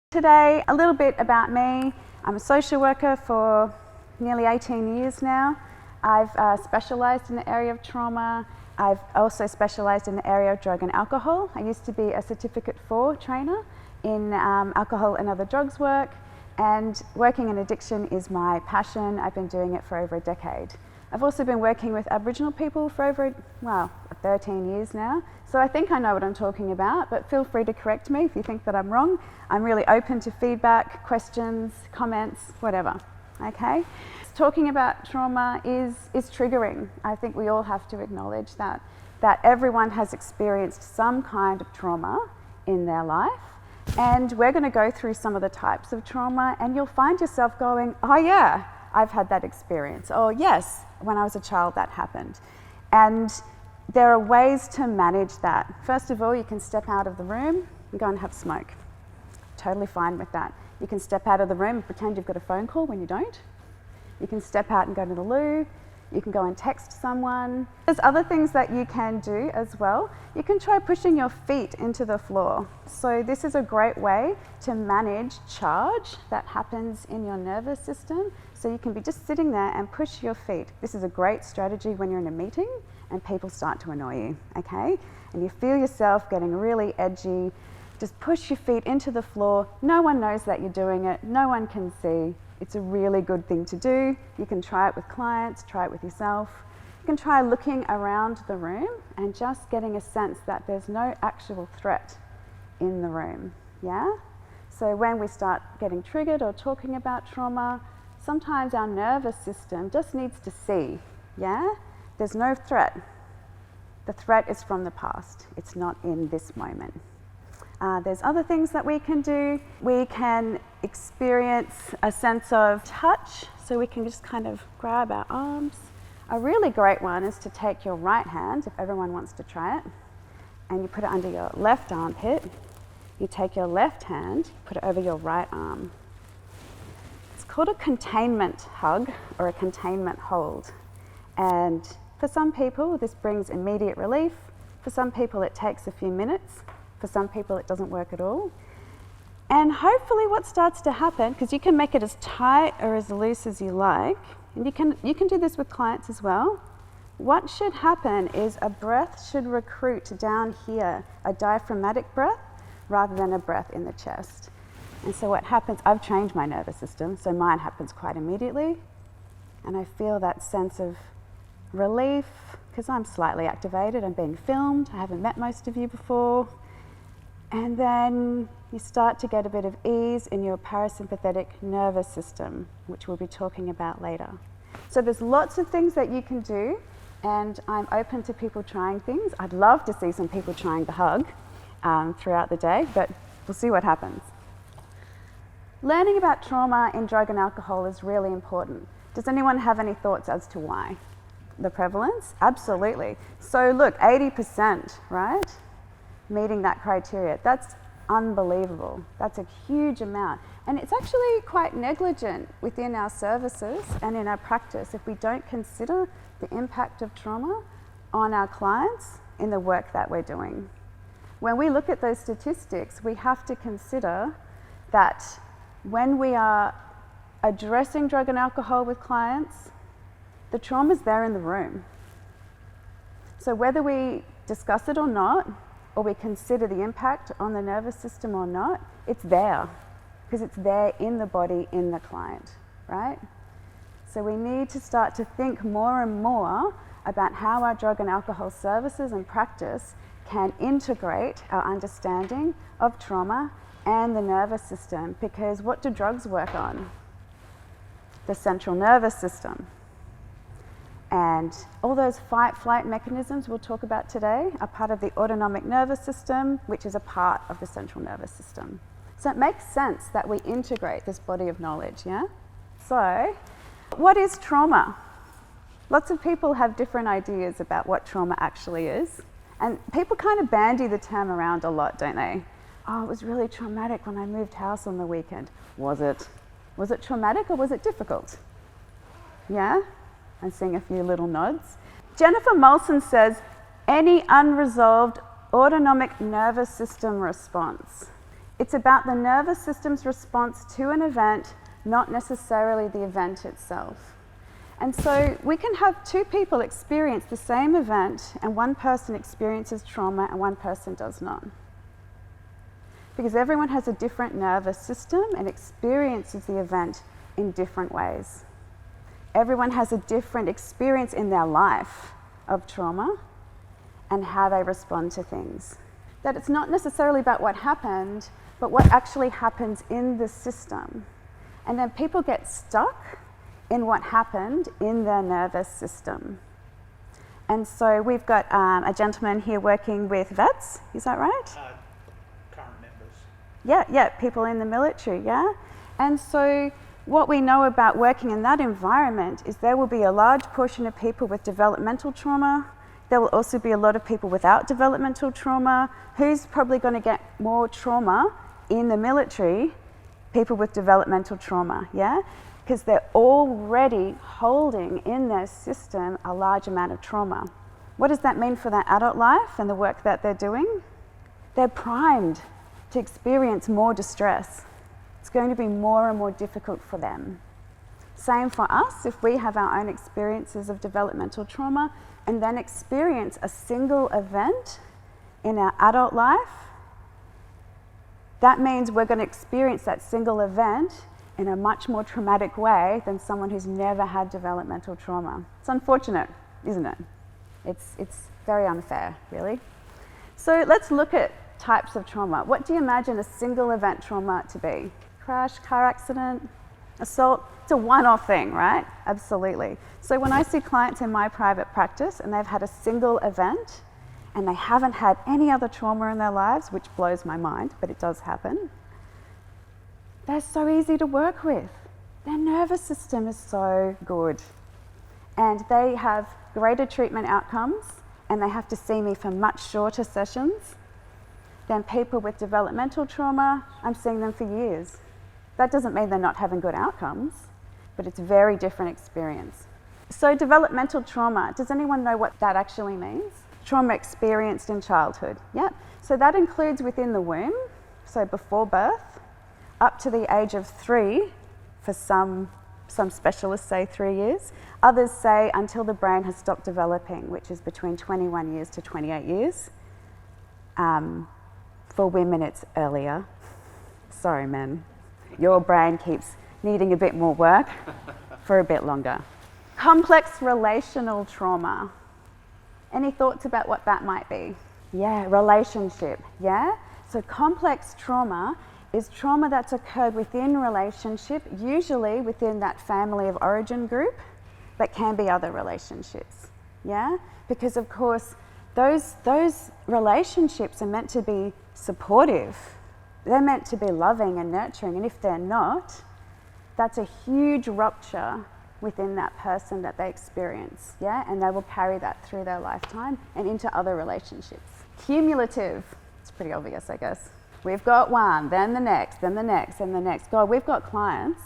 Today, a little bit about me. I'm a social worker for nearly 18 years now. I've specialised in the area of trauma. I've also specialised in the area of drug and alcohol. I used to be a Certificate 4 trainer in alcohol and other drugs work, and working in addiction is my passion. I've been doing it for over a decade. I've also been working with Aboriginal people for over, 13 years now. So I think I know what I'm talking about, but feel free to correct me if you think that I'm wrong. I'm really open to feedback, questions, comments, whatever, okay? Talking about trauma is triggering. I think we all have to acknowledge that everyone has experienced some kind of trauma in their life. And we're going to go through some of the types of trauma, and you'll find yourself going, oh yeah, I've had that experience. Oh yes, when I was a child that happened. And there are ways to manage that. First of all, you can step out of the room and go and have smoke. Totally fine with that. You can step out of the room and pretend you've got a phone call when you don't. You can step out and go to the loo. You can go and text someone. There's other things that you can do as well. You can try pushing your feet into the floor. So this is a great way to manage charge that happens in your nervous system. So you can be just sitting there and push your feet. This is a great strategy when you're in a meeting and people start to annoy you, okay? And you feel yourself getting really edgy. Just push your feet into the floor. No one knows that you're doing it. No one can see. It's a really good thing to do. You can try it with clients, try it with yourself. You can try looking around the room and just getting a sense that there's no actual threat in the room, yeah? So when we start getting triggered or talking about trauma, sometimes our nervous system just needs to see, yeah? There's no threat. The threat is from the past. It's not in this moment. There's other things that we can do. We can experience a sense of touch, so we can just kind of grab our arms. A really great one is to take your right hand, if everyone wants to try it, and you put it under your left armpit. You take your left hand, put it over your right arm. It's called a containment hug or a containment hold. And for some people, this brings immediate relief. For some people, it takes a few minutes. For some people, it doesn't work at all. And hopefully what starts to happen, because you can make it as tight or as loose as you like, and you can do this with clients as well. What should happen is a breath should recruit down here, a diaphragmatic breath, rather than a breath in the chest. And so what happens, I've trained my nervous system, so mine happens quite immediately. And I feel that sense of relief, because I'm slightly activated, I'm being filmed, I haven't met most of you before. And then you start to get a bit of ease in your parasympathetic nervous system, which we'll be talking about later. So there's lots of things that you can do, and I'm open to people trying things. I'd love to see some people trying the hug throughout the day, but we'll see what happens. Learning about trauma in drug and alcohol is really important. Does anyone have any thoughts as to why? The prevalence? Absolutely. So look, 80%, right? Meeting that criteria. That's unbelievable. That's a huge amount. And it's actually quite negligent within our services and in our practice if we don't consider the impact of trauma on our clients in the work that we're doing. When we look at those statistics, we have to consider that when we are addressing drug and alcohol with clients, the trauma's there in the room. So whether we discuss it or not, or we consider the impact on the nervous system or not, it's there, because it's there in the body, in the client, right? So we need to start to think more and more about how our drug and alcohol services and practice can integrate our understanding of trauma and the nervous system, because what do drugs work on? The central nervous system. And all those fight-flight mechanisms we'll talk about today are part of the autonomic nervous system, which is a part of the central nervous system. So it makes sense that we integrate this body of knowledge, yeah? So, what is trauma? Lots of people have different ideas about what trauma actually is. And people kind of bandy the term around a lot, don't they? Oh, it was really traumatic when I moved house on the weekend. Was it? Was it traumatic or was it difficult? Yeah? I'm seeing a few little nods. Jennifer Molson says, any unresolved autonomic nervous system response It's about the nervous system's response to an event, not necessarily the event itself. And so we can have two people experience the same event and one person experiences trauma and one person does not. Because everyone has a different nervous system and experiences the event in different ways. Everyone has a different experience in their life of trauma and how they respond to things. That it's not necessarily about what happened, but what actually happens in the system. And then people get stuck in what happened in their nervous system. And so we've got a gentleman here working with vets, is that right? Current members. Yeah, people in the military, yeah? And so what we know about working in that environment is there will be a large portion of people with developmental trauma. There will also be a lot of people without developmental trauma. Who's probably going to get more trauma in the military? People with developmental trauma, yeah? Because they're already holding in their system a large amount of trauma. What does that mean for their adult life and the work that they're doing? They're primed to experience more distress. It's going to be more and more difficult for them. Same for us, if we have our own experiences of developmental trauma and then experience a single event in our adult life, that means we're going to experience that single event in a much more traumatic way than someone who's never had developmental trauma. It's unfortunate, isn't it? It's very unfair, really. So let's look at types of trauma. What do you imagine a single event trauma to be? Crash, car accident, assault? It's a one-off thing, right? Absolutely. So when I see clients in my private practice and they've had a single event and they haven't had any other trauma in their lives, which blows my mind, but it does happen, they're so easy to work with. Their nervous system is so good. And they have greater treatment outcomes and they have to see me for much shorter sessions than people with developmental trauma. I'm seeing them for years. That doesn't mean they're not having good outcomes, but it's a very different experience. So developmental trauma, does anyone know what that actually means? Trauma experienced in childhood, yep. So that includes within the womb, so before birth, up to the age of 3, for some specialists say 3 years. Others say until the brain has stopped developing, which is between 21 years to 28 years. For women, it's earlier. Sorry, men. Your brain keeps needing a bit more work for a bit longer. Complex relational trauma. Any thoughts about what that might be? Yeah, relationship, yeah? So complex trauma is trauma that's occurred within relationship, usually within that family of origin group, but can be other relationships, yeah? Because of course, those relationships are meant to be supportive. They're meant to be loving and nurturing, and if they're not, that's a huge rupture within that person that they experience, yeah? And they will carry that through their lifetime and into other relationships. Cumulative, it's pretty obvious, I guess. We've got one, then the next, then the next, and the next. God, we've got clients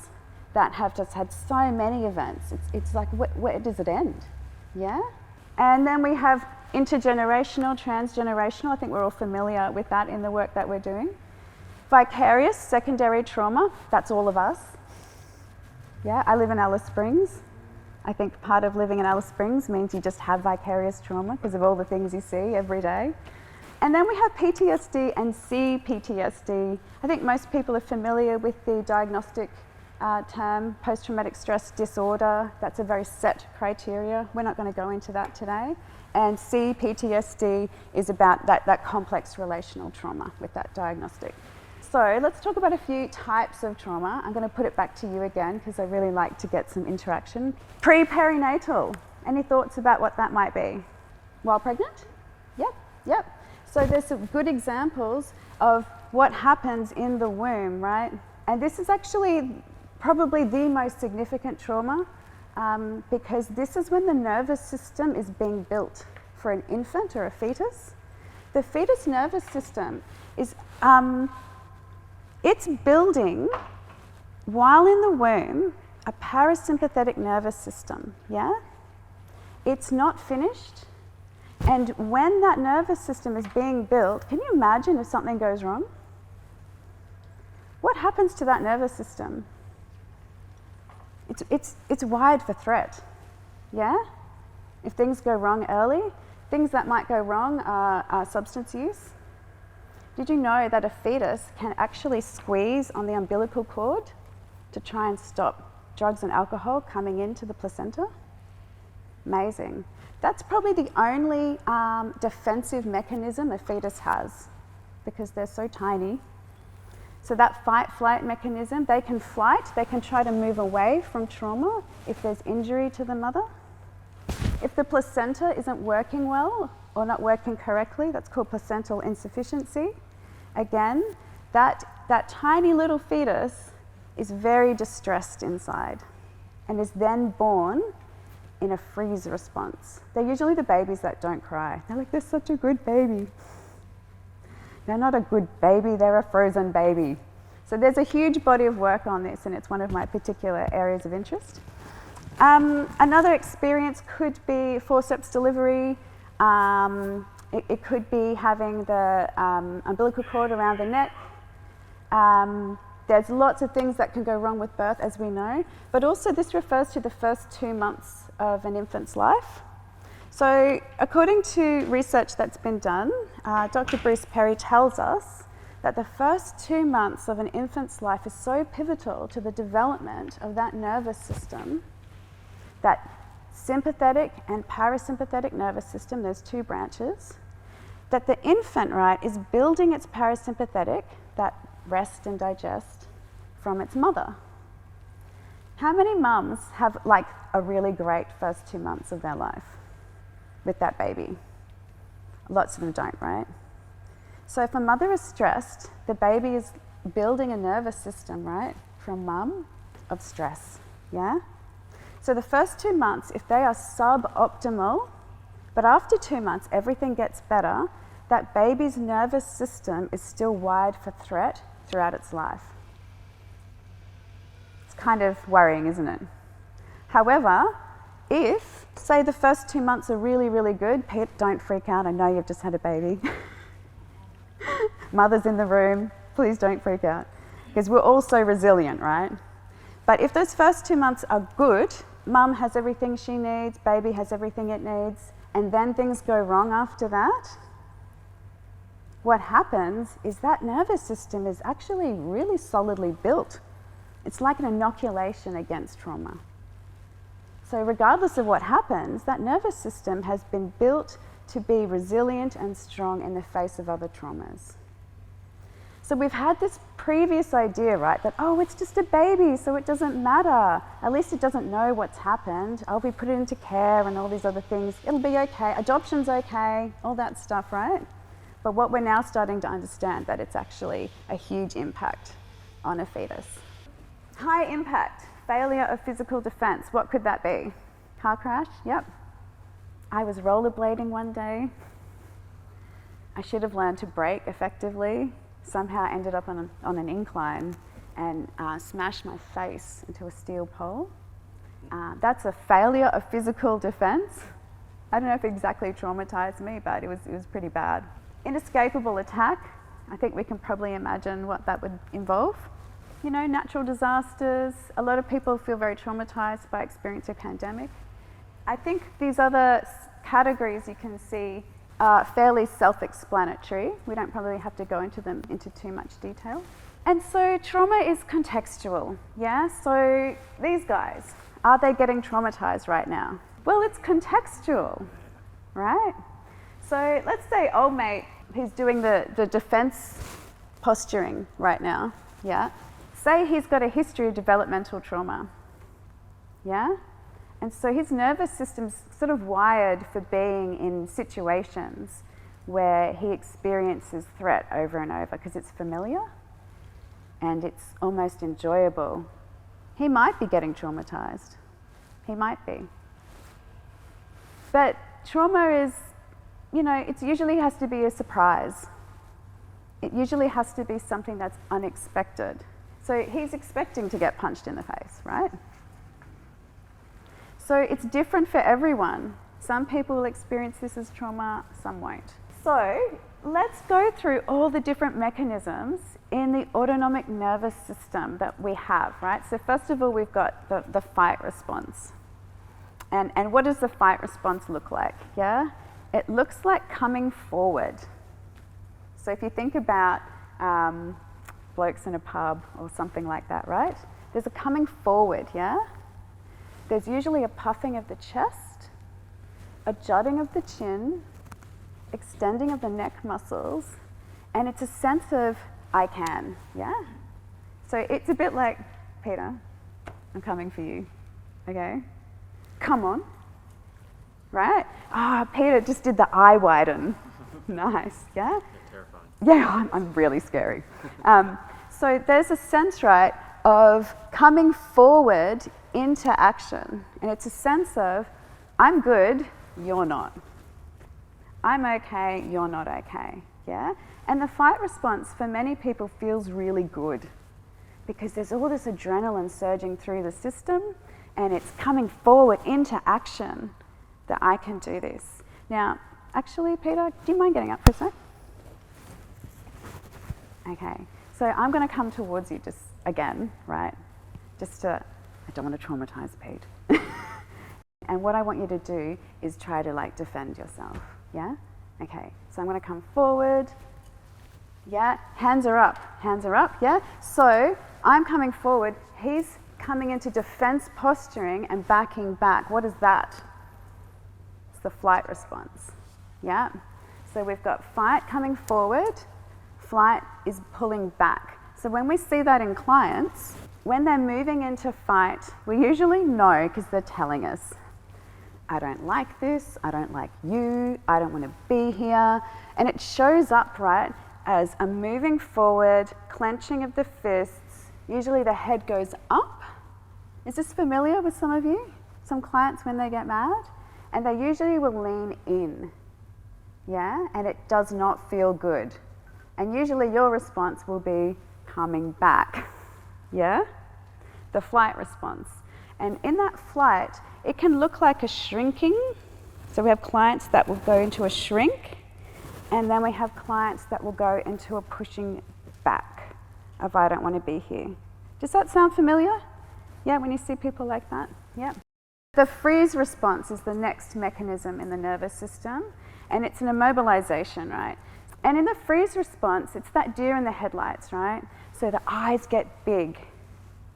that have just had so many events. It's like, where does it end? Yeah? And then we have intergenerational, transgenerational. I think we're all familiar with that in the work that we're doing. Vicarious, secondary trauma, that's all of us. Yeah, I live in Alice Springs. I think part of living in Alice Springs means you just have vicarious trauma because of all the things you see every day. And then we have PTSD and CPTSD. I think most people are familiar with the diagnostic term, post-traumatic stress disorder. That's a very set criteria. We're not going to go into that today. And CPTSD is about that complex relational trauma with that diagnostic. So let's talk about a few types of trauma. I'm going to put it back to you again because I really like to get some interaction. Pre-perinatal. Any thoughts about what that might be? While pregnant? Yep. So there's some good examples of what happens in the womb, right? And this is actually probably the most significant trauma because this is when the nervous system is being built for an infant or a fetus. The fetus nervous system is it's building, while in the womb, a parasympathetic nervous system, yeah? It's not finished. And when that nervous system is being built, can you imagine if something goes wrong? what happens to that nervous system? It's wired for threat, yeah? If things go wrong early, things that might go wrong are substance use. Did you know that a fetus can actually squeeze on the umbilical cord to try and stop drugs and alcohol coming into the placenta? Amazing. That's probably the only defensive mechanism a fetus has, because they're so tiny. So that fight-flight mechanism, they can fight, they can try to move away from trauma if there's injury to the mother. If the placenta isn't working well or not working correctly, that's called placental insufficiency. Again, that tiny little fetus is very distressed inside and is then born in a freeze response. They're usually the babies that don't cry. They're like, they're such a good baby. They're not a good baby, they're a frozen baby. So there's a huge body of work on this, and it's one of my particular areas of interest. Another experience could be forceps delivery. It could be having the umbilical cord around the neck. There's lots of things that can go wrong with birth, as we know, but also this refers to the first 2 months of an infant's life. So according to research that's been done, Dr. Bruce Perry tells us that the first 2 months of an infant's life is so pivotal to the development of that nervous system, that sympathetic and parasympathetic nervous system, there's two branches, that the infant, right, is building its parasympathetic, that rest and digest, from its mother. How many mums have like a really great first 2 months of their life with that baby? Lots of them don't, right? So if a mother is stressed, the baby is building a nervous system, right, from mum of stress, yeah? So the first 2 months, if they are suboptimal, but after 2 months everything gets better, that baby's nervous system is still wired for threat throughout its life. It's kind of worrying, isn't it? However, if, say, the first 2 months are really, really good, Pete, don't freak out, I know you've just had a baby. Mothers in the room, please don't freak out, because we're all so resilient, right? But if those first 2 months are good, mum has everything she needs, baby has everything it needs, and then things go wrong after that, what happens is that nervous system is actually really solidly built. It's like an inoculation against trauma. So regardless of what happens, that nervous system has been built to be resilient and strong in the face of other traumas. So we've had this previous idea, right, that, oh, it's just a baby, so it doesn't matter. At least it doesn't know what's happened. I'll be put into care and all these other things. It'll be okay. Adoption's okay, all that stuff, right? But what we're now starting to understand, that it's actually a huge impact on a fetus. High impact, failure of physical defense. What could that be? Car crash? Yep. I was rollerblading one day. I should have learned to brake effectively. Somehow I ended up on an incline and smashed my face into a steel pole. That's a failure of physical defense. I don't know if it exactly traumatized me, but it was pretty bad. Inescapable attack. I think we can probably imagine what that would involve. You know, natural disasters. A lot of people feel very traumatized by experiencing a pandemic. I think these other categories you can see are fairly self-explanatory. We don't probably have to go into them into too much detail. And so trauma is contextual, yeah? So these guys, are they getting traumatized right now? Well, it's contextual, right? So let's say old mate, he's doing the defense posturing right now, yeah? Say he's got a history of developmental trauma, yeah? And so his nervous system's sort of wired for being in situations where he experiences threat over and over because it's familiar and it's almost enjoyable. He might be getting traumatized. He might be. But trauma is, you know, it usually has to be a surprise. It usually has to be something that's unexpected. So he's expecting to get punched in the face, right? So it's different for everyone. Some people will experience this as trauma, some won't. So let's go through all the different mechanisms in the autonomic nervous system that we have, right? So first of all, we've got the fight response. And what does the fight response look like? Yeah? It looks like coming forward. So if you think about blokes in a pub or something like that, right? There's a coming forward, yeah? There's usually a puffing of the chest, a jutting of the chin, extending of the neck muscles, and it's a sense of, I can, yeah? So it's a bit like, Peter, I'm coming for you, okay? Come on, right? Ah, Peter just did the eye widen. Nice, yeah? Terrifying. Yeah, I'm really scary. So there's a sense, right, of coming forward into action. And it's a sense of, I'm good, you're not. I'm okay, you're not okay, yeah? And the fight response for many people feels really good because there's all this adrenaline surging through the system and it's coming forward into action that I can do this. Now, actually, Peter, do you mind getting up for a sec? Okay, so I'm going to come towards you just again, right? I don't want to traumatize Pete. And what I want you to do is try to like defend yourself, yeah? Okay, so I'm going to come forward, yeah? Hands are up, yeah? So I'm coming forward, he's coming into defense posturing and backing back. What is that? It's the flight response, yeah? So we've got fight coming forward, flight is pulling back. So when we see that in clients, when they're moving into fight, we usually know because they're telling us, I don't like this, I don't like you, I don't want to be here. And it shows up, right, as a moving forward, clenching of the fists. Usually the head goes up. Is this familiar with some of you? Some clients when they get mad? And they usually will lean in, yeah? And it does not feel good. And usually your response will be coming back, yeah? The flight response. And in that flight, it can look like a shrinking. So we have clients that will go into a shrink, and then we have clients that will go into a pushing back of I don't want to be here. Does that sound familiar? Yeah, when you see people like that? Yeah. The freeze response is the next mechanism in the nervous system, and it's an immobilization, right? And in the freeze response, it's that deer in the headlights, right? So the eyes get big,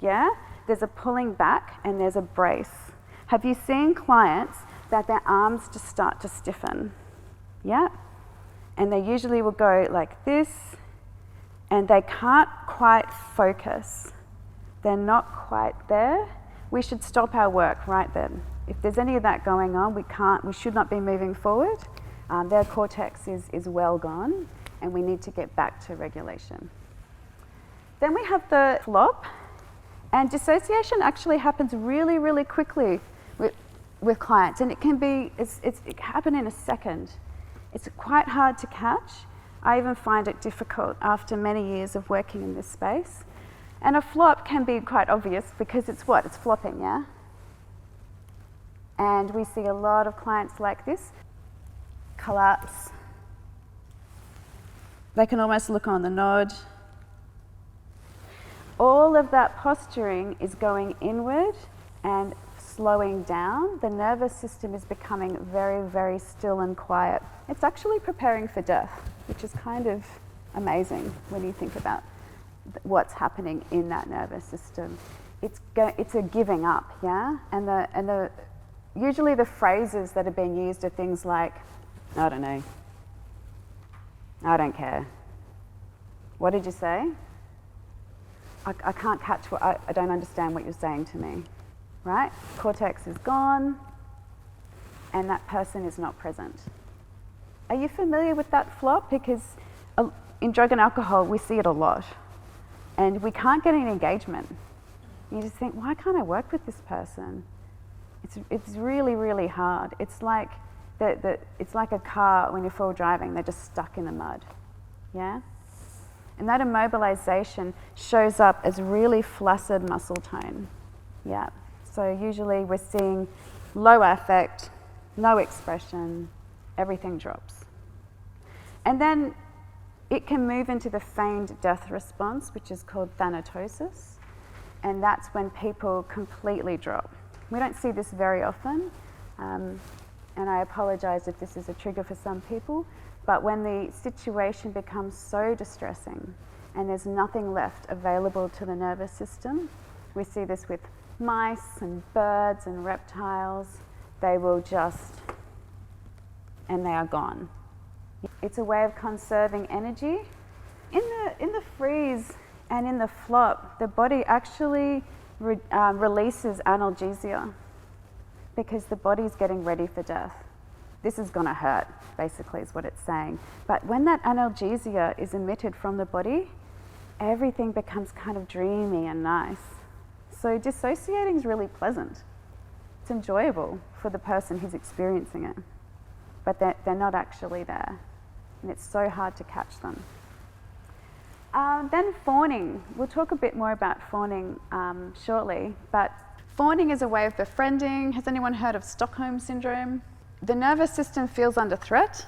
yeah? There's a pulling back and there's a brace. Have you seen clients that their arms just start to stiffen? Yeah? And they usually will go like this, and they can't quite focus. They're not quite there. We should stop our work right then. If there's any of that going on, we should not be moving forward. Their cortex is well gone, and we need to get back to regulation. Then we have the flop, and dissociation actually happens really, really quickly with clients, and it can happen in a second. It's quite hard to catch. I even find it difficult after many years of working in this space. And a flop can be quite obvious because it's what? It's flopping, yeah? And we see a lot of clients like this. Collapse. They can almost look on the nod. All of that posturing is going inward and slowing down. The nervous system is becoming very, very still and quiet. It's actually preparing for death, which is kind of amazing when you think about what's happening in that nervous system. It's a giving up, yeah? And usually the phrases that are being used are things like, I don't know, I don't care. What did you say? I can't catch what, I don't understand what you're saying to me, right? Cortex is gone, and that person is not present. Are you familiar with that flop? Because in drug and alcohol, we see it a lot, and we can't get any engagement. You just think, why can't I work with this person? It's really, really hard. It's like it's like a car when you're full driving, they're just stuck in the mud, yeah? And that immobilization shows up as really flaccid muscle tone, yeah? So usually we're seeing low affect, no expression, everything drops. And then It can move into the feigned death response, which is called thanatosis, and that's when people completely drop. We don't see this very often, and I apologise if this is a trigger for some people, but when the situation becomes so distressing and there's nothing left available to the nervous system, we see this with mice and birds and reptiles, they will just, and they are gone. It's a way of conserving energy. In the freeze and in the flop, the body actually releases analgesia because the body's getting ready for death. This is going to hurt, basically, is what it's saying. But when that analgesia is emitted from the body, everything becomes kind of dreamy and nice. So dissociating is really pleasant. It's enjoyable for the person who's experiencing it, but they're not actually there. And it's so hard to catch them. Then fawning. We'll talk a bit more about fawning shortly, but fawning is a way of befriending. Has anyone heard of Stockholm Syndrome? The nervous system feels under threat.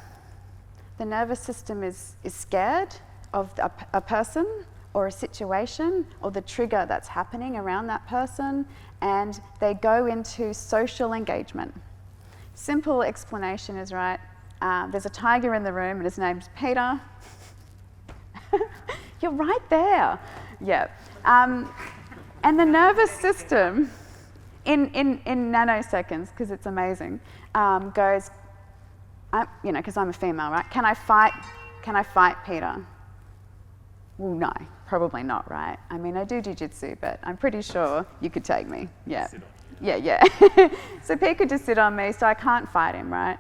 The nervous system is scared of a person or a situation or the trigger that's happening around that person, and they go into social engagement. Simple explanation is right. There's a tiger in the room and his name's Peter. You're right there. Yeah. And the nervous system, in nanoseconds, because it's amazing, goes, because I'm a female, right? Can I fight Peter? Well, no, probably not, right? I mean, I do jiu-jitsu, but I'm pretty sure you could take me. Yeah. Yeah. So Pete could just sit on me, so I can't fight him, right?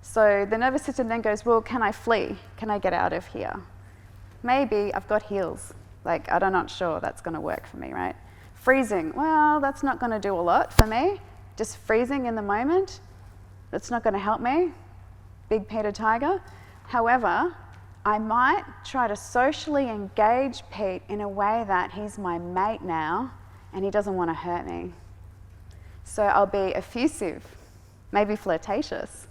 So the nervous system then goes, well, can I flee? Can I get out of here? Maybe I've got heels. Like, I'm not sure that's going to work for me, right? Freezing, well, that's not going to do a lot for me. Just freezing in the moment, that's not going to help me. Big Peter Tiger. However, I might try to socially engage Pete in a way that he's my mate now and he doesn't want to hurt me. So I'll be effusive, maybe flirtatious.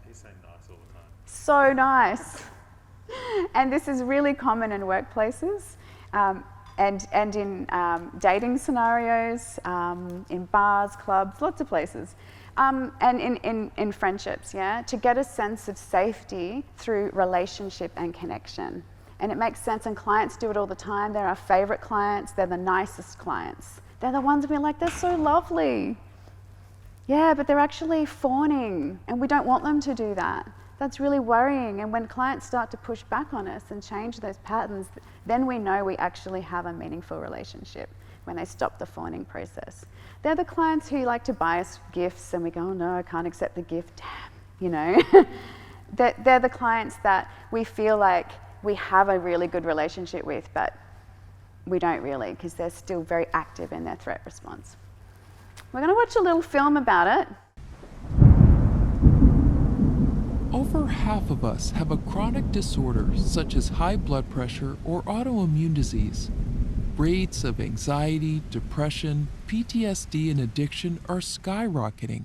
He's saying nice all the time. So nice. And this is really common in workplaces and in dating scenarios, in bars, clubs, lots of places. And in friendships, yeah, to get a sense of safety through relationship and connection. And it makes sense, and clients do it all the time. They're our favorite clients, they're the nicest clients. They're the ones we're like, they're so lovely. Yeah, but they're actually fawning, and we don't want them to do that. That's really worrying, and when clients start to push back on us and change those patterns, then we know we actually have a meaningful relationship when they stop the fawning process. They're the clients who like to buy us gifts and we go, oh no, I can't accept the gift, damn, you know. They're the clients that we feel like we have a really good relationship with, but we don't really, because they're still very active in their threat response. We're going to watch a little film about it. Over half of us have a chronic disorder such as high blood pressure or autoimmune disease. Rates of anxiety, depression, PTSD, and addiction are skyrocketing.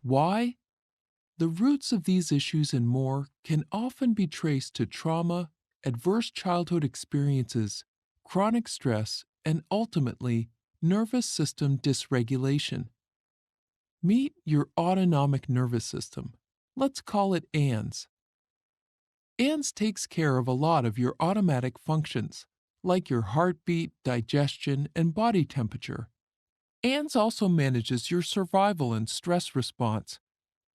Why? The roots of these issues and more can often be traced to trauma, adverse childhood experiences, chronic stress, and ultimately, nervous system dysregulation. Meet your autonomic nervous system. Let's call it ANS. ANS takes care of a lot of your automatic functions, like your heartbeat, digestion, and body temperature. ANS also manages your survival and stress response,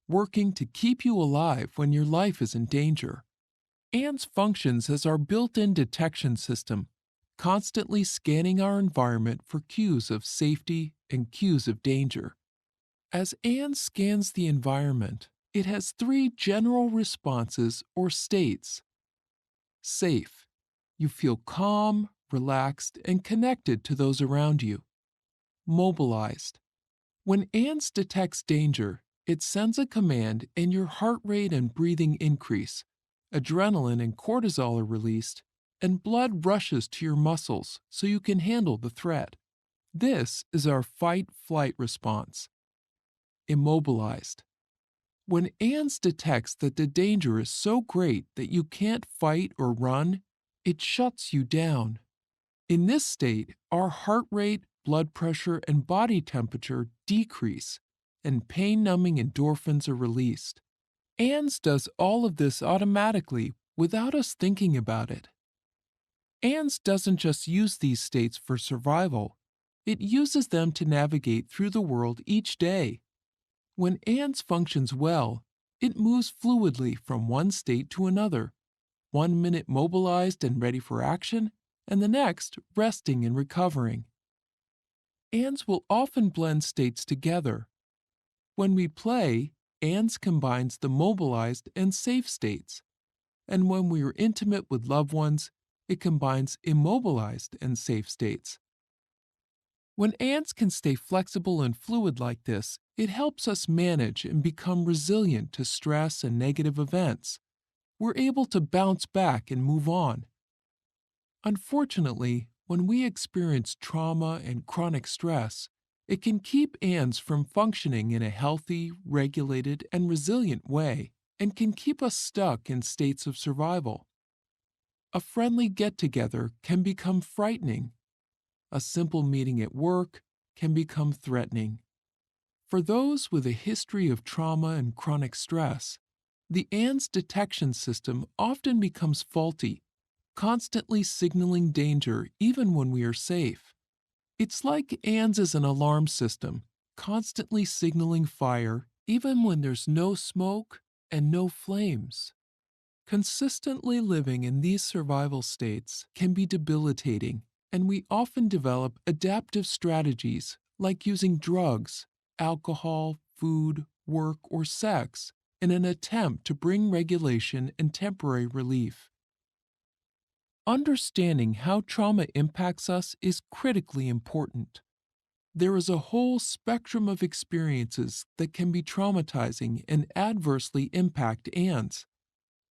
working to keep you alive when your life is in danger. ANS functions as our built-in detection system, constantly scanning our environment for cues of safety and cues of danger. As ANS scans the environment, it has 3 general responses or states. Safe. You feel calm, relaxed, and connected to those around you. Mobilized. When ANS detects danger, it sends a command and your heart rate and breathing increase, adrenaline and cortisol are released, and blood rushes to your muscles so you can handle the threat. This is our fight-flight response. Immobilized. When ANS detects that the danger is so great that you can't fight or run, it shuts you down. In this state, our heart rate, blood pressure, and body temperature decrease, and pain-numbing endorphins are released. ANS does all of this automatically without us thinking about it. ANS doesn't just use these states for survival, it uses them to navigate through the world each day. When ANS functions well, it moves fluidly from one state to another, 1 minute mobilized and ready for action, and the next resting and recovering. ANS will often blend states together. When we play, ANS combines the mobilized and safe states, and when we are intimate with loved ones, it combines immobilized and safe states. When ANS can stay flexible and fluid like this, it helps us manage and become resilient to stress and negative events. We're able to bounce back and move on. Unfortunately, when we experience trauma and chronic stress, it can keep ANS from functioning in a healthy, regulated, and resilient way, and can keep us stuck in states of survival. A friendly get-together can become frightening. A simple meeting at work can become threatening. For those with a history of trauma and chronic stress, the ANS detection system often becomes faulty, constantly signaling danger even when we are safe. It's like ANS is an alarm system, constantly signaling fire even when there's no smoke and no flames. Consistently living in these survival states can be debilitating, and we often develop adaptive strategies like using drugs, alcohol, food, work, or sex in an attempt to bring regulation and temporary relief. Understanding how trauma impacts us is critically important. There is a whole spectrum of experiences that can be traumatizing and adversely impact ANS,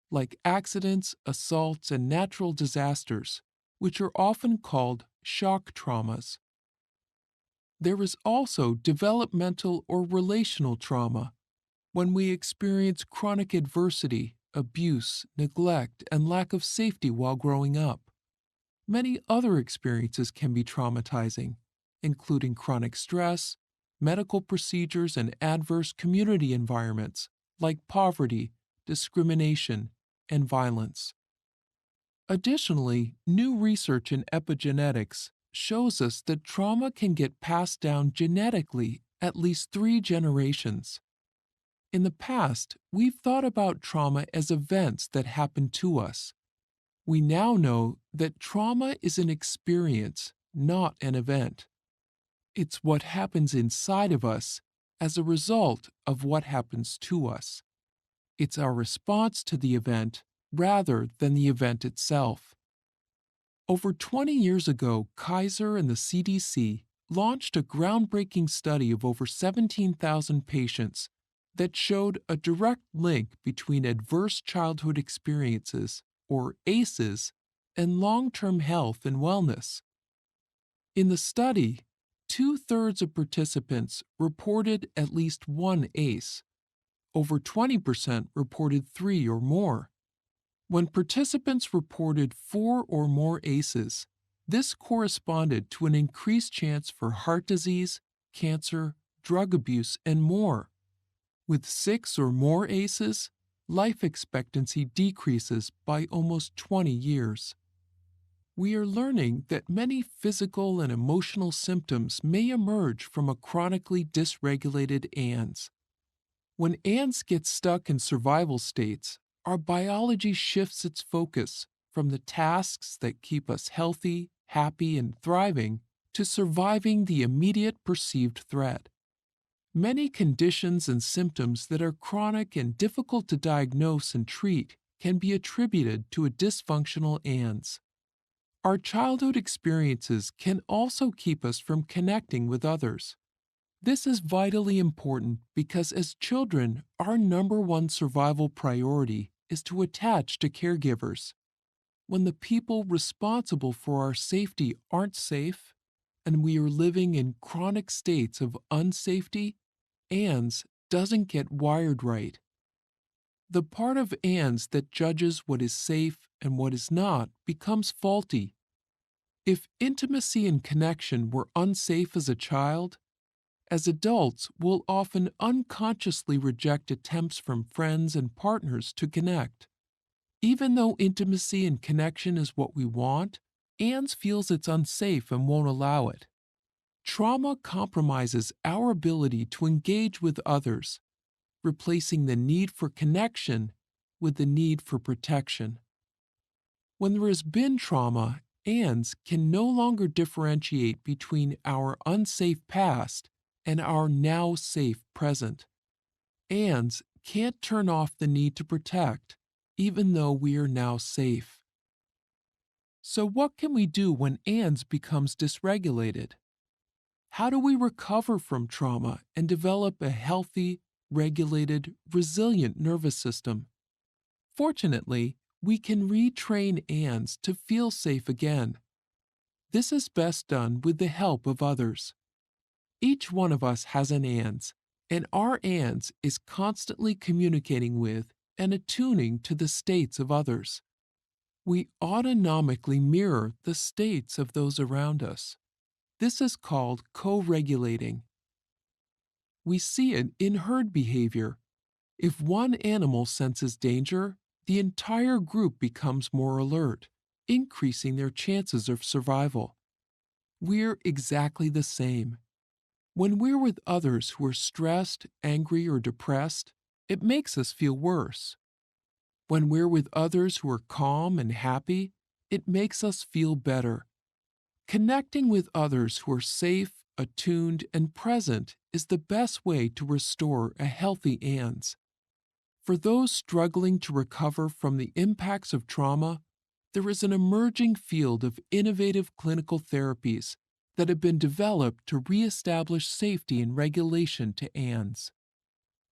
like accidents, assaults, and natural disasters, which are often called shock traumas. There is also developmental or relational trauma, when we experience chronic adversity, abuse, neglect, and lack of safety while growing up. Many other experiences can be traumatizing, including chronic stress, medical procedures, and adverse community environments like poverty, discrimination, and violence. Additionally, new research in epigenetics shows us that trauma can get passed down genetically at least 3 generations. In the past, we've thought about trauma as events that happen to us. We now know that trauma is an experience, not an event. It's what happens inside of us as a result of what happens to us. It's our response to the event rather than the event itself. Over 20 years ago, Kaiser and the CDC launched a groundbreaking study of over 17,000 patients that showed a direct link between adverse childhood experiences, or ACEs, and long-term health and wellness. In the study, 2/3 of participants reported at least one ACE. Over 20% reported 3 or more. When participants reported 4 or more ACEs, this corresponded to an increased chance for heart disease, cancer, drug abuse, and more. With 6 or more ACEs, life expectancy decreases by almost 20 years. We are learning that many physical and emotional symptoms may emerge from a chronically dysregulated ANS. When ANS gets stuck in survival states, our biology shifts its focus from the tasks that keep us healthy, happy, and thriving to surviving the immediate perceived threat. Many conditions and symptoms that are chronic and difficult to diagnose and treat can be attributed to a dysfunctional ANS. Our childhood experiences can also keep us from connecting with others. This is vitally important because as children, our number one survival priority is to attach to caregivers. When the people responsible for our safety aren't safe, and we are living in chronic states of unsafety, ANS doesn't get wired right, The part of ANDS that judges what is safe and what is not becomes faulty. If intimacy and connection were unsafe as a child, as adults, we'll often unconsciously reject attempts from friends and partners to connect. Even though intimacy and connection is what we want, ANDS feels it's unsafe and won't allow it. Trauma compromises our ability to engage with others, replacing the need for connection with the need for protection. When there has been trauma, ANDS can no longer differentiate between our unsafe past and our now safe present. ANDS can't turn off the need to protect, even though we are now safe. So, what can we do when ANDS becomes dysregulated? How do we recover from trauma and develop a healthy, regulated, resilient nervous system? Fortunately, we can retrain ANDS to feel safe again. This is best done with the help of others. Each one of us has an ANDS, and our ANDS is constantly communicating with and attuning to the states of others. We autonomically mirror the states of those around us. This is called co-regulating. We see it in herd behavior. If one animal senses danger, the entire group becomes more alert, increasing their chances of survival. We're exactly the same. When we're with others who are stressed, angry, or depressed, it makes us feel worse. When we're with others who are calm and happy, it makes us feel better. Connecting with others who are safe, attuned, and present is the best way to restore a healthy ANDS. For those struggling to recover from the impacts of trauma, there is an emerging field of innovative clinical therapies that have been developed to reestablish safety and regulation to ANDS.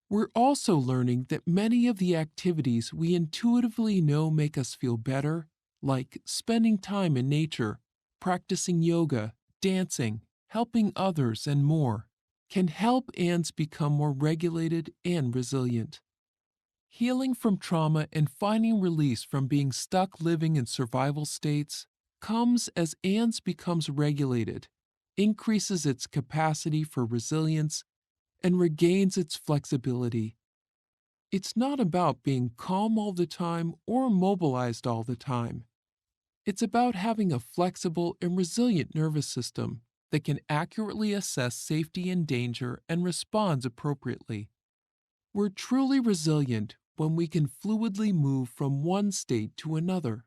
We're also learning that many of the activities we intuitively know make us feel better, like spending time in nature, practicing yoga, dancing, helping others, and more, can help ANDS become more regulated and resilient. Healing from trauma and finding release from being stuck living in survival states comes as ANDS becomes regulated, increases its capacity for resilience, and regains its flexibility. It's not about being calm all the time or mobilized all the time. It's about having a flexible and resilient nervous system that can accurately assess safety and danger and responds appropriately. We're truly resilient when we can fluidly move from one state to another.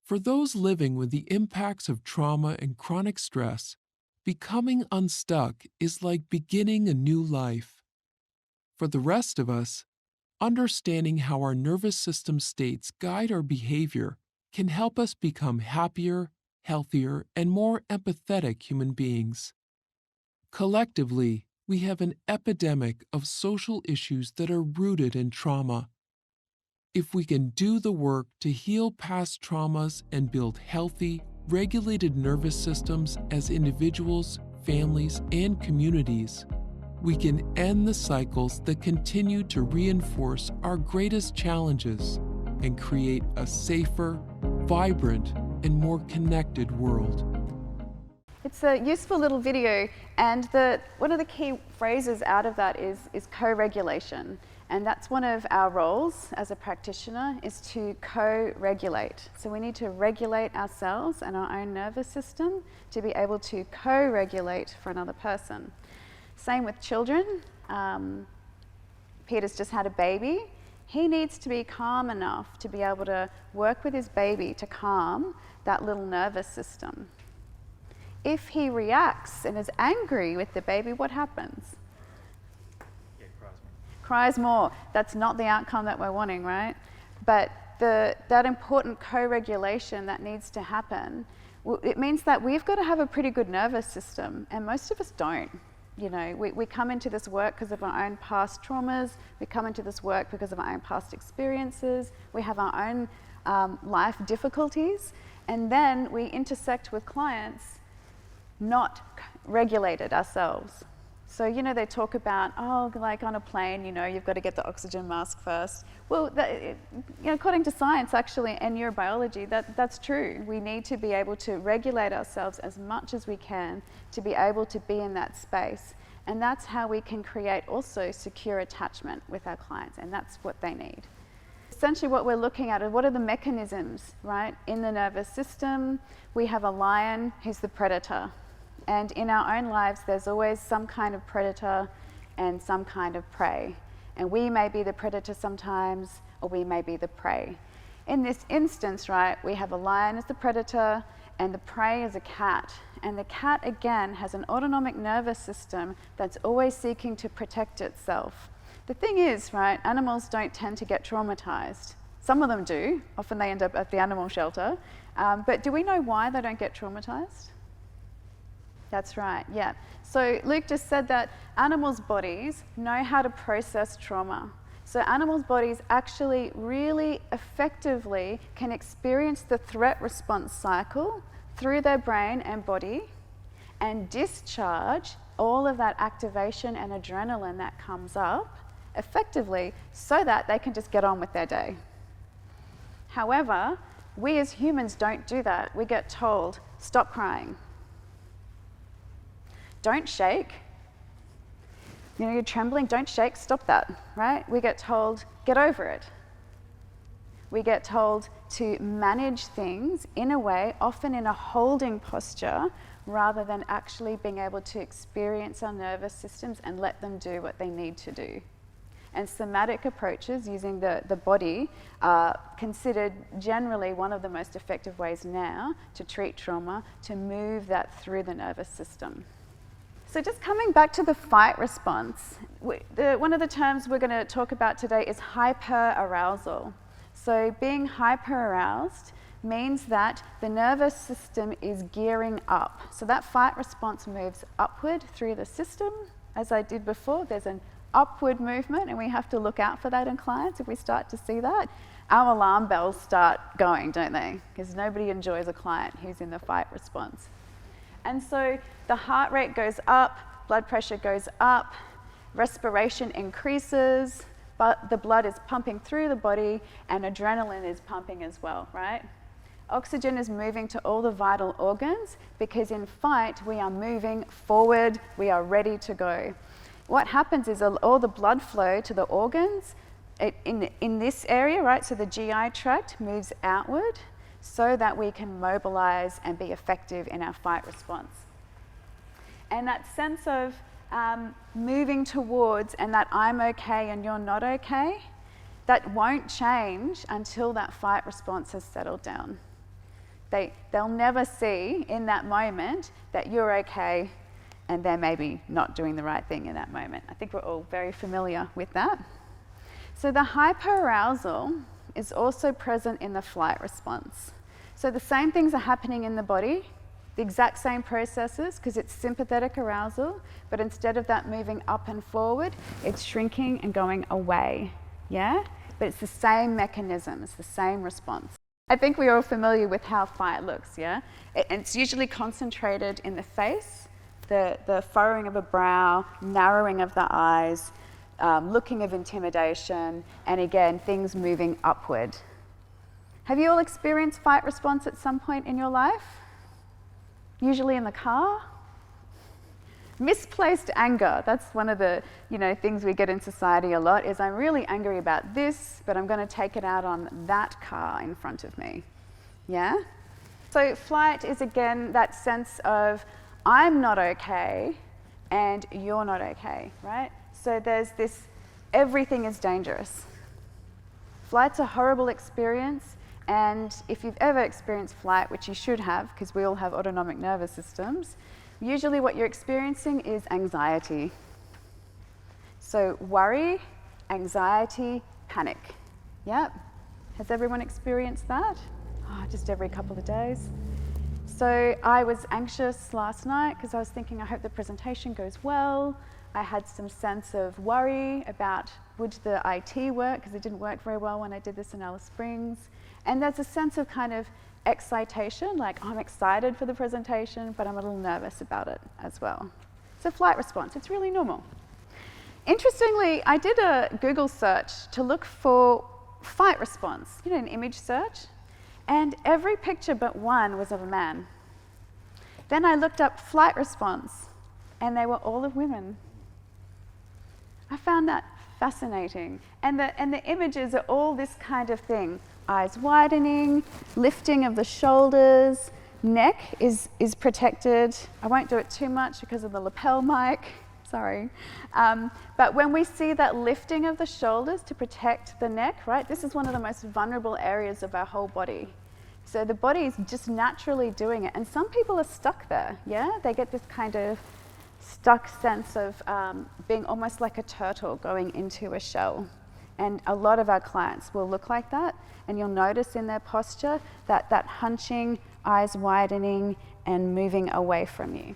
For those living with the impacts of trauma and chronic stress, becoming unstuck is like beginning a new life. For the rest of us, understanding how our nervous system states guide our behavior can help us become happier, healthier, and more empathetic human beings. Collectively, we have an epidemic of social issues that are rooted in trauma. If we can do the work to heal past traumas and build healthy, regulated nervous systems as individuals, families, and communities, we can end the cycles that continue to reinforce our greatest challenges and create a safer, vibrant, and more connected world. It's a useful little video, and one of the key phrases out of that is co-regulation. And that's one of our roles as a practitioner, is to co-regulate. So we need to regulate ourselves and our own nervous system to be able to co-regulate for another person. Same with children. Peter's just had a baby. He needs to be calm enough to be able to work with his baby to calm that little nervous system. If he reacts and is angry with the baby, what happens? Yeah, Cries more. That's not the outcome that we're wanting, right? But that important co-regulation that needs to happen, it means that we've got to have a pretty good nervous system, and most of us don't. You know, we come into this work because of our own past traumas, we come into this work because of our own past experiences, we have our own life difficulties, and then we intersect with clients not regulated ourselves. So, you know, they talk about, oh, like on a plane, you know, you've got to get the oxygen mask first. Well, you know, according to science, actually, and neurobiology, that's true. We need to be able to regulate ourselves as much as we can to be able to be in that space. And that's how we can create also secure attachment with our clients, and that's what they need. Essentially what we're looking at is what are the mechanisms, right? In the nervous system, we have a lion who's the predator. And in our own lives, there's always some kind of predator and some kind of prey. And we may be the predator sometimes, or we may be the prey. In this instance, right, we have a lion as the predator and the prey is a cat. And the cat, again, has an autonomic nervous system that's always seeking to protect itself. The thing is, right, animals don't tend to get traumatized. Some of them do. Often they end up at the animal shelter. But do we know why they don't get traumatized? That's right, yeah. So Luke just said that animals' bodies know how to process trauma. So animals' bodies actually really effectively can experience the threat response cycle through their brain and body and discharge all of that activation and adrenaline that comes up effectively so that they can just get on with their day. However, we as humans don't do that. We get told, stop crying. Don't shake. You know, you're trembling, don't shake, stop that, right? We get told, get over it. We get told to manage things in a way, often in a holding posture, rather than actually being able to experience our nervous systems and let them do what they need to do. And somatic approaches using the body are considered generally one of the most effective ways now to treat trauma, to move that through the nervous system. So just coming back to the fight response, one of the terms we're going to talk about today is hyperarousal. So being hyperaroused means that the nervous system is gearing up. So that fight response moves upward through the system. As I did before, there's an upward movement, and we have to look out for that in clients. If we start to see that, our alarm bells start going, don't they? Because nobody enjoys a client who's in the fight response. And so the heart rate goes up, blood pressure goes up, respiration increases, but the blood is pumping through the body and adrenaline is pumping as well, right? Oxygen is moving to all the vital organs because in fight we are moving forward, we are ready to go. What happens is all the blood flow to the organs in this area, right? So the GI tract moves outward, so that we can mobilize and be effective in our fight response. And that sense of moving towards and that I'm okay and you're not okay, that won't change until that fight response has settled down. They'll never see in that moment that you're okay and they're maybe not doing the right thing in that moment. I think we're all very familiar with that. So the hyperarousal is also present in the flight response. So the same things are happening in the body, the exact same processes, because it's sympathetic arousal, but instead of that moving up and forward, it's shrinking and going away, yeah? But it's the same mechanism, it's the same response. I think we're all familiar with how fight looks, yeah? It's usually concentrated in the face, the furrowing of a brow, narrowing of the eyes, looking of intimidation, and again, things moving upward. Have you all experienced fight response at some point in your life? Usually in the car? Misplaced anger, that's one of the things we get in society a lot, is I'm really angry about this, but I'm going to take it out on that car in front of me. Yeah? So flight is again that sense of I'm not okay and you're not okay, right? So there's this, everything is dangerous. Flight's a horrible experience, and if you've ever experienced flight, which you should have, because we all have autonomic nervous systems, usually what you're experiencing is anxiety. So worry, anxiety, panic. Yep. Has everyone experienced that? Oh, just every couple of days. So I was anxious last night because I was thinking, I hope the presentation goes well. I had some sense of worry about would the IT work, because it didn't work very well when I did this in Alice Springs. And there's a sense of kind of excitation, like I'm excited for the presentation, but I'm a little nervous about it as well. It's a flight response. It's really normal. Interestingly, I did a Google search to look for fight response, an image search, and every picture but one was of a man. Then I looked up flight response, and they were all of women. I found that fascinating. And the images are all this kind of thing. Eyes widening, lifting of the shoulders, neck is protected. I won't do it too much because of the lapel mic, sorry. But when we see that lifting of the shoulders to protect the neck, right, this is one of the most vulnerable areas of our whole body. So the body is just naturally doing it. And some people are stuck there, yeah? They get this kind of stuck sense of being almost like a turtle going into a shell. And a lot of our clients will look like that. And you'll notice in their posture that hunching, eyes widening, and moving away from you.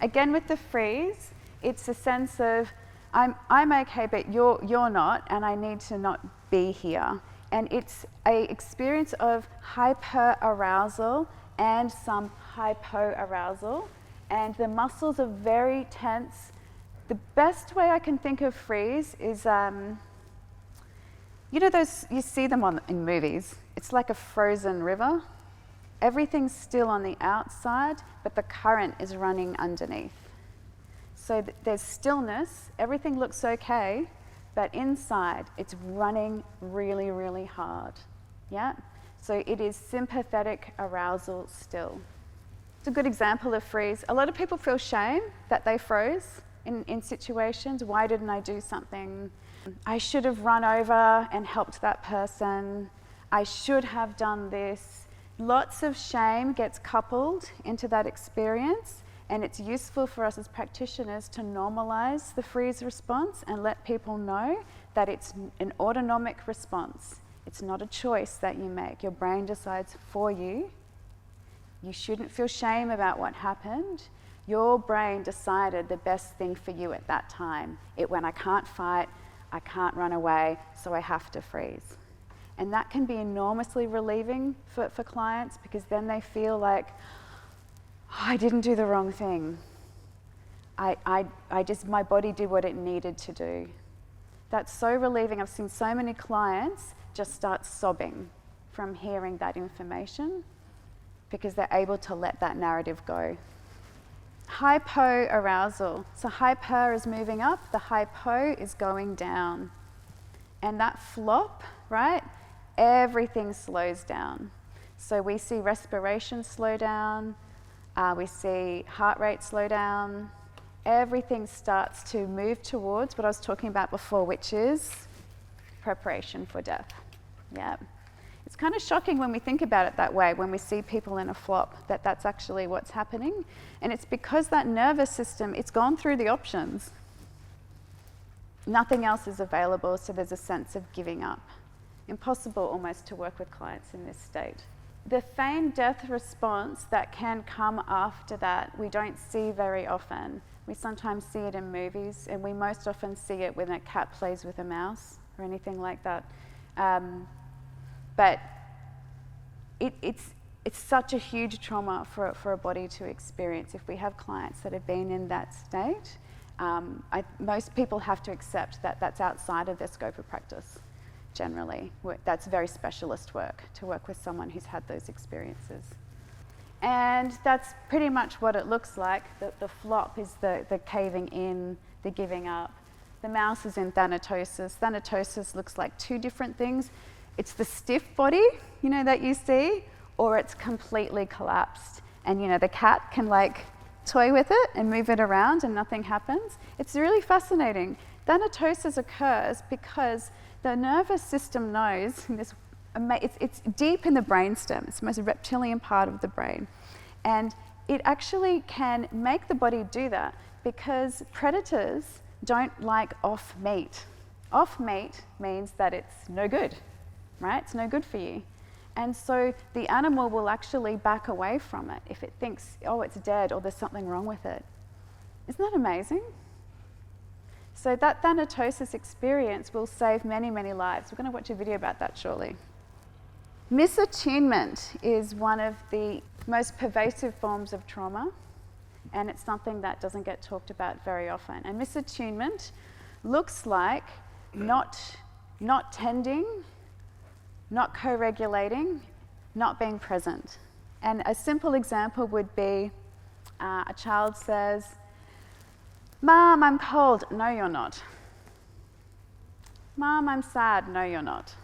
Again, with the freeze, it's a sense of, I'm okay, but you're not, and I need to not be here. And it's an experience of hyper-arousal and some hypo-arousal. And the muscles are very tense. The best way I can think of freeze is, those, you see them in movies. It's like a frozen river. Everything's still on the outside, but the current is running underneath. So there's stillness, everything looks okay, but inside it's running really, really hard. Yeah? So it is sympathetic arousal still. It's a good example of freeze. A lot of people feel shame that they froze in situations. Why didn't I do something? I should have run over and helped that person. I should have done this. Lots of shame gets coupled into that experience, and it's useful for us as practitioners to normalize the freeze response and let people know that it's an autonomic response. It's not a choice that you make. Your brain decides for you. You shouldn't feel shame about what happened. Your brain decided the best thing for you at that time. It went, I can't fight, I can't run away, so I have to freeze. And that can be enormously relieving for clients, because then they feel like, oh, I didn't do the wrong thing. My body did what it needed to do. That's so relieving. I've seen so many clients just start sobbing from hearing that information, because they're able to let that narrative go. Hypo-arousal. So hyper is moving up, the hypo is going down. And that flop, right, everything slows down. So we see respiration slow down, we see heart rate slow down, everything starts to move towards what I was talking about before, which is preparation for death. Yeah. It's kind of shocking when we think about it that way, when we see people in a flop, that's actually what's happening. And it's because that nervous system, it's gone through the options. Nothing else is available, so there's a sense of giving up. Impossible almost to work with clients in this state. The feigned death response that can come after that, we don't see very often. We sometimes see it in movies, and we most often see it when a cat plays with a mouse or anything like that. But it's such a huge trauma for a body to experience. If we have clients that have been in that state, most people have to accept that that's outside of their scope of practice, generally. That's very specialist work, to work with someone who's had those experiences. And that's pretty much what it looks like. The flop is the caving in, the giving up. The mouse is in thanatosis. Thanatosis looks like two different things. It's the stiff body, that you see, or it's completely collapsed. And, the cat can toy with it and move it around and nothing happens. It's really fascinating. Thanatosis occurs because the nervous system knows, it's deep in the brainstem, it's the most reptilian part of the brain. And it actually can make the body do that because predators don't like off meat. Off meat means that it's no good. Right? It's no good for you. And so the animal will actually back away from it if it thinks, oh, it's dead or there's something wrong with it. Isn't that amazing? So that thanatosis experience will save many, many lives. We're going to watch a video about that shortly. Misattunement is one of the most pervasive forms of trauma, and it's something that doesn't get talked about very often. And misattunement looks like not tending, not co-regulating, not being present. And a simple example would be a child says, "Mom, I'm cold." "No, you're not." "Mom, I'm sad." "No, you're not."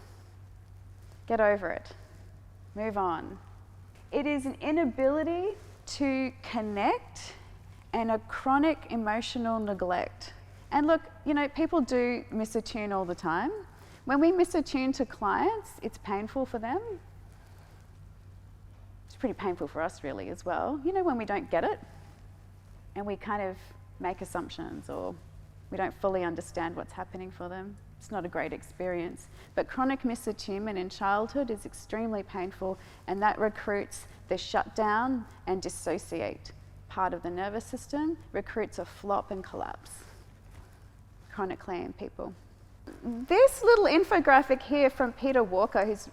Get over it. Move on. It is an inability to connect and a chronic emotional neglect. And look, you know, people do misattune all the time. When we misattune to clients, it's painful for them. It's pretty painful for us really as well. You know, when we don't get it and we kind of make assumptions or we don't fully understand what's happening for them. It's not a great experience. But chronic misattunement in childhood is extremely painful, and that recruits the shutdown and dissociate part of the nervous system, recruits a flop and collapse chronically in people. This little infographic here from Peter Walker, who's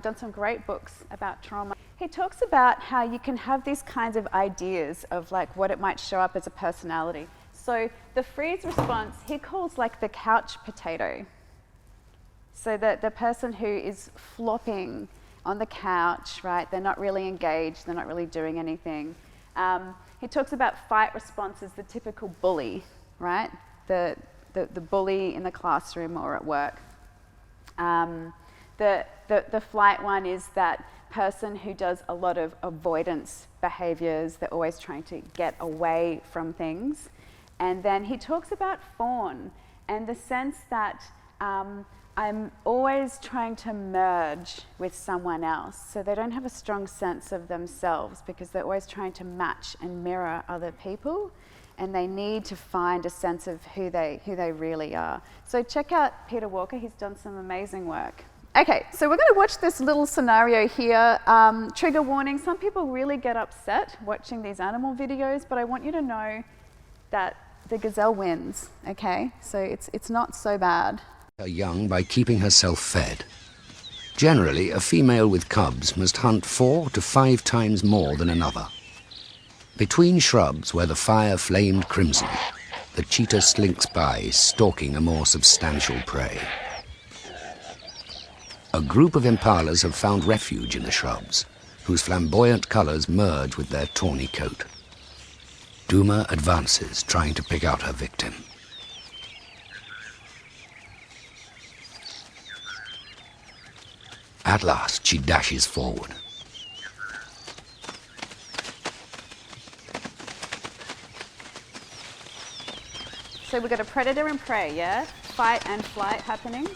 done some great books about trauma. He talks about how you can have these kinds of ideas of like what it might show up as a personality. So the freeze response, he calls like the couch potato. So that the person who is flopping on the couch, right? They're not really engaged, they're not really doing anything. He talks about fight response as the typical bully, right? The bully in the classroom or at work. The flight one is that person who does a lot of avoidance behaviors. They're always trying to get away from things. And then he talks about fawn and the sense that I'm always trying to merge with someone else. So they don't have a strong sense of themselves because they're always trying to match and mirror other people. And they need to find a sense of who they really are. So check out Peter Walker, he's done some amazing work. Okay, so we're going to watch this little scenario here. Trigger warning, some people really get upset watching these animal videos, but I want you to know that the gazelle wins, okay? So it's not so bad. Her young by keeping herself fed. Generally, a female with cubs must hunt 4 to 5 times more than another. Between shrubs where the fire flamed crimson, the cheetah slinks by, stalking a more substantial prey. A group of impalas have found refuge in the shrubs, whose flamboyant colours merge with their tawny coat. Duma advances, trying to pick out her victim. At last, she dashes forward. So we've got a predator and prey, yeah? Fight and flight happening.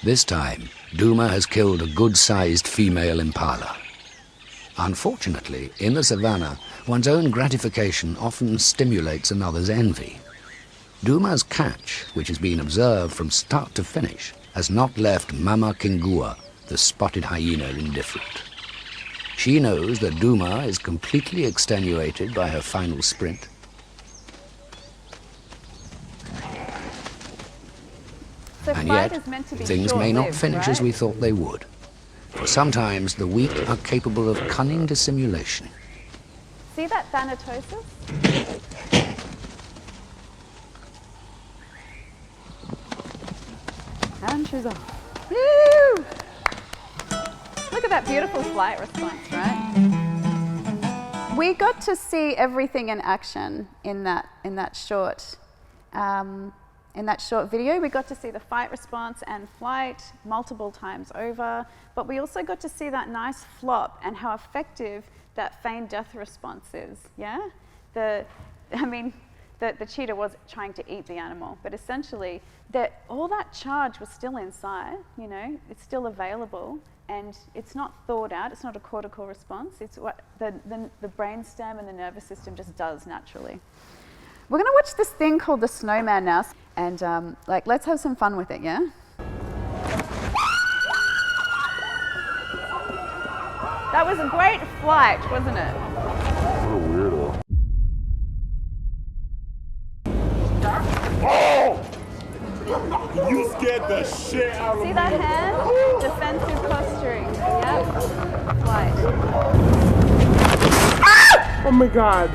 This time, Duma has killed a good-sized female impala. Unfortunately, in the savannah, one's own gratification often stimulates another's envy. Duma's catch, which has been observed from start to finish, has not left Mama Kingua, the spotted hyena, indifferent. She knows that Duma is completely extenuated by her final sprint. So And fight yet, is meant to be things may not short-lived, finish as right? we thought they would. For sometimes the weak are capable of cunning dissimulation. See that thanatosis? And she's off. Woo! Look at that beautiful flight response, right? We got to see everything in action in that short video. We got to see the fight response and flight multiple times over, but we also got to see that nice flop and how effective that feigned death response is, yeah? The cheetah was trying to eat the animal, but essentially all that charge was still inside, you know, it's still available, and it's not thought out, it's not a cortical response, it's what the brainstem and the nervous system just does naturally. We're gonna watch this thing called the snowman now, and let's have some fun with it, yeah? That was a great flight, wasn't it? What a weirdo. You scared the shit out See that hand? Defensive posturing. Yep. Flight. Oh my god.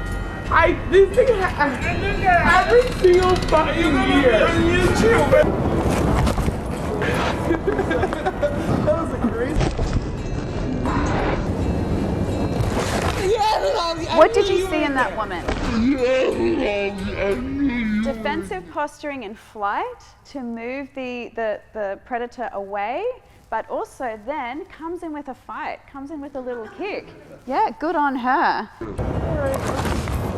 This thing every single fucking year. That was a crazy. What did you see in that woman? Defensive posturing in flight to move the predator away, but also then comes in with a fight, comes in with a little kick. Yeah, good on her.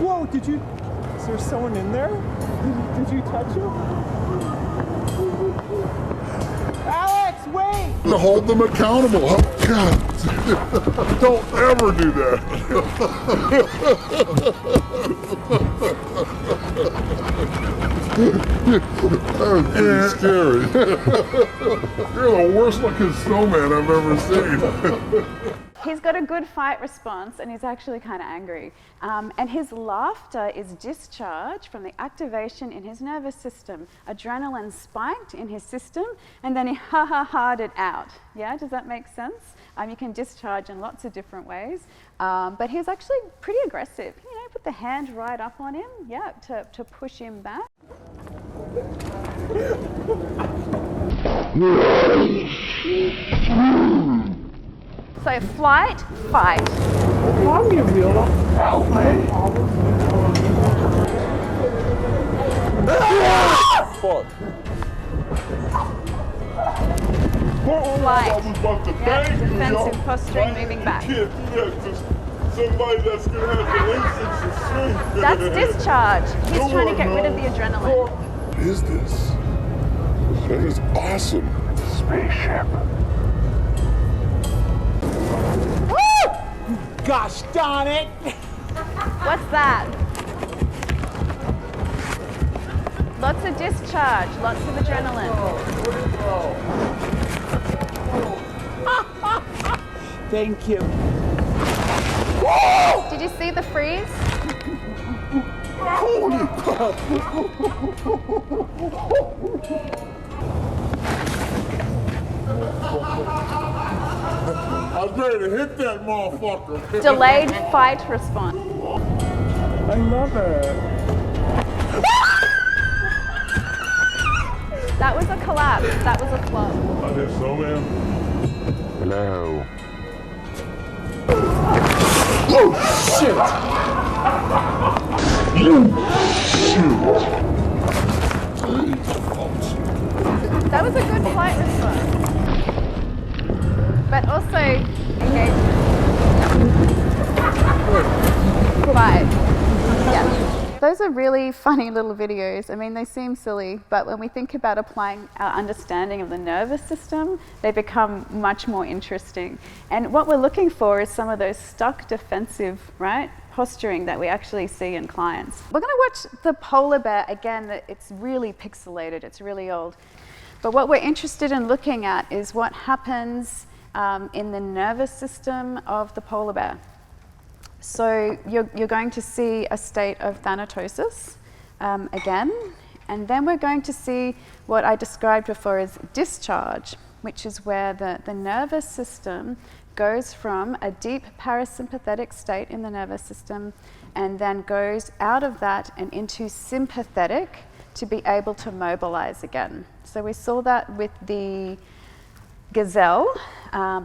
Whoa, is there someone in there? Did you touch him? Alex, wait! To hold them accountable. Oh, God, don't ever do that. That was pretty scary. You're the worst looking snowman I've ever seen. He's got a good fight response and he's actually kind of angry. And his laughter is discharged from the activation in his nervous system. Adrenaline spiked in his system and then he ha-ha-ha'd it out. Yeah, does that make sense? You can discharge in lots of different ways. But he's actually pretty aggressive. You know, put the hand right up on him, yeah, to push him back. So flight, fight. Mom, you real? Help me. Fuck. Flight. I was about to Yeah, bang you, defensive yo. posturing, Why moving you back. can't do that to somebody that's gonna have the instincts to swing. That's discharge. He's trying to get rid of the adrenaline. What is this? That is awesome. Spaceship. Gosh darn it! What's that? Lots of discharge, lots of adrenaline. Thank you. Did you see the freeze? Holy crap! I was ready to hit that motherfucker. Delayed fight response. I love it. That was a collapse. That was a flop. I did so, man. Hello. Oh, shit! That was a good flight response. But also engagement. Fight. Yeah. Those are really funny little videos. I mean, they seem silly, but when we think about applying our understanding of the nervous system, they become much more interesting. And what we're looking for is some of those stuck defensive, right, posturing that we actually see in clients. We're going to watch the polar bear again. It's really pixelated. It's really old. But what we're interested in looking at is what happens in the nervous system of the polar bear. So you're going to see a state of thanatosis again, and then we're going to see what I described before as discharge, which is where the nervous system goes from a deep parasympathetic state in the nervous system and then goes out of that and into sympathetic to be able to mobilize again. So we saw that with the gazelle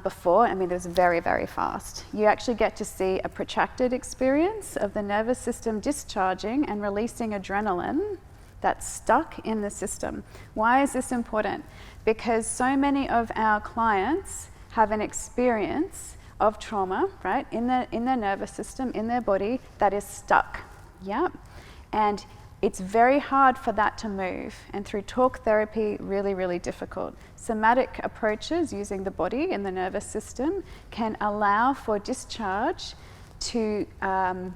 before. I mean, it was very, very fast. You actually get to see a protracted experience of the nervous system discharging and releasing adrenaline that's stuck in the system. Why is this important? Because so many of our clients have an experience of trauma, right, in their nervous system, in their body, that is stuck. Yeah. And it's very hard for that to move, and through talk therapy, really, really difficult. Somatic approaches using the body and the nervous system can allow for discharge to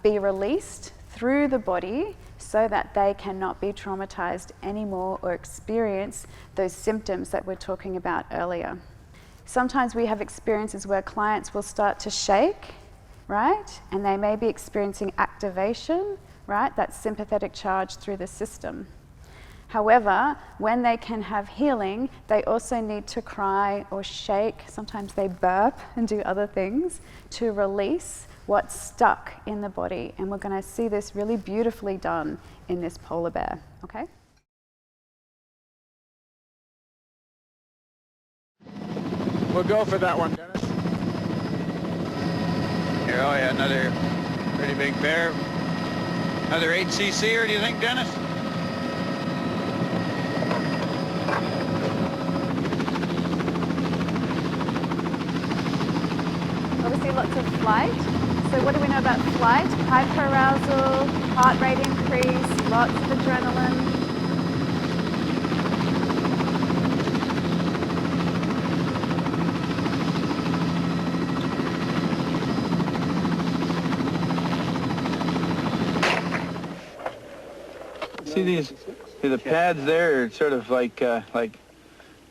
be released through the body so that they cannot be traumatized anymore or experience those symptoms that we're talking about earlier. Sometimes we have experiences where clients will start to shake, right? And they may be experiencing activation, right? That sympathetic charge through the system. However, when they can have healing, they also need to cry or shake. Sometimes they burp and do other things to release what's stuck in the body. And we're going to see this really beautifully done in this polar bear, okay? We'll go for that one, Dennis. Here, oh yeah, another pretty big bear. Another 8cc-er, do you think, Dennis? Obviously lots of flight. So what do we know about flight? Hyperarousal, heart rate increase, lots of adrenaline. See the pads there are sort of like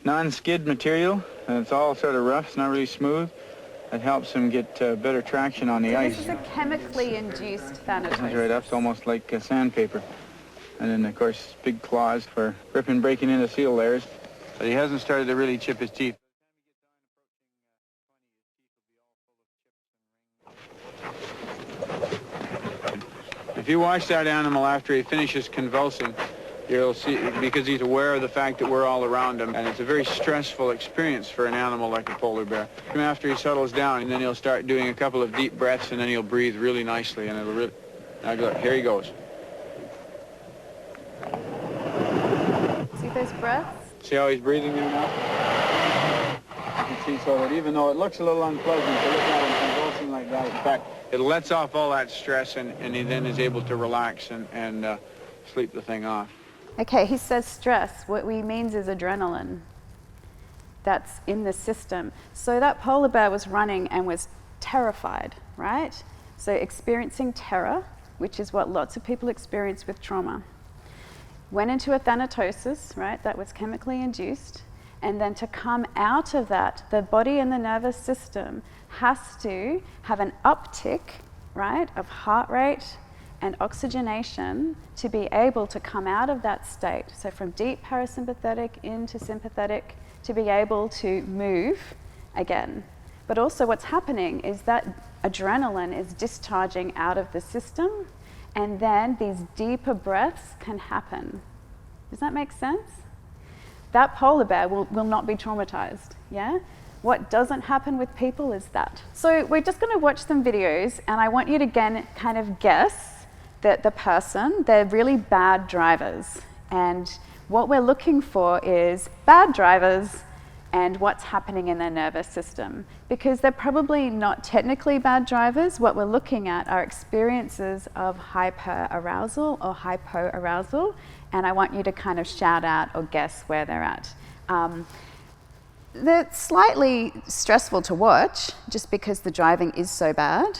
non-skid material, and it's all sort of rough, it's not really smooth. It helps them get better traction on the ice. This is a chemically induced thanatosis. That's right, that's almost like sandpaper. And then of course big claws for ripping, breaking into seal layers. But he hasn't started to really chip his teeth. If you watch that animal after he finishes convulsing, you'll see, because he's aware of the fact that we're all around him, and it's a very stressful experience for an animal like a polar bear. And after he settles down, and then he'll start doing a couple of deep breaths, and then he'll breathe really nicely, and it'll really... Now look, here he goes. See those breaths? See how he's breathing there now? You can see so that even though it looks a little unpleasant to look at him convulsing like that, in fact, it lets off all that stress, and he then is able to relax and sleep the thing off. Okay, he says stress. What he means is adrenaline. That's in the system. So that polar bear was running and was terrified, right? So experiencing terror, which is what lots of people experience with trauma. Went into a thanatosis, right? That was chemically induced. And then to come out of that, the body and the nervous system has to have an uptick, right, of heart rate and oxygenation to be able to come out of that state. So from deep parasympathetic into sympathetic to be able to move again. But also what's happening is that adrenaline is discharging out of the system, and then these deeper breaths can happen. Does that make sense? That polar bear will not be traumatized, yeah? What doesn't happen with people is that. So we're just gonna watch some videos, and I want you to again kind of guess that the person, they're really bad drivers. And what we're looking for is bad drivers and what's happening in their nervous system. Because they're probably not technically bad drivers. What we're looking at are experiences of hyperarousal or hypoarousal, and I want you to kind of shout out or guess where they're at. They're slightly stressful to watch, just because the driving is so bad.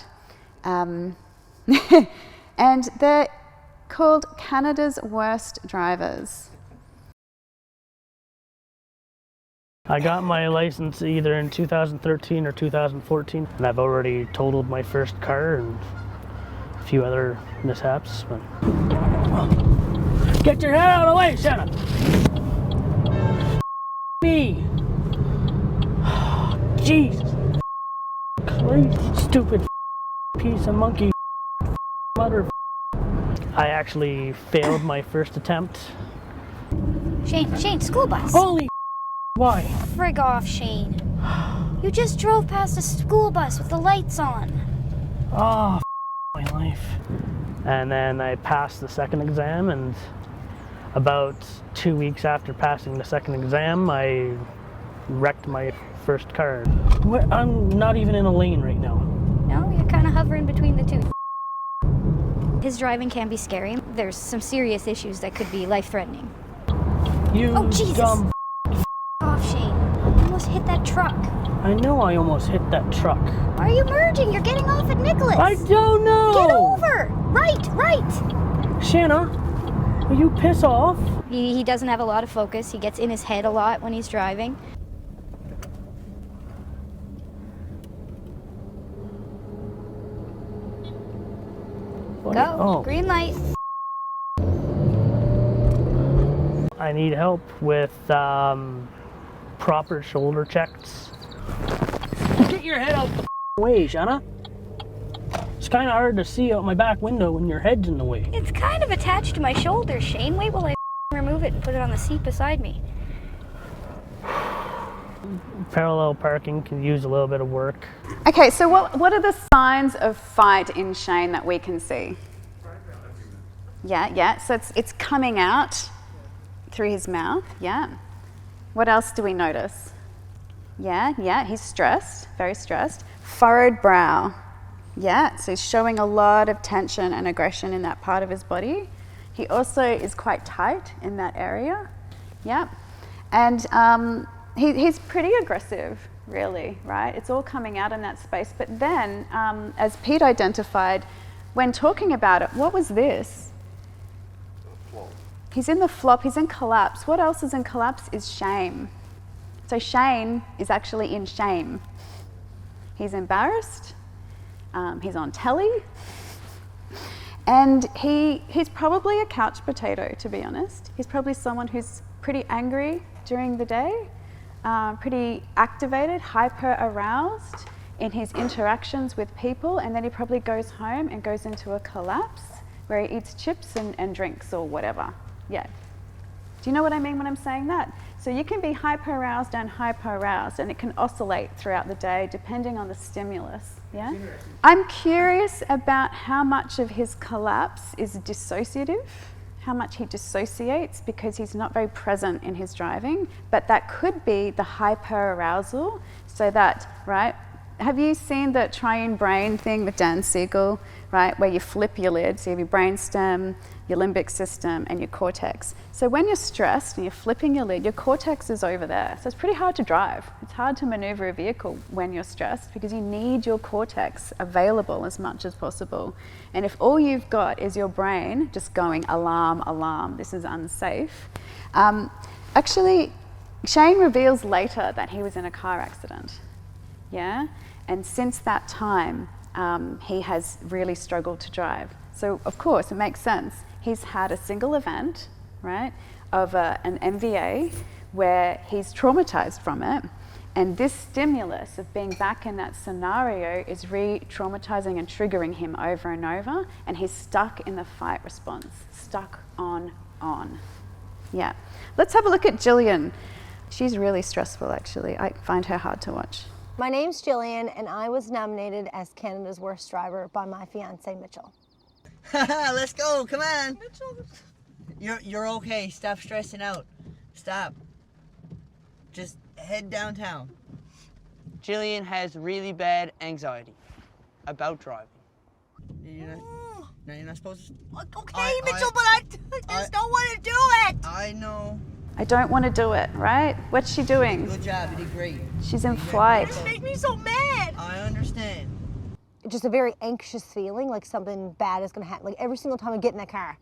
And they're called Canada's worst drivers. I got my license either in 2013 or 2014, and I've already totaled my first car and a few other mishaps. But... Get your head out of the way, Shanna! Me! Jesus! Crazy, stupid piece of monkey mother. I actually failed my first attempt. Shane, school bus. Holy why? Frig off, Shane. You just drove past a school bus with the lights on. Oh, my life. And then I passed the second exam, and about 2 weeks after passing the second exam, I wrecked my first car. I'm not even in a lane right now. No, you're kind of hovering between the two. His driving can be scary. There's some serious issues that could be life-threatening. You oh, Jesus. Dumb off, Shane. You almost hit that truck. I know I almost hit that truck. Why are you merging? You're getting off at Nicholas. I don't know. Get over. Right. Shanna, will you piss off? He doesn't have a lot of focus. He gets in his head a lot when he's driving. What? Go. Oh. Green light. I need help with proper shoulder checks. Get your head out the way, Shanna. It's kind of hard to see out my back window when your head's in the way. It's kind of attached to my shoulder, Shane. Wait while I remove it and put it on the seat beside me. Parallel parking can use a little bit of work. Okay, so what are the signs of fight in Shane that we can see? Yeah, so it's coming out through his mouth, yeah. What else do we notice? Yeah, he's stressed, very stressed. Furrowed brow, yeah, so he's showing a lot of tension and aggression in that part of his body. He also is quite tight in that area, yeah. And he's pretty aggressive, really, right? It's all coming out in that space. But then, as Pete identified, when talking about it, what was this? He's in the flop, he's in collapse. What else is in collapse is shame. So Shane is actually in shame. He's embarrassed, he's on telly, and he's probably a couch potato, to be honest. He's probably someone who's pretty angry during the day, pretty activated, hyper-aroused in his interactions with people, and then he probably goes home and goes into a collapse where he eats chips and drinks or whatever. Yeah. Do you know what I mean when I'm saying that? So you can be hyper-aroused and hyper-aroused, and it can oscillate throughout the day depending on the stimulus, yeah? I'm curious about how much of his collapse is dissociative, how much he dissociates because he's not very present in his driving, but that could be the hyper-arousal, so that, right? Have you seen the triune brain thing with Dan Siegel, right? Where you flip your lid, so you have your brainstem, your limbic system, and your cortex. So when you're stressed and you're flipping your lid, your cortex is over there. So it's pretty hard to drive. It's hard to maneuver a vehicle when you're stressed because you need your cortex available as much as possible. And if all you've got is your brain just going alarm, alarm, this is unsafe. Actually, Shane reveals later that he was in a car accident. Yeah, and since that time, he has really struggled to drive. So of course, it makes sense. He's had a single event, right, of an MVA where he's traumatized from it. And this stimulus of being back in that scenario is re-traumatizing and triggering him over and over. And he's stuck in the fight response, stuck on. Yeah. Let's have a look at Jillian. She's really stressful, actually. I find her hard to watch. My name's Jillian, and I was nominated as Canada's worst driver by my fiance, Mitchell. Let's go, come on. Mitchell. You're okay, stop stressing out. Stop. Just head downtown. Jillian has really bad anxiety about driving. You're not supposed to. Okay, Mitchell, but I just don't want to do it. I know. I don't want to do it, right? What's she doing? Good job, you did great. She's in flight. This makes me so mad. I understand. Just a very anxious feeling, like something bad is going to happen. Like every single time I get in that car,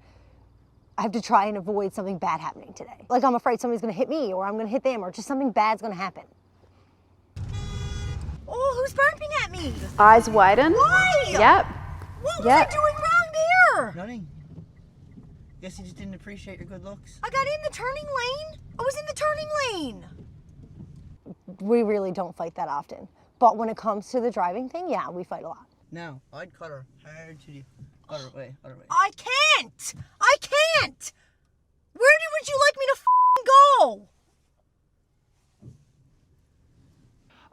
I have to try and avoid something bad happening today. Like I'm afraid somebody's going to hit me, or I'm going to hit them, or just something bad's going to happen. Oh, who's burping at me? Eyes widen. Why? Yep. What was I doing wrong there? Nothing. Guess you just didn't appreciate your good looks. I got in the turning lane. I was in the turning lane. We really don't fight that often. But when it comes to the driving thing, yeah, we fight a lot. No, I'd cut her hard to you. Cut her away, cut her away. I can't! I can't! Where would you like me to go?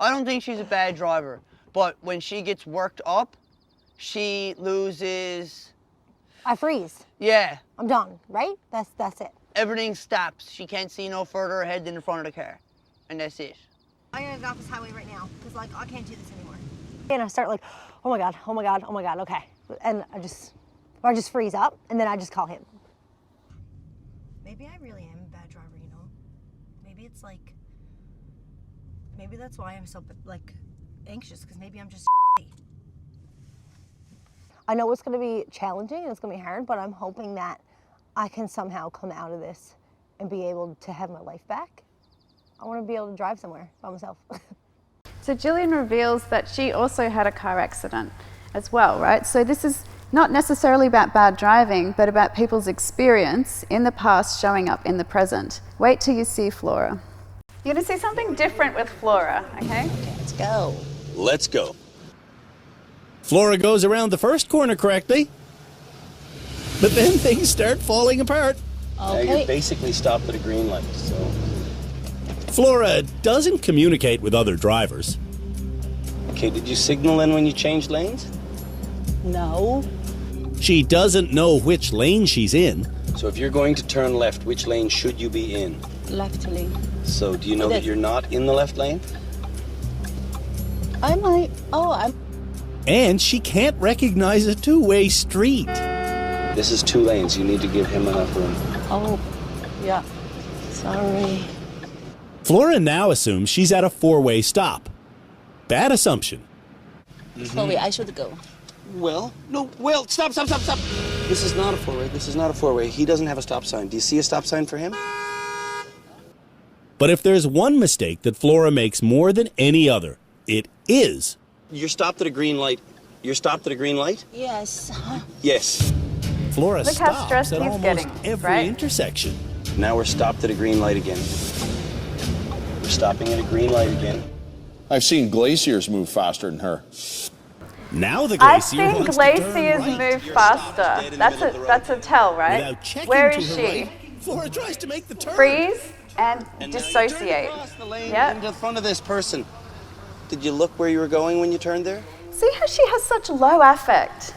I don't think she's a bad driver, but when she gets worked up, she loses... I freeze. Yeah. I'm done, right? That's it. Everything stops. She can't see no further ahead than in front of the car. And that's it. I'm gonna get off this highway right now, because like I can't do this anymore. And I start like, oh my God, oh my God, oh my God, okay. And I just freeze up, and then I just call him. Maybe I really am a bad driver, you know? Maybe it's like, maybe that's why I'm so like anxious, because maybe I'm just I know it's gonna be challenging and it's gonna be hard, but I'm hoping that I can somehow come out of this and be able to have my life back. I wanna be able to drive somewhere by myself. So Jillian reveals that she also had a car accident as well, right? So this is Not necessarily about bad driving, but about people's experience in the past showing up in the present. Wait till you see Flora. You're going to see something different with Flora, okay? Let's go. Let's go. Flora goes around the first corner correctly, but then things start falling apart. Okay. Now you're basically stopped at a green light, so... Flora doesn't communicate with other drivers. Okay, did you signal in when you changed lanes? No. She doesn't know which lane she's in. So if you're going to turn left, which lane should you be in? Left lane. So do you know that you're not in the left lane? I might. Oh, I'm. And she can't recognize a two-way street. This is 2 lanes. You need to give him enough room. Oh, yeah. Sorry. Flora now assumes she's at a 4-way stop. Bad assumption. Chloe, I should go. Well, no, stop. This is not a 4-way. This is not a 4-way. He doesn't have a stop sign. Do you see a stop sign for him? But if there's one mistake that Flora makes more than any other, it is. You're stopped at a green light. You're stopped at a green light? Yes. Yes. Flora Look how stops stressed at he's almost getting, every right? intersection. Now we're stopped at a green light again. We're stopping at a green light again. I've seen glaciers move faster than her. Now the I glacier think wants to turn glaciers right. move You're faster. stopped dead in the middle of the road. That's a tell, right? Without checking Where to is her she? right, Flora tries to make the turn. Freeze and now you dissociate. turned across the lane Yep. into front of this person. Did you look where you were going when you turned there? See how she has such low affect?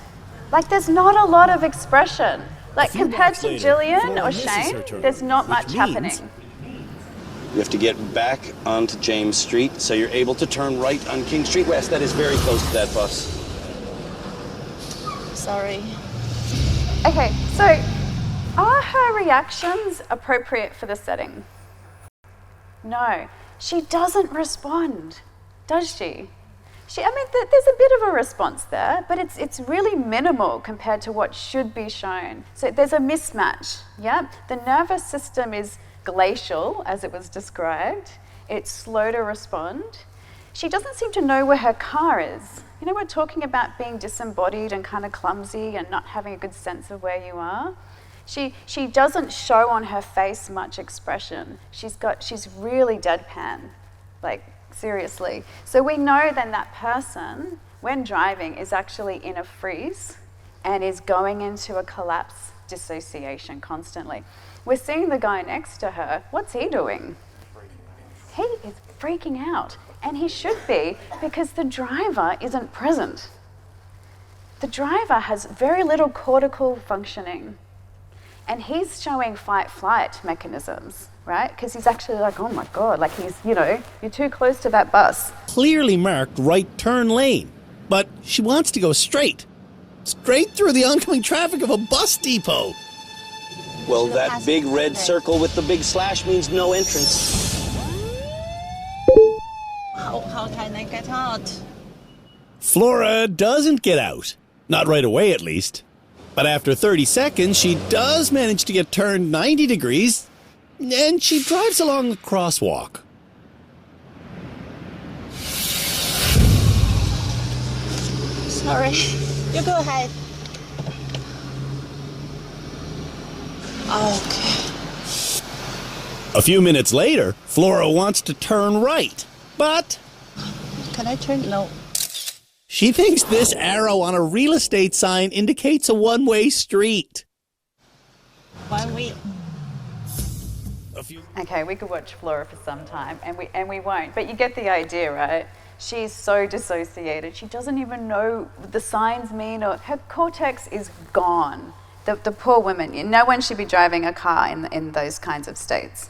Like there's not a lot of expression. Like few compared blocks to later, Jillian Flora or misses her Shane, turn, there's not which much means happening. You have to get back onto James Street, so you're able to turn right on King Street West. That is very close to that bus. Sorry. Okay, so are her reactions appropriate for the setting? No, she doesn't respond, does she? There's a bit of a response there, but it's really minimal compared to what should be shown. So there's a mismatch, yeah? The nervous system is glacial, as it was described. It's slow to respond. She doesn't seem to know where her car is. You know, we're talking about being disembodied and kind of clumsy and not having a good sense of where you are. She doesn't show on her face much expression. She's really deadpan, like seriously. So we know then that person, when driving, is actually in a freeze and is going into a collapse dissociation constantly. We're seeing the guy next to her. What's he doing? He is freaking out. And he should be, because the driver isn't present. The driver has very little cortical functioning. And he's showing fight-flight mechanisms, right? Because he's actually like, oh my God, like you're too close to that bus. Clearly marked right turn lane, but she wants to go straight through the oncoming traffic of a bus depot. Well, that big red circle with the big slash means no entrance. How can I get out? Flora doesn't get out. Not right away, at least. But after 30 seconds, she does manage to get turned 90 degrees, and she drives along the crosswalk. Sorry. You go ahead. Okay. A few minutes later, Flora wants to turn right, but Can I turn? No. she thinks this arrow on a real estate sign indicates a one-way street. One way. Okay, we could watch Flora for some time, and we won't. But you get the idea, right? She's so dissociated. She doesn't even know what the signs mean, or her cortex is gone. The poor woman. No one should be driving a car in those kinds of states.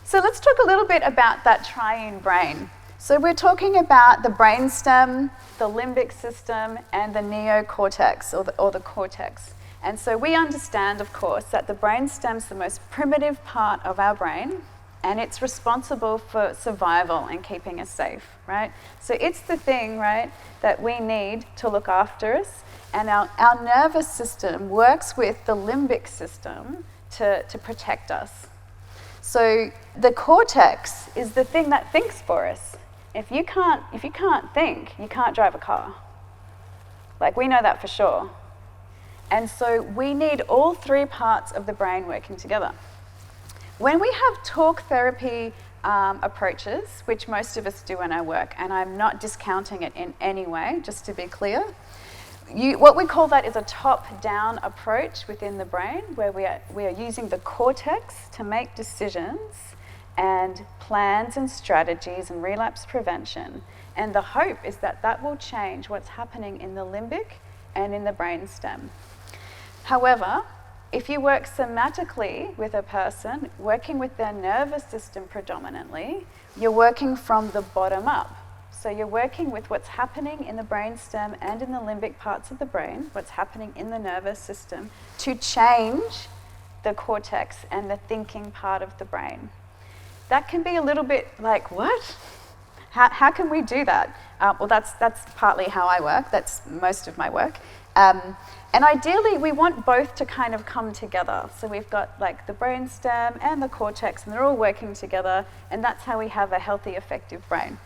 So let's talk a little bit about that triune brain. So we're talking about the brainstem, the limbic system, and the neocortex, or the cortex. And so we understand, of course, that the brainstem's the most primitive part of our brain, and it's responsible for survival and keeping us safe, right? So it's the thing, right, that we need to look after us, and our nervous system works with the limbic system to protect us. So the cortex is the thing that thinks for us. If you can't think, you can't drive a car. Like, we know that for sure. And so we need all three parts of the brain working together. When we have talk therapy approaches, which most of us do in our work, and I'm not discounting it in any way, just to be clear, what we call that is a top-down approach within the brain, where we are using the cortex to make decisions and plans and strategies and relapse prevention. And the hope is that that will change what's happening in the limbic and in the brainstem. However, if you work somatically with a person, working with their nervous system predominantly, you're working from the bottom up. So you're working with what's happening in the brainstem and in the limbic parts of the brain, what's happening in the nervous system, to change the cortex and the thinking part of the brain. That can be a little bit like, what? How can we do that? Well, that's partly how I work. That's most of my work. And ideally, we want both to kind of come together. So we've got like the brainstem and the cortex, and they're all working together, and that's how we have a healthy, effective brain.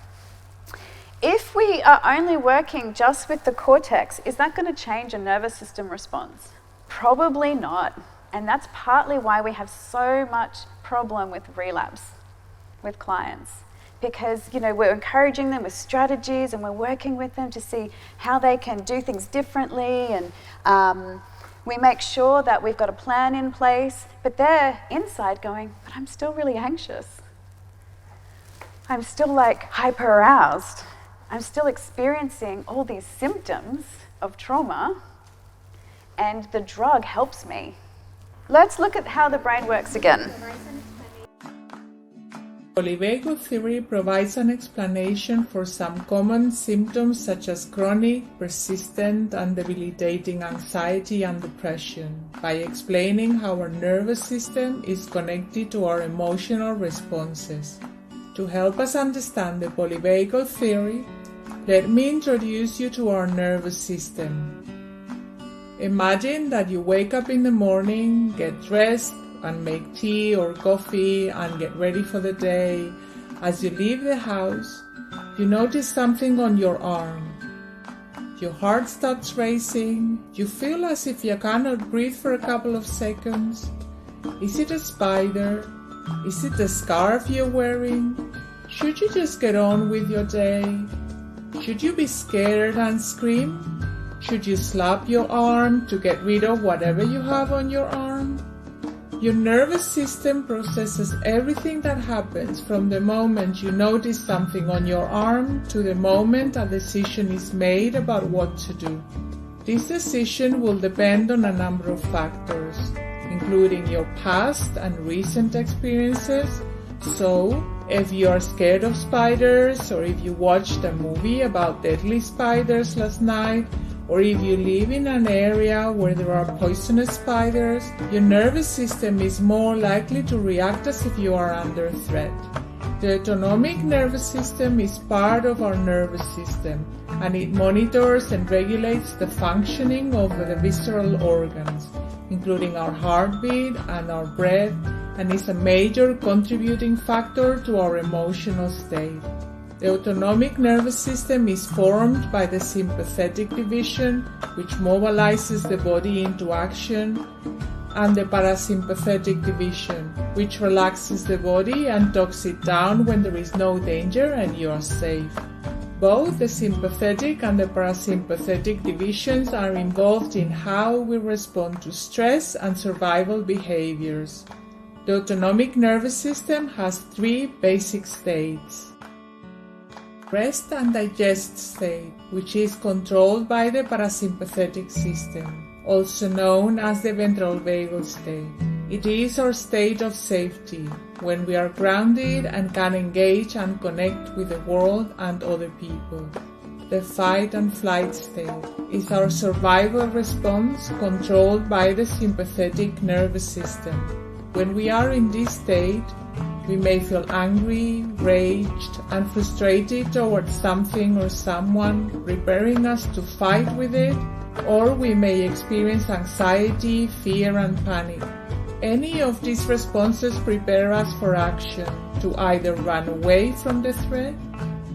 If we are only working just with the cortex, is that going to change a nervous system response? Probably not. And that's partly why we have so much problem with relapse with clients. Because, you know, we're encouraging them with strategies and we're working with them to see how they can do things differently, and we make sure that we've got a plan in place, but they're inside going, but I'm still really anxious. I'm still like hyper aroused. I'm still experiencing all these symptoms of trauma, and the drug helps me. Let's look at how the brain works again. Polyvagal theory provides an explanation for some common symptoms such as chronic, persistent, and debilitating anxiety and depression by explaining how our nervous system is connected to our emotional responses. To help us understand the polyvagal theory, let me introduce you to our nervous system. Imagine that you wake up in the morning, get dressed, and make tea or coffee and get ready for the day. As you leave the house, you notice something on your arm. Your heart starts racing. You feel as if you cannot breathe for a couple of seconds. Is it a spider? Is it the scarf you're wearing? Should you just get on with your day? Should you be scared and scream? Should you slap your arm to get rid of whatever you have on your arm? Your nervous system processes everything that happens from the moment you notice something on your arm to the moment a decision is made about what to do. This decision will depend on a number of factors, including your past and recent experiences. So, if you are scared of spiders, or if you watched a movie about deadly spiders last night, or if you live in an area where there are poisonous spiders, your nervous system is more likely to react as if you are under threat. The autonomic nervous system is part of our nervous system, and it monitors and regulates the functioning of the visceral organs, including our heartbeat and our breath, and is a major contributing factor to our emotional state. The autonomic nervous system is formed by the sympathetic division, which mobilizes the body into action, and the parasympathetic division, which relaxes the body and talks it down when there is no danger and you are safe. Both the sympathetic and the parasympathetic divisions are involved in how we respond to stress and survival behaviors. The autonomic nervous system has three basic states. Rest and digest state, which is controlled by the parasympathetic system, also known as the ventral vagal state. It is our state of safety, when we are grounded and can engage and connect with the world and other people. The fight and flight state is our survival response controlled by the sympathetic nervous system. When we are in this state, we may feel angry, raged, and frustrated towards something or someone, preparing us to fight with it, or we may experience anxiety, fear, and panic. Any of these responses prepare us for action, to either run away from the threat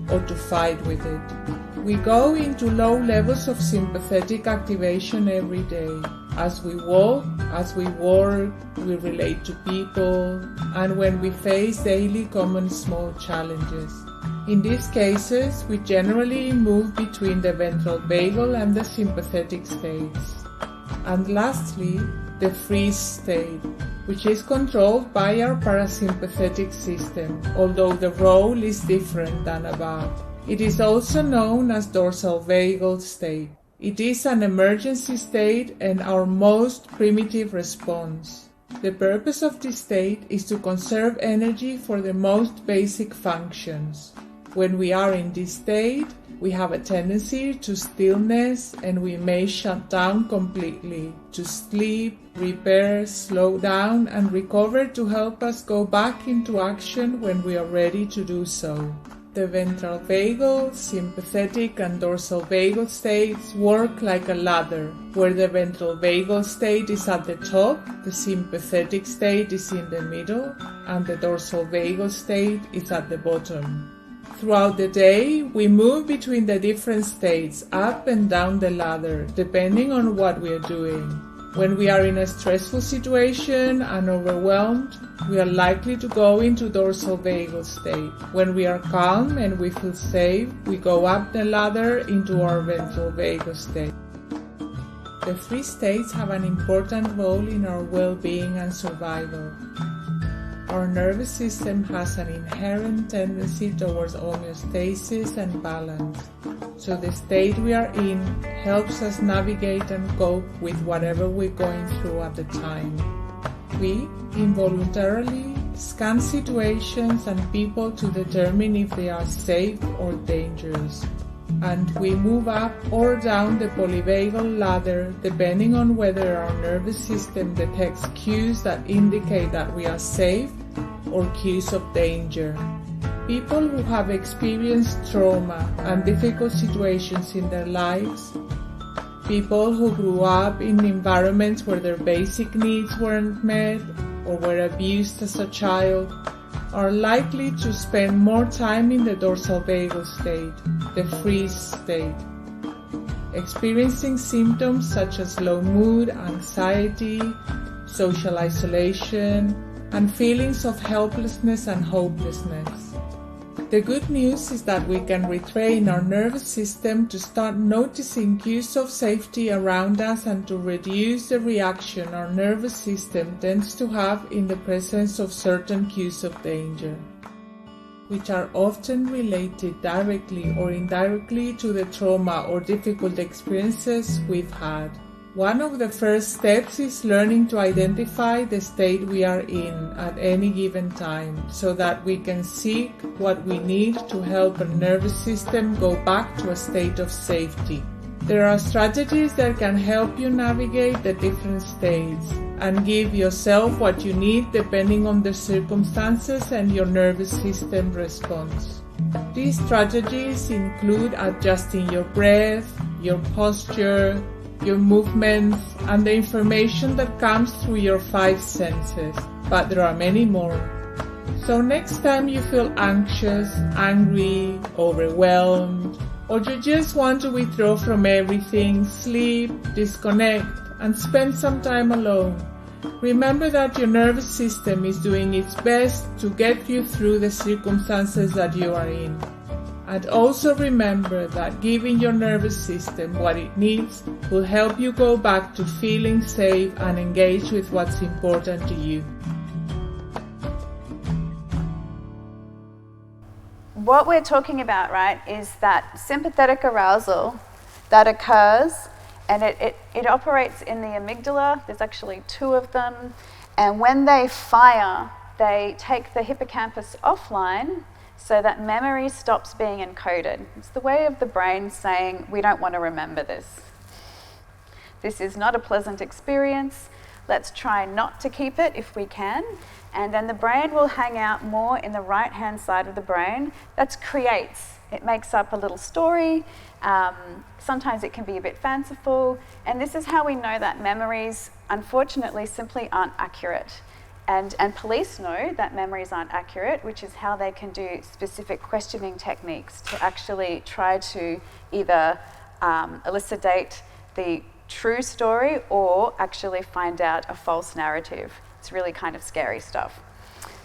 or to fight with it. We go into low levels of sympathetic activation every day. as we walk, as we work, we relate to people, and when we face daily common small challenges. In these cases, we generally move between the ventral vagal and the sympathetic states. And lastly, the freeze state, which is controlled by our parasympathetic system, although the role is different than above. It is also known as dorsal vagal state. It is an emergency state and our most primitive response. The purpose of this state is to conserve energy for the most basic functions. When we are in this state, we have a tendency to stillness and we may shut down completely, to sleep, repair, slow down and recover to help us go back into action when we are ready to do so. The ventral vagal, sympathetic and dorsal vagal states work like a ladder, where the ventral vagal state is at the top, the sympathetic state is in the middle, and the dorsal vagal state is at the bottom. Throughout the day, we move between the different states, up and down the ladder, depending on what we are doing. When we are in a stressful situation and overwhelmed, we are likely to go into dorsal vagal state. When we are calm and we feel safe, we go up the ladder into our ventral vagal state. The three states have an important role in our well-being and survival. Our nervous system has an inherent tendency towards homeostasis and balance, so the state we are in helps us navigate and cope with whatever we're going through at the time. We involuntarily scan situations and people to determine if they are safe or dangerous, and we move up or down the polyvagal ladder depending on whether our nervous system detects cues that indicate that we are safe or cues of danger. People who have experienced trauma and difficult situations in their lives, people who grew up in environments where their basic needs weren't met or were abused as a child, are likely to spend more time in the dorsal vagal state, the freeze state, experiencing symptoms such as low mood, anxiety, social isolation, and feelings of helplessness and hopelessness. The good news is that we can retrain our nervous system to start noticing cues of safety around us and to reduce the reaction our nervous system tends to have in the presence of certain cues of danger, which are often related directly or indirectly to the trauma or difficult experiences we've had. One of the first steps is learning to identify the state we are in at any given time so that we can seek what we need to help our nervous system go back to a state of safety. There are strategies that can help you navigate the different states and give yourself what you need depending on the circumstances and your nervous system response. These strategies include adjusting your breath, your posture, your movements, and the information that comes through your 5 senses, but there are many more. So next time you feel anxious, angry, overwhelmed, or you just want to withdraw from everything, sleep, disconnect, and spend some time alone, remember that your nervous system is doing its best to get you through the circumstances that you are in. And also remember that giving your nervous system what it needs will help you go back to feeling safe and engage with what's important to you. What we're talking about, right, is that sympathetic arousal that occurs, and it operates in the amygdala. There's actually 2 of them, and when they fire, they take the hippocampus offline so that memory stops being encoded. It's the way of the brain saying, we don't want to remember this. This is not a pleasant experience. Let's try not to keep it if we can. And then the brain will hang out more in the right-hand side of the brain. That's creates. It makes up a little story. Sometimes it can be a bit fanciful. And this is how we know that memories, unfortunately, simply aren't accurate. And police know that memories aren't accurate, which is how they can do specific questioning techniques to actually try to either elucidate the true story or actually find out a false narrative. It's really kind of scary stuff.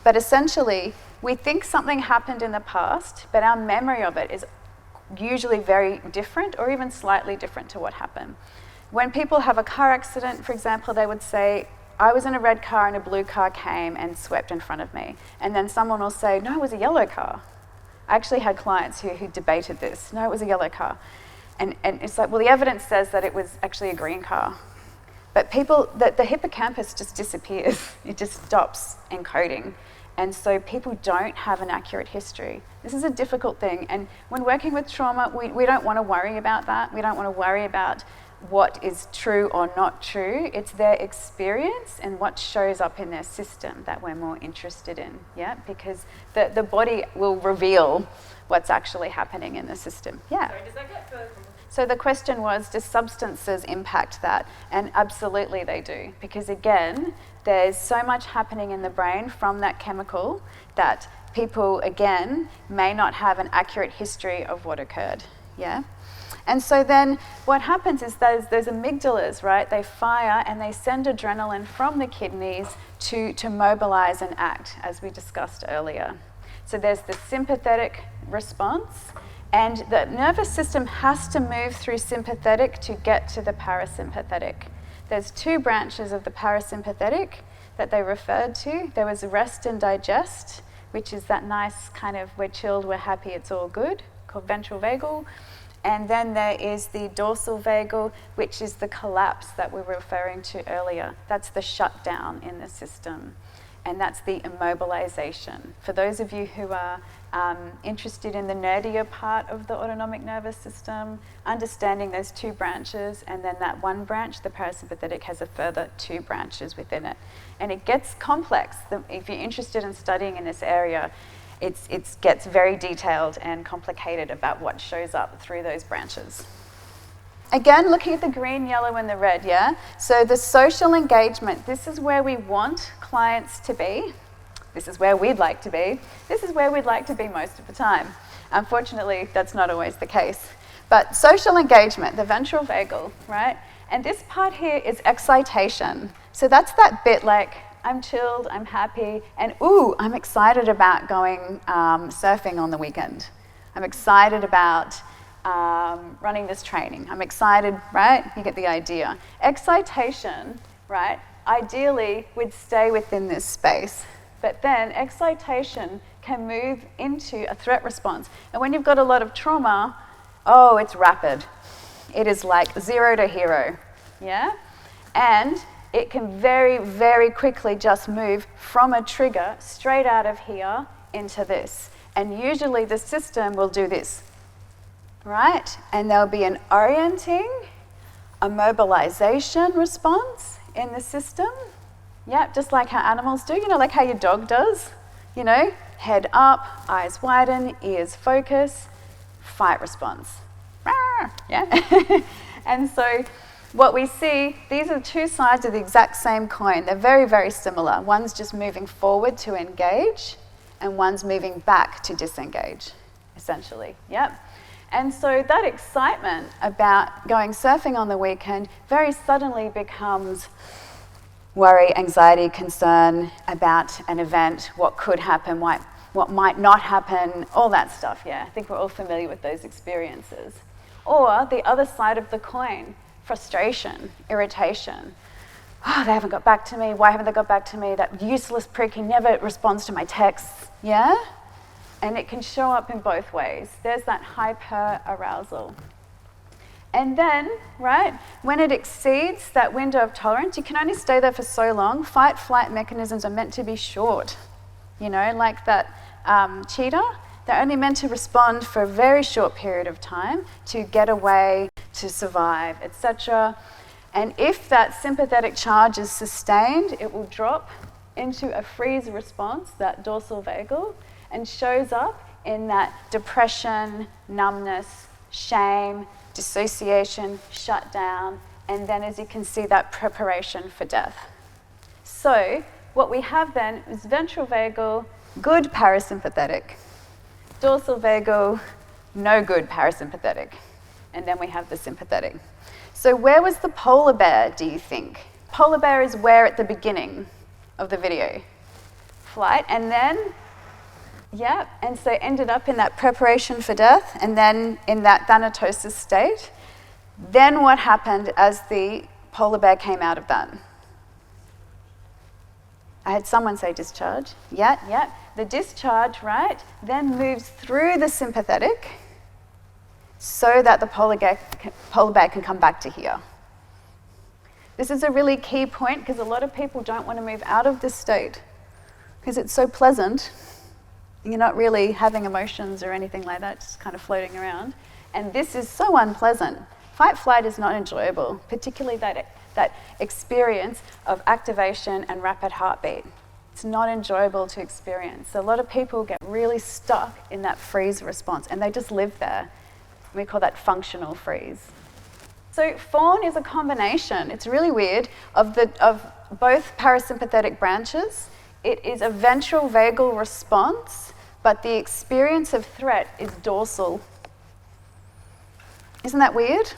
But essentially, we think something happened in the past, but our memory of it is usually very different or even slightly different to what happened. When people have a car accident, for example, they would say, I was in a red car and a blue car came and swept in front of me. And then someone will say, no, it was a yellow car. I actually had clients who debated this. No, it was a yellow car. And it's like, well, the evidence says that it was actually a green car. But the hippocampus just disappears. It just stops encoding. And so people don't have an accurate history. This is a difficult thing. And when working with trauma, we don't want to worry about that. We don't want to worry about what is true or not true. It's their experience and what shows up in their system that we're more interested in, yeah? Because the body will reveal what's actually happening in the system. Yeah. Sorry, does that get further? So the question was, do substances impact that? And absolutely they do. Because again, there's so much happening in the brain from that chemical that people, again, may not have an accurate history of what occurred, yeah? And so then what happens is those amygdalas, right, they fire and they send adrenaline from the kidneys to mobilize and act, as we discussed earlier. So there's the sympathetic response, and the nervous system has to move through sympathetic to get to the parasympathetic. There's two branches of the parasympathetic that they referred to. There was rest and digest, which is that nice kind of we're chilled, we're happy, it's all good, called ventral vagal. And then there is the dorsal vagal, which is the collapse that we were referring to earlier. That's the shutdown in the system. And that's the immobilization. For those of you who are interested in the nerdier part of the autonomic nervous system, understanding those two branches, and then that one branch, the parasympathetic, has a further two branches within it. And it gets complex. If you're interested in studying in this area, it gets very detailed and complicated about what shows up through those branches. Again, looking at the green, yellow, and the red, yeah? So the social engagement, this is where we want clients to be. This is where we'd like to be. This is where we'd like to be most of the time. Unfortunately, that's not always the case. But social engagement, the ventral vagal, right? And this part here is excitation. So that's that bit like, I'm chilled, I'm happy, and ooh, I'm excited about going surfing on the weekend. I'm excited about running this training. I'm excited, right? You get the idea. Excitation, right, ideally would stay within this space. But then excitation can move into a threat response. And when you've got a lot of trauma, oh, it's rapid. It is like 0 to hero, yeah? And it can very, very quickly just move from a trigger straight out of here into this. And usually the system will do this, right? And there'll be an orienting, a mobilization response in the system. Yeah, just like how animals do, you know, like how your dog does, you know, head up, eyes widen, ears focus, fight response. Yeah. And so what we see, these are two sides of the exact same coin. They're very, very similar. One's just moving forward to engage, and one's moving back to disengage, essentially. Yep. And so that excitement about going surfing on the weekend very suddenly becomes worry, anxiety, concern about an event, what could happen, what might not happen, all that stuff, yeah. I think we're all familiar with those experiences. Or the other side of the coin, frustration, irritation. Oh, they haven't got back to me. Why haven't they got back to me? That useless prick, he never responds to my texts, yeah? And it can show up in both ways. There's that hyper-arousal. And then, right, when it exceeds that window of tolerance, you can only stay there for so long. Fight-flight mechanisms are meant to be short. You know, like that cheetah, they're only meant to respond for a very short period of time to get away, to survive, etc. And if that sympathetic charge is sustained, it will drop into a freeze response, that dorsal vagal, and shows up in that depression, numbness, shame, dissociation, shutdown, and then, as you can see, that preparation for death. So what we have then is ventral vagal, good parasympathetic, dorsal vagal, no good parasympathetic, and then we have the sympathetic. So where was the polar bear, do you think? Polar bear is where at the beginning of the video? Flight, and then, yeah, and so ended up in that preparation for death, and then in that thanatosis state. Then what happened as the polar bear came out of that? I had someone say discharge. Yeah. The discharge, right, then moves through the sympathetic so that the polar bear can come back to here. This is a really key point because a lot of people don't want to move out of this state because it's so pleasant. You're not really having emotions or anything like that, just kind of floating around. And this is so unpleasant. Fight-flight is not enjoyable, particularly that experience of activation and rapid heartbeat. It's not enjoyable to experience. So a lot of people get really stuck in that freeze response and they just live there. We call that functional freeze. So fawn is a combination, it's really weird, of both parasympathetic branches. It is a ventral vagal response, but the experience of threat is dorsal. Isn't that weird?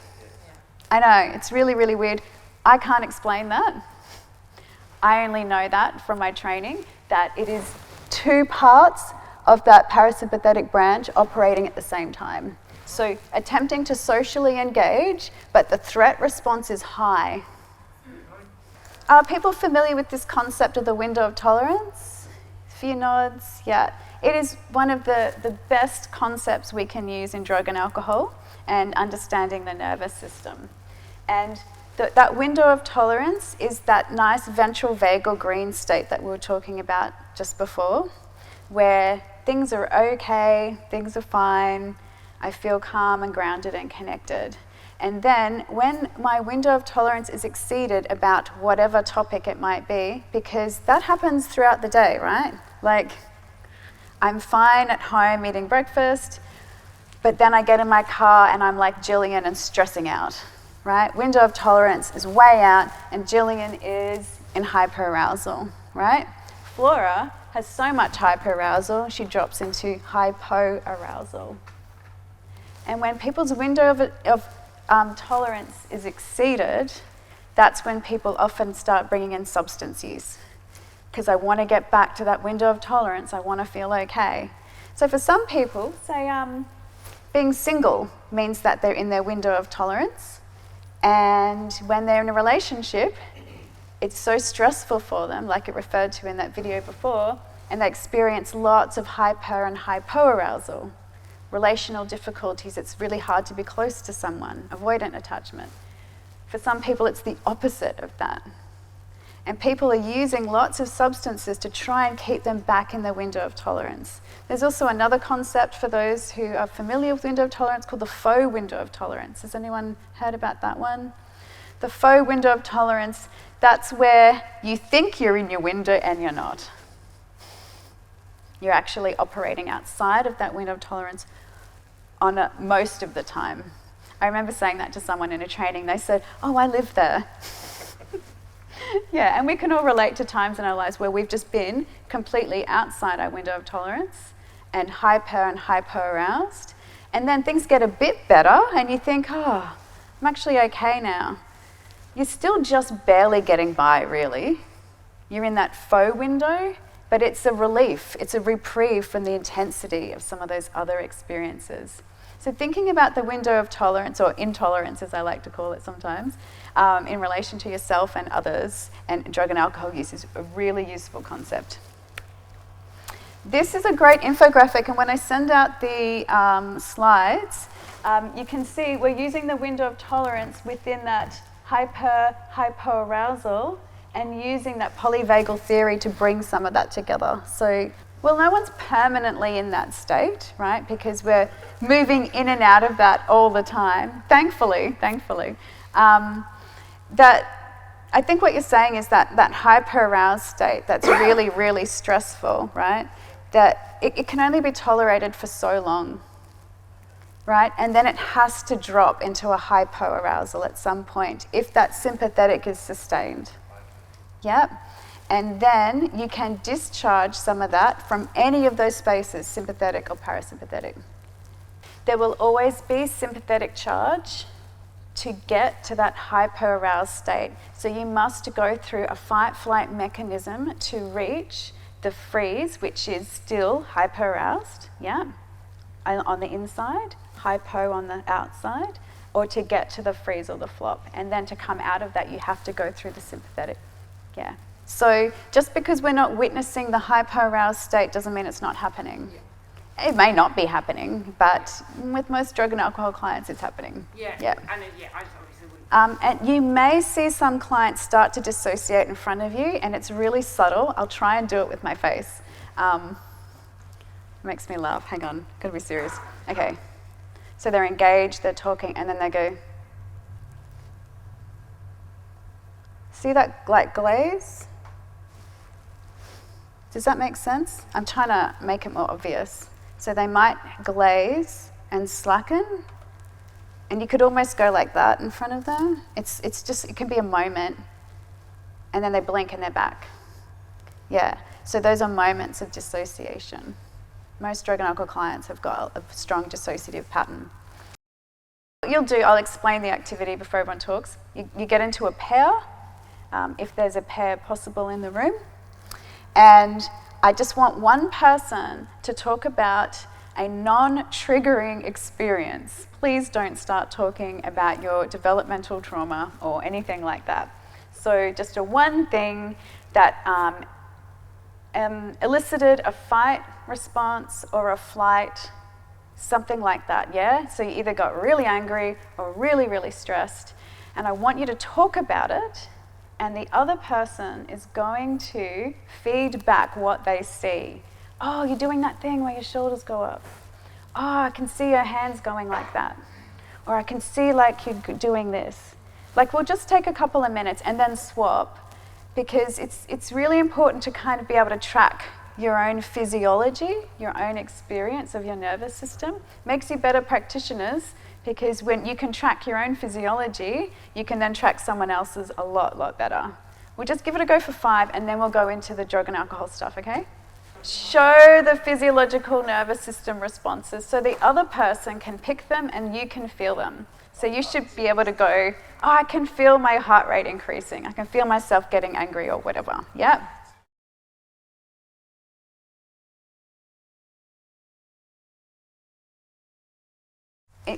I know, it's really, really weird. I can't explain that. I only know that from my training, that it is two parts of that parasympathetic branch operating at the same time. So attempting to socially engage, but the threat response is high. Are people familiar with this concept of the window of tolerance? Few nods, yeah. It is one of the best concepts we can use in drug and alcohol and understanding the nervous system. And that window of tolerance is that nice ventral vagal green state that we were talking about just before, where things are okay, things are fine, I feel calm and grounded and connected. And then when my window of tolerance is exceeded about whatever topic it might be, because that happens throughout the day, right? Like, I'm fine at home eating breakfast, but then I get in my car and I'm like Jillian and stressing out, right? Window of tolerance is way out and Jillian is in hyperarousal, right? Flora has so much hyperarousal, she drops into hypoarousal. And when people's window of tolerance is exceeded, that's when people often start bringing in substance use. Because I want to get back to that window of tolerance, I want to feel okay. So for some people, say being single means that they're in their window of tolerance, and when they're in a relationship, it's so stressful for them, like it referred to in that video before, and they experience lots of hyper and hypoarousal. Relational difficulties, it's really hard to be close to someone, avoidant attachment. For some people, it's the opposite of that. And people are using lots of substances to try and keep them back in their window of tolerance. There's also another concept for those who are familiar with window of tolerance called the faux window of tolerance. Has anyone heard about that one? The faux window of tolerance, that's where you think you're in your window and you're not. You're actually operating outside of that window of tolerance most of the time. I remember saying that to someone in a training. They said, "Oh, I live there." Yeah, and we can all relate to times in our lives where we've just been completely outside our window of tolerance and hypo-aroused. And then things get a bit better and you think, oh, I'm actually okay now. You're still just barely getting by, really. You're in that faux window, but it's a relief. It's a reprieve from the intensity of some of those other experiences. So thinking about the window of tolerance, or intolerance as I like to call it sometimes, in relation to yourself and others, and drug and alcohol use is a really useful concept. This is a great infographic, and when I send out the slides, you can see we're using the window of tolerance within that hypoarousal and using that polyvagal theory to bring some of that together. So, well, no one's permanently in that state, right? Because we're moving in and out of that all the time, thankfully. I think what you're saying is that hyper-aroused state that's really, really stressful, right? That it can only be tolerated for so long, right? And then it has to drop into a hypoarousal at some point if that sympathetic is sustained. Yep. And then you can discharge some of that from any of those spaces, sympathetic or parasympathetic. There will always be sympathetic charge to get to that hyperaroused state. So you must go through a fight-flight mechanism to reach the freeze, which is still hyperaroused, yeah, on the inside, hypo on the outside, or to get to the freeze or the flop. And then to come out of that, you have to go through the sympathetic, yeah. So just because we're not witnessing the hyperaroused state doesn't mean it's not happening. Yeah. It may not be happening, but with most drug and alcohol clients, it's happening. Yeah, yeah. I obviously wouldn't. And you may see some clients start to dissociate in front of you, and it's really subtle. I'll try and do it with my face. Makes me laugh. Hang on, gotta be serious. Okay, so they're engaged, they're talking, and then they go. See that like glaze? Does that make sense? I'm trying to make it more obvious. So they might glaze and slacken, and you could almost go like that in front of them. It's just, it can be a moment, and then they blink and they're back. Yeah, so those are moments of dissociation. Most drug and alcohol clients have got a strong dissociative pattern. What you'll do, I'll explain the activity before everyone talks. You get into a pair, if there's a pair possible in the room, and I just want one person to talk about a non-triggering experience. Please don't start talking about your developmental trauma or anything like that. So just a one thing that elicited a fight response or a flight, something like that, yeah? So you either got really angry or really, really stressed, and I want you to talk about it, and the other person is going to feed back what they see. Oh, you're doing that thing where your shoulders go up. Oh, I can see your hands going like that. Or I can see like you doing this. Like, we'll just take a couple of minutes and then swap, because it's really important to kind of be able to track your own physiology, your own experience of your nervous system. Makes you better practitioners, because when you can track your own physiology, you can then track someone else's a lot better. We'll just give it a go for 5, and then we'll go into the drug and alcohol stuff, okay? Show the physiological nervous system responses so the other person can pick them and you can feel them. So you should be able to go, oh, I can feel my heart rate increasing. I can feel myself getting angry or whatever. Yep.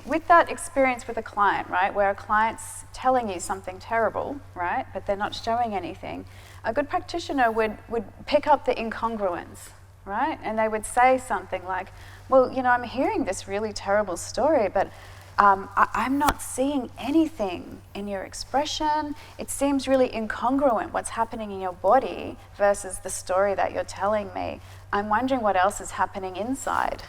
With that experience with a client, right, where a client's telling you something terrible, right, but they're not showing anything, a good practitioner would pick up the incongruence, right, and they would say something like, well, you know, I'm hearing this really terrible story, but I'm not seeing anything in your expression. It seems really incongruent what's happening in your body versus the story that you're telling me. I'm wondering what else is happening inside,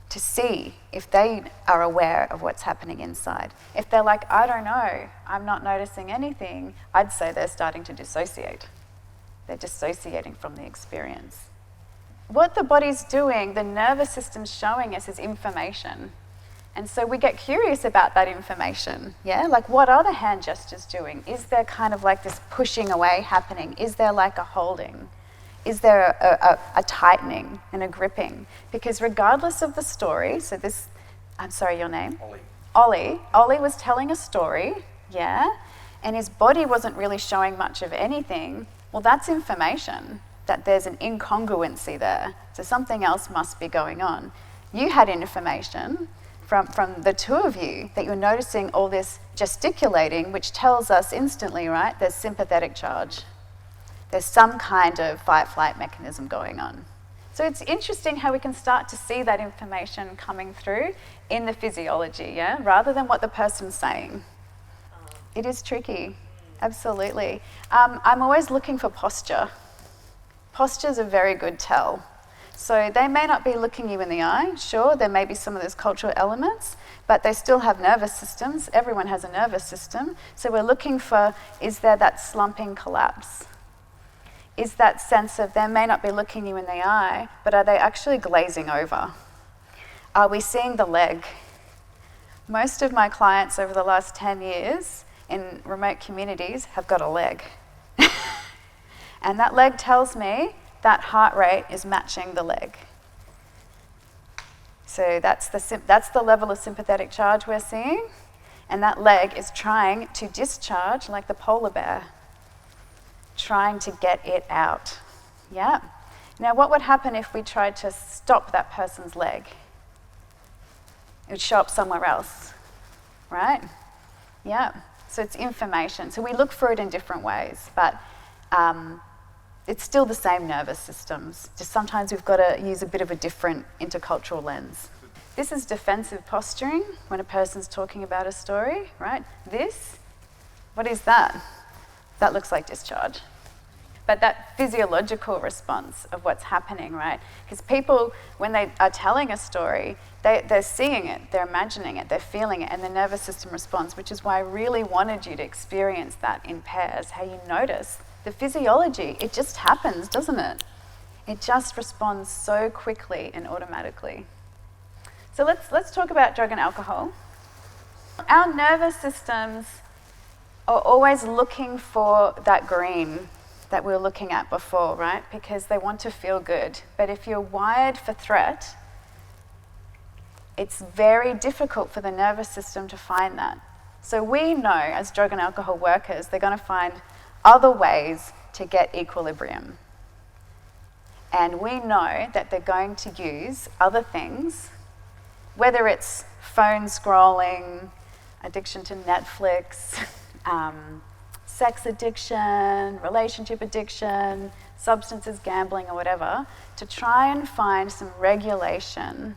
to see if they are aware of what's happening inside. If they're like, I don't know, I'm not noticing anything, I'd say they're starting to dissociate. They're dissociating from the experience. What the body's doing, the nervous system's showing us, is information. And so we get curious about that information, yeah? Like, what are the hand gestures doing? Is there kind of like this pushing away happening? Is there like a holding? Is there a tightening and a gripping? Because regardless of the story, so this, I'm sorry, your name? Ollie. Ollie was telling a story, yeah, and his body wasn't really showing much of anything. Well, that's information, that there's an incongruency there. So something else must be going on. You had information from the two of you that you're noticing all this gesticulating, which tells us instantly, right, there's sympathetic charge. There's some kind of fight-flight mechanism going on. So it's interesting how we can start to see that information coming through in the physiology, yeah, rather than what the person's saying. It is tricky, absolutely. I'm always looking for posture. Posture's a very good tell. So they may not be looking you in the eye, sure, there may be some of those cultural elements, but they still have nervous systems. Everyone has a nervous system. So we're looking for, is there that slumping collapse? Is that sense of they may not be looking you in the eye, but are they actually glazing over? Are we seeing the leg? Most of my clients over the last 10 years in remote communities have got a leg. And that leg tells me that heart rate is matching the leg. So that's the level of sympathetic charge we're seeing. And that leg is trying to discharge like the polar bear, trying to get it out. Yeah. Now, what would happen if we tried to stop that person's leg? It would show up somewhere else, right? Yeah. So it's information. So we look for it in different ways, but it's still the same nervous systems. Just sometimes we've got to use a bit of a different intercultural lens. This is defensive posturing when a person's talking about a story, right? This, what is that? That looks like discharge. But that physiological response of what's happening, right? Because people, when they are telling a story, they're seeing it, they're imagining it, they're feeling it, and the nervous system responds, which is why I really wanted you to experience that in pairs, how you notice the physiology. It just happens, doesn't it? It just responds so quickly and automatically. So let's talk about drug and alcohol. Our nervous systems are always looking for that green that we were looking at before, right? Because they want to feel good. But if you're wired for threat, it's very difficult for the nervous system to find that. So we know as drug and alcohol workers, they're going to find other ways to get equilibrium. And we know that they're going to use other things, whether it's phone scrolling, addiction to Netflix, sex addiction, relationship addiction, substances, gambling, or whatever, to try and find some regulation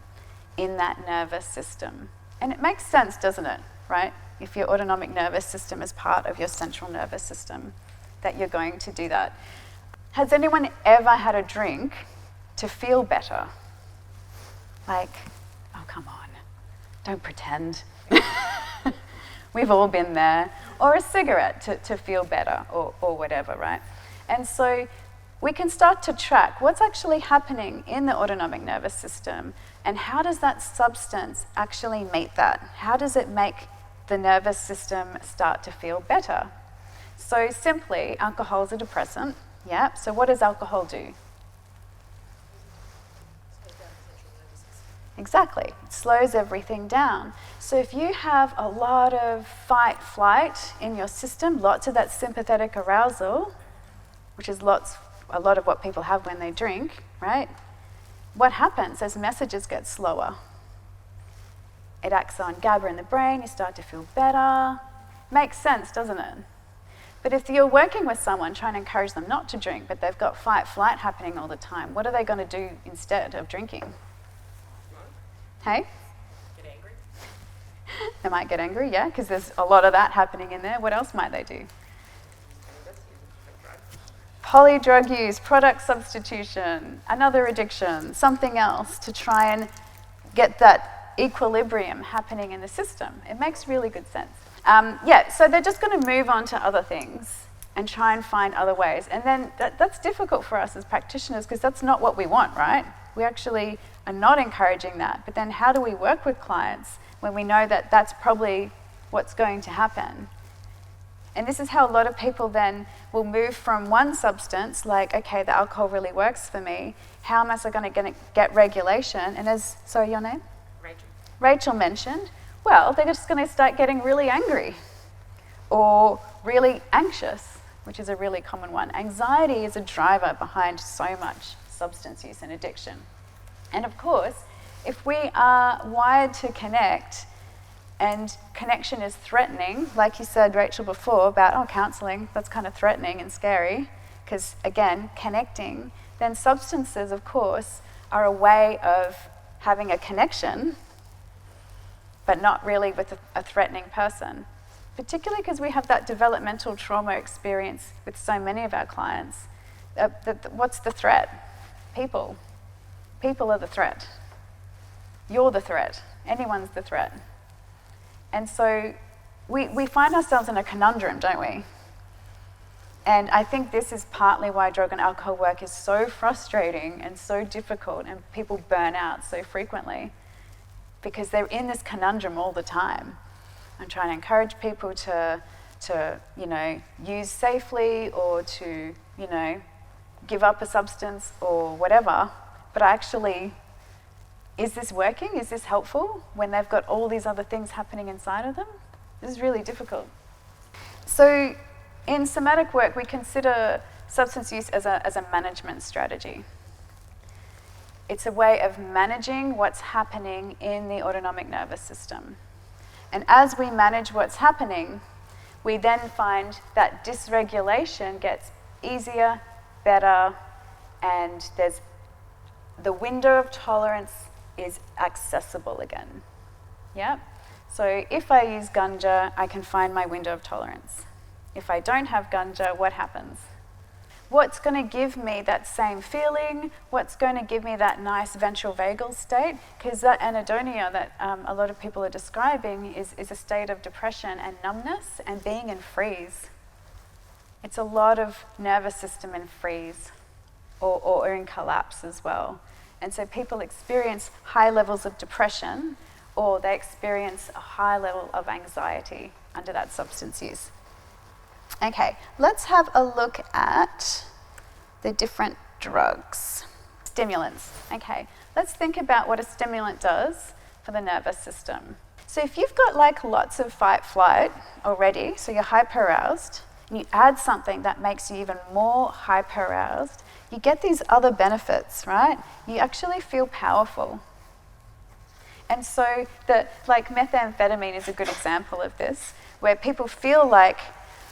in that nervous system. And it makes sense, doesn't it, right? If your autonomic nervous system is part of your central nervous system, that you're going to do that. Has anyone ever had a drink to feel better? Like, oh, come on, don't pretend. We've all been there. Or a cigarette to feel better, or whatever, right? And so we can start to track what's actually happening in the autonomic nervous system, and how does that substance actually meet that? How does it make the nervous system start to feel better? So simply, alcohol is a depressant, yeah? So what does alcohol do? Exactly, it slows everything down. So if you have a lot of fight, flight in your system, lots of that sympathetic arousal, which is a lot of what people have when they drink, right? What happens? Those messages get slower. It acts on GABA in the brain, you start to feel better. Makes sense, doesn't it? But if you're working with someone trying to encourage them not to drink, but they've got fight, flight happening all the time, what are they going to do instead of drinking? Hey? Get angry? They might get angry, yeah, because there's a lot of that happening in there. What else might they do? Polydrug use, product substitution, another addiction, something else to try and get that equilibrium happening in the system. It makes really good sense. So they're just going to move on to other things and try and find other ways. And then that's difficult for us as practitioners because that's not what we want, right? We actually are not encouraging that. But then how do we work with clients when we know that that's probably what's going to happen? And this is how a lot of people then will move from one substance, like, okay, the alcohol really works for me. How am I going to get regulation? And sorry, your name? Rachel. Rachel mentioned, well, they're just going to start getting really angry or really anxious, which is a really common one. Anxiety is a driver behind so much substance use and addiction. And of course, if we are wired to connect and connection is threatening, like you said, Rachel, before about, counseling, that's kind of threatening and scary, because again, connecting, then substances, of course, are a way of having a connection, but not really with a threatening person, particularly because we have that developmental trauma experience with so many of our clients. What's the threat? People. People are the threat. You're the threat. Anyone's the threat. And so we find ourselves in a conundrum, don't we? And I think this is partly why drug and alcohol work is so frustrating and so difficult and people burn out so frequently, because they're in this conundrum all the time. I'm trying to encourage people to use safely or to, give up a substance or whatever, but actually, is this working? Is this helpful when they've got all these other things happening inside of them? This is really difficult. So in somatic work, we consider substance use as a management strategy. It's a way of managing what's happening in the autonomic nervous system. And as we manage what's happening, we then find that dysregulation gets easier, better, and the window of tolerance is accessible again. Yeah? So if I use ganja, I can find my window of tolerance. If I don't have ganja, what happens? What's going to give me that same feeling? What's going to give me that nice ventral vagal state? Because that anhedonia that a lot of people are describing is a state of depression and numbness and being in freeze. It's a lot of nervous system in freeze or in collapse as well. And so people experience high levels of depression, or they experience a high level of anxiety under that substance use. Okay, let's have a look at the different drugs. Stimulants. Okay, let's think about what a stimulant does for the nervous system. So if you've got like lots of fight-flight already, so you're hyper-aroused, and you add something that makes you even more hyper-aroused, you get these other benefits, right? You actually feel powerful. And so methamphetamine is a good example of this, where people feel like,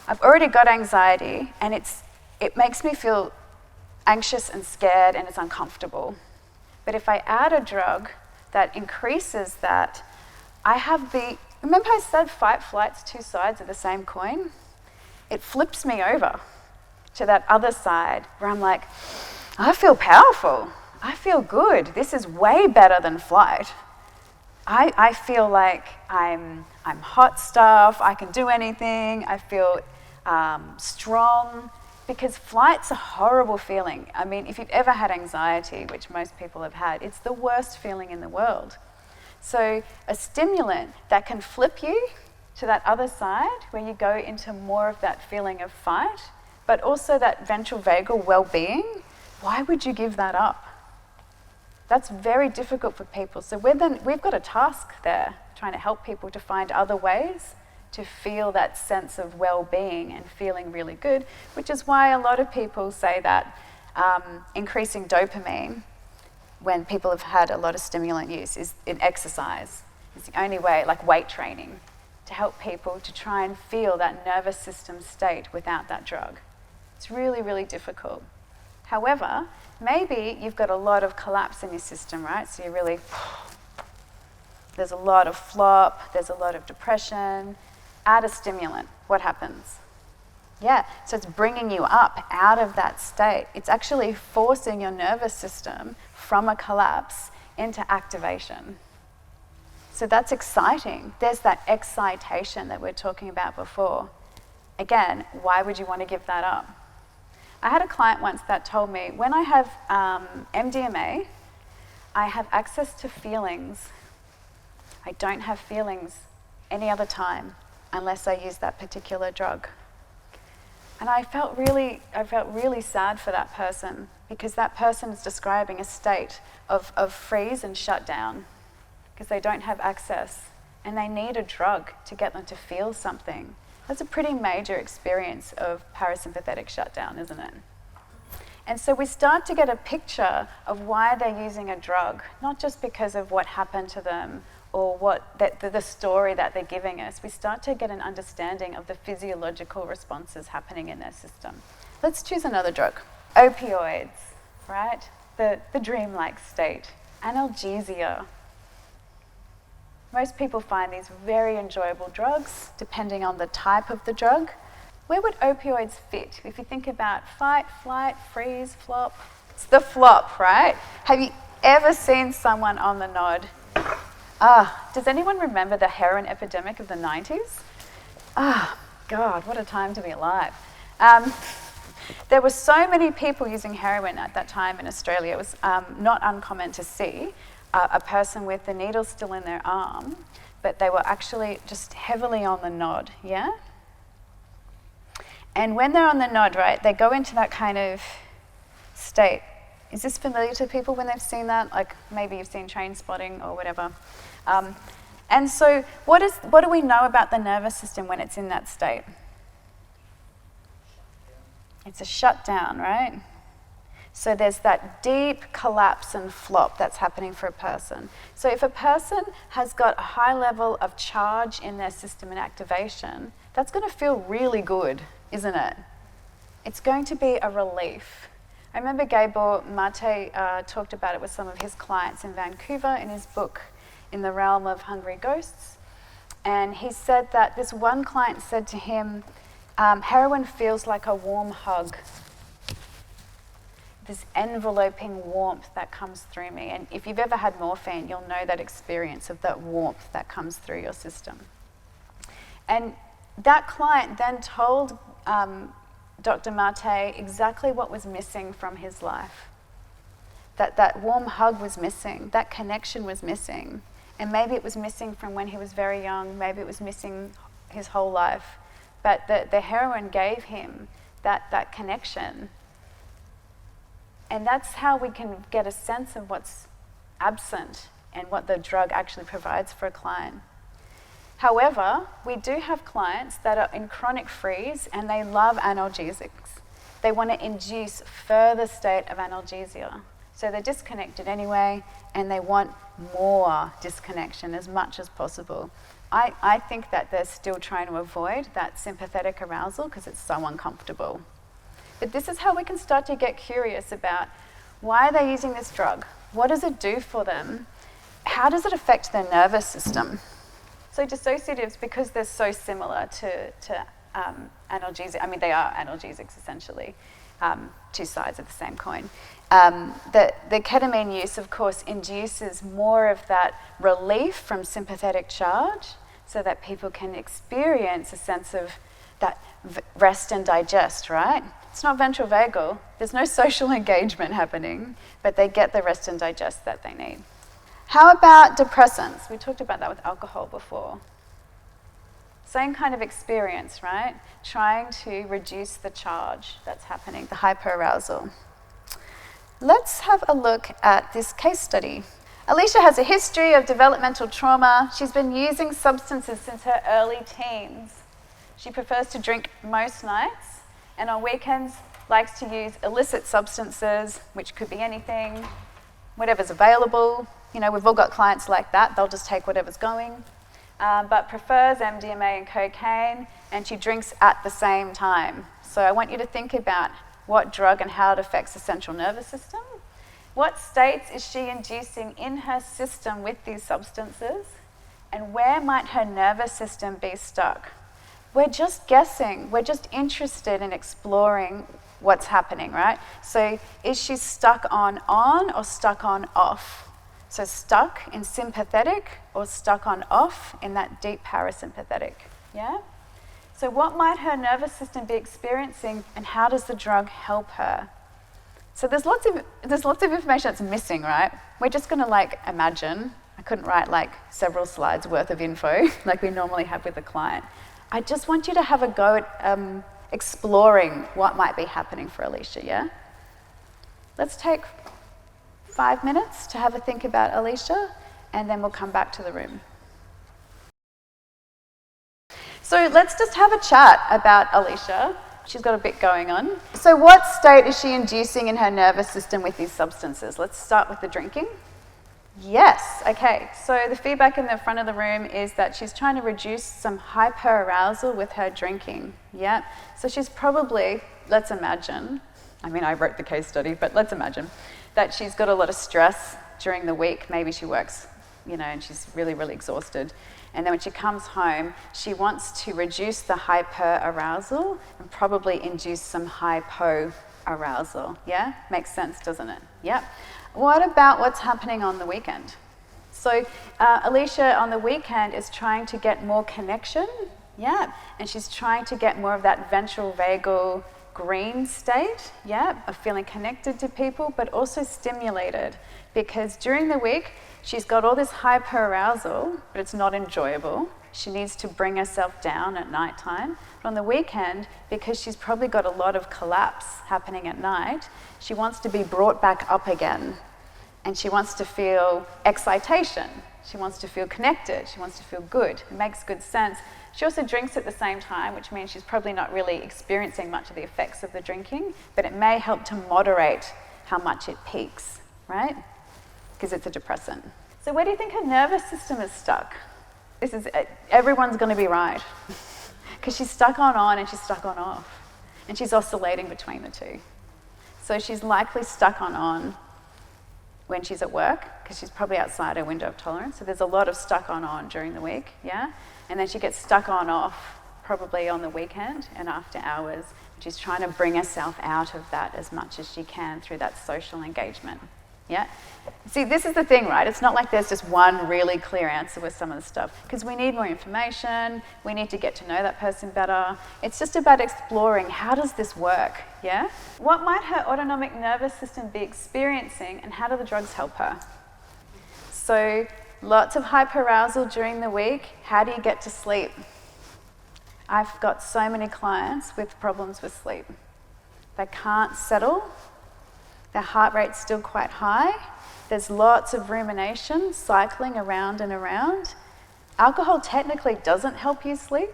I've already got anxiety and it makes me feel anxious and scared and it's uncomfortable. But if I add a drug that increases that, remember I said fight, flight's two sides of the same coin? It flips me over to that other side where I'm like, I feel powerful, I feel good, this is way better than flight. I feel like I'm hot stuff, I can do anything, I feel strong, because flight's a horrible feeling. I mean, if you've ever had anxiety, which most people have had, it's the worst feeling in the world. So a stimulant that can flip you to that other side, where you go into more of that feeling of fight, but also that ventral vagal well-being, why would you give that up? That's very difficult for people. So we've got a task there, trying to help people to find other ways to feel that sense of well-being and feeling really good, which is why a lot of people say that increasing dopamine when people have had a lot of stimulant use is in exercise. It's the only way, like weight training, to help people to try and feel that nervous system state without that drug. It's really, really difficult. However, maybe you've got a lot of collapse in your system, right? So there's a lot of flop, there's a lot of depression. Add a stimulant, what happens? Yeah, so it's bringing you up out of that state. It's actually forcing your nervous system from a collapse into activation. So that's exciting. There's that excitation that we're talking about before. Again, why would you want to give that up? I had a client once that told me, when I have MDMA, I have access to feelings. I don't have feelings any other time unless I use that particular drug. And I felt really sad for that person, because that person is describing a state of freeze and shutdown because they don't have access and they need a drug to get them to feel something. That's a pretty major experience of parasympathetic shutdown, isn't it? And so we start to get a picture of why they're using a drug, not just because of what happened to them or the story that they're giving us. We start to get an understanding of the physiological responses happening in their system. Let's choose another drug. Opioids, right? The dreamlike state. Analgesia. Most people find these very enjoyable drugs, depending on the type of the drug. Where would opioids fit? If you think about fight, flight, freeze, flop. It's the flop, right? Have you ever seen someone on the nod? Does anyone remember the heroin epidemic of the 90s? God, what a time to be alive. There were so many people using heroin at that time in Australia. It was not uncommon to see a person with the needle still in their arm, but they were actually just heavily on the nod, yeah? And when they're on the nod, right, they go into that kind of state. Is this familiar to people when they've seen that? Like maybe you've seen Train Spotting or whatever. And so what do we know about the nervous system when it's in that state? It's a shutdown, right? So there's that deep collapse and flop that's happening for a person. So if a person has got a high level of charge in their system and activation, that's going to feel really good, isn't it? It's going to be a relief. I remember Gabor Mate talked about it with some of his clients in Vancouver in his book, In the Realm of Hungry Ghosts. And he said that this one client said to him, heroin feels like a warm hug. This enveloping warmth that comes through me. And if you've ever had morphine, you'll know that experience of that warmth that comes through your system. And that client then told Dr. Mate exactly what was missing from his life. That warm hug was missing, that connection was missing. And maybe it was missing from when he was very young, maybe it was missing his whole life. But the heroin gave him that connection. And that's how we can get a sense of what's absent and what the drug actually provides for a client. However, we do have clients that are in chronic freeze and they love analgesics. They want to induce further state of analgesia. So they're disconnected anyway and they want more disconnection as much as possible. I think that they're still trying to avoid that sympathetic arousal because it's so uncomfortable. But this is how we can start to get curious about why are they using this drug? What does it do for them? How does it affect their nervous system? So dissociatives, because they're so similar to analgesics, I mean they are analgesics essentially, two sides of the same coin. The ketamine use, of course, induces more of that relief from sympathetic charge so that people can experience a sense of that rest and digest, right? It's not ventral vagal. There's no social engagement happening, but they get the rest and digest that they need. How about depressants? We talked about that with alcohol before. Same kind of experience, right? Trying to reduce the charge that's happening, the hyperarousal. Let's have a look at this case study. Alicia has a history of developmental trauma. She's been using substances since her early teens. She prefers to drink most nights, and on weekends likes to use illicit substances, which could be anything, whatever's available. You know, we've all got clients like that. They'll just take whatever's going. But prefers MDMA and cocaine, and she drinks at the same time. So I want you to think about what drug and how it affects the central nervous system. What states is she inducing in her system with these substances? And where might her nervous system be stuck? We're just guessing. We're just interested in exploring what's happening, right? So is she stuck on or stuck on off? So stuck in sympathetic or stuck on off in that deep parasympathetic, yeah? So what might her nervous system be experiencing and how does the drug help her? So there's lots of information that's missing, right? We're just gonna imagine. I couldn't write several slides worth of info like we normally have with a client. I just want you to have a go at exploring what might be happening for Alicia, yeah? Let's take 5 minutes to have a think about Alicia, and then we'll come back to the room. So let's just have a chat about Alicia. She's got a bit going on. So what state is she inducing in her nervous system with these substances? Let's start with the drinking. Yes, okay. So the feedback in the front of the room is that she's trying to reduce some hyperarousal with her drinking. Yeah. So she's probably, let's imagine, I mean I wrote the case study, but let's imagine that she's got a lot of stress during the week. Maybe she works, and she's really, really exhausted. And then when she comes home, she wants to reduce the hyperarousal and probably induce some hypoarousal. Yeah? Makes sense, doesn't it? Yep. What about what's happening on the weekend? So Alicia on the weekend is trying to get more connection, yeah, and she's trying to get more of that ventral vagal green state, yeah, of feeling connected to people, but also stimulated, because during the week she's got all this hyperarousal, but it's not enjoyable. She needs to bring herself down at nighttime. But on the weekend, because she's probably got a lot of collapse happening at night, she wants to be brought back up again. and she wants to feel excitation. She wants to feel connected. She wants to feel good. It makes good sense. She also drinks at the same time, which means she's probably not really experiencing much of the effects of the drinking, but it may help to moderate how much it peaks, right? Because it's a depressant. So where do you think her nervous system is stuck? Everyone's going to be right. Because she's stuck on and she's stuck on off. And she's oscillating between the two. So she's likely stuck on when she's at work, because she's probably outside her window of tolerance. So there's a lot of stuck on during the week, yeah? And then she gets stuck on off probably on the weekend and after hours. She's trying to bring herself out of that as much as she can through that social engagement, yeah? See, this is the thing, right? It's not like there's just one really clear answer with some of the stuff, because we need more information, we need to get to know that person better. It's just about exploring, how does this work, yeah? What might her autonomic nervous system be experiencing, and how do the drugs help her? So, lots of hyperarousal during the week. How do you get to sleep? I've got so many clients with problems with sleep. They can't settle. Their heart rate's still quite high. There's lots of rumination, cycling around and around. Alcohol technically doesn't help you sleep.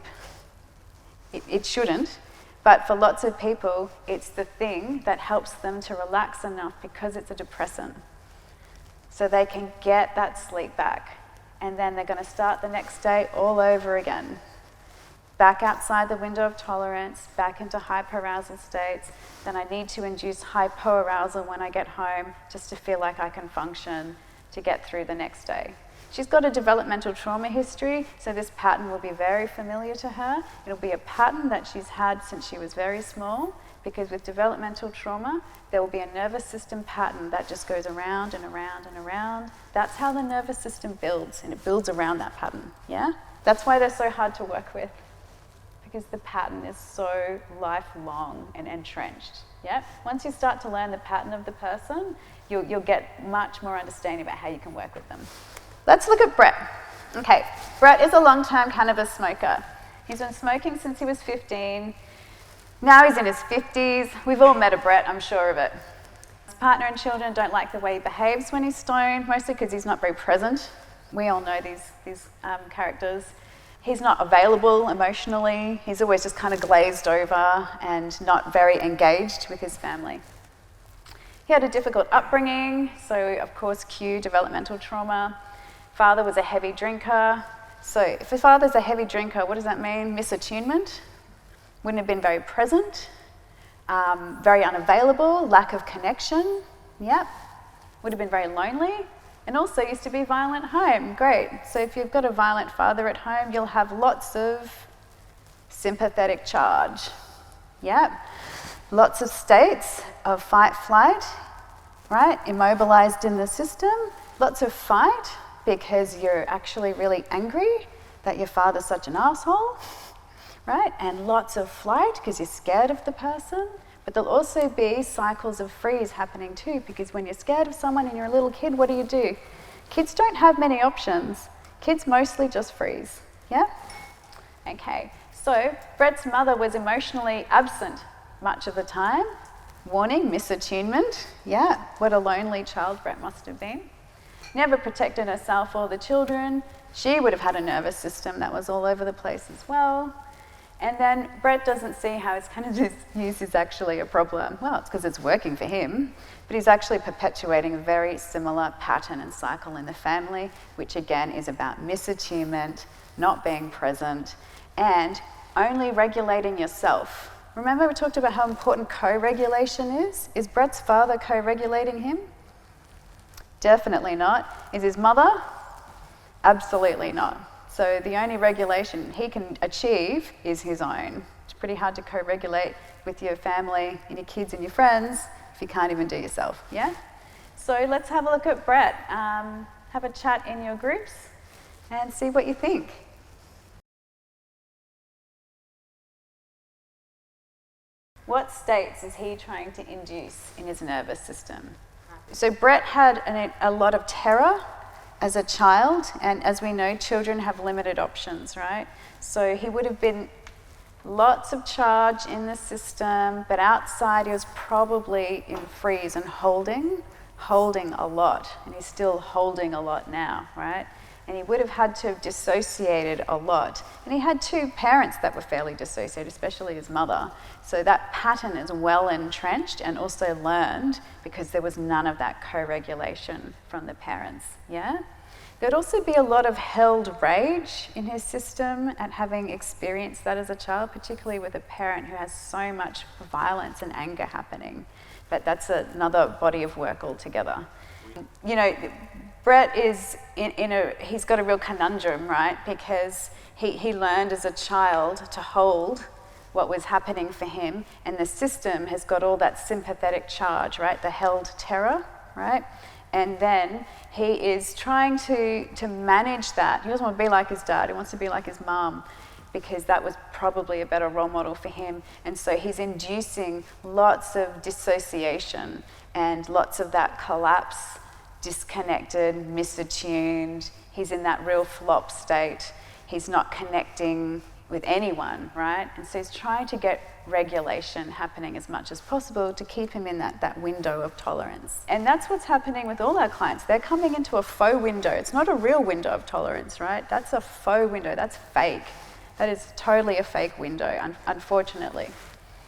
It shouldn't. But for lots of people, it's the thing that helps them to relax enough because it's a depressant. So they can get that sleep back. And then they're going to start the next day all over again. Back outside the window of tolerance, back into hyperarousal states. Then I need to induce hypoarousal when I get home just to feel like I can function to get through the next day. She's got a developmental trauma history, so this pattern will be very familiar to her. It'll be a pattern that she's had since she was very small, because with developmental trauma, there will be a nervous system pattern that just goes around and around and around. That's how the nervous system builds, and it builds around that pattern, yeah? That's why they're so hard to work with, because the pattern is so lifelong and entrenched, yeah? Once you start to learn the pattern of the person, you'll get much more understanding about how you can work with them. Let's look at Brett. Okay, Brett is a long-term cannabis smoker. He's been smoking since he was 15. Now he's in his 50s. We've all met a Brett, I'm sure of it. His partner and children don't like the way he behaves when he's stoned, mostly because he's not very present. We all know these characters. He's not available emotionally. He's always just kind of glazed over and not very engaged with his family. He had a difficult upbringing, so of course cue developmental trauma. Father was a heavy drinker. So if a father's a heavy drinker, what does that mean? Misattunement. Wouldn't have been very present, very unavailable, lack of connection, yep. Would have been very lonely, and also used to be violent at home, great. So if you've got a violent father at home, you'll have lots of sympathetic charge, yep. Lots of states of fight, flight, right? Immobilized in the system, lots of fight because you're actually really angry that your father's such an asshole. Right? And lots of flight because you're scared of the person. But there'll also be cycles of freeze happening too, because when you're scared of someone and you're a little kid, what do? Kids don't have many options. Kids mostly just freeze. Yeah? Okay. So Brett's mother was emotionally absent much of the time. Warning, misattunement. Yeah, what a lonely child Brett must have been. Never protected herself or the children. She would have had a nervous system that was all over the place as well. And then Brett doesn't see how his cannabis use is actually a problem. Well, it's because it's working for him, but he's actually perpetuating a very similar pattern and cycle in the family, which again is about misattunement, not being present, and only regulating yourself. Remember we talked about how important co-regulation is? Is Brett's father co-regulating him? Definitely not. Is his mother? Absolutely not. So the only regulation he can achieve is his own. It's pretty hard to co-regulate with your family and your kids and your friends if you can't even do yourself, yeah? So let's have a look at Brett. Have a chat in your groups and see what you think. What states is he trying to induce in his nervous system? So Brett had a lot of terror as a child, and as we know, children have limited options, right? So he would have been lots of charge in the system, but outside he was probably in freeze and holding, holding a lot, and he's still holding a lot now, right? And he would have had to have dissociated a lot. And he had two parents that were fairly dissociated, especially his mother. So that pattern is well entrenched and also learned because there was none of that co-regulation from the parents, yeah? There'd also be a lot of held rage in his system and having experienced that as a child, particularly with a parent who has so much violence and anger happening. But that's another body of work altogether. You know, Brett is he's got a real conundrum, right? Because he learned as a child to hold what was happening for him, and the system has got all that sympathetic charge, right? The held terror, right? And then he is trying to manage that. He doesn't want to be like his dad, he wants to be like his mum, because that was probably a better role model for him. And so he's inducing lots of dissociation and lots of that collapse, disconnected, misattuned. He's in that real flop state. He's not connecting with anyone, right? And so he's trying to get regulation happening as much as possible to keep him in that window of tolerance. And that's what's happening with all our clients. They're coming into a faux window. It's not a real window of tolerance, right? That's a faux window. That's fake. That is totally a fake window, unfortunately.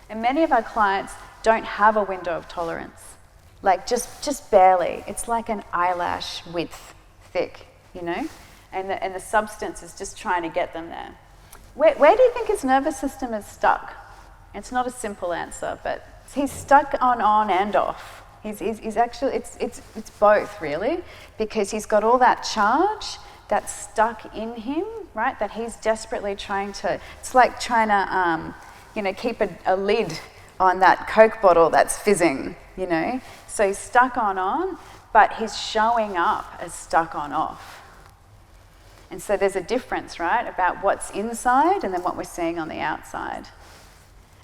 And many of our clients don't have a window of tolerance. Like just barely. It's like an eyelash width thick, you know? And the substance is just trying to get them there. Where do you think his nervous system is stuck? It's not a simple answer, but he's stuck on and off. He's actually, it's both really, because he's got all that charge that's stuck in him, right? That he's desperately trying to, it's like trying to, keep a lid on that Coke bottle that's fizzing, you know? So he's stuck on, but he's showing up as stuck on off. And so there's a difference, right, about what's inside and then what we're seeing on the outside.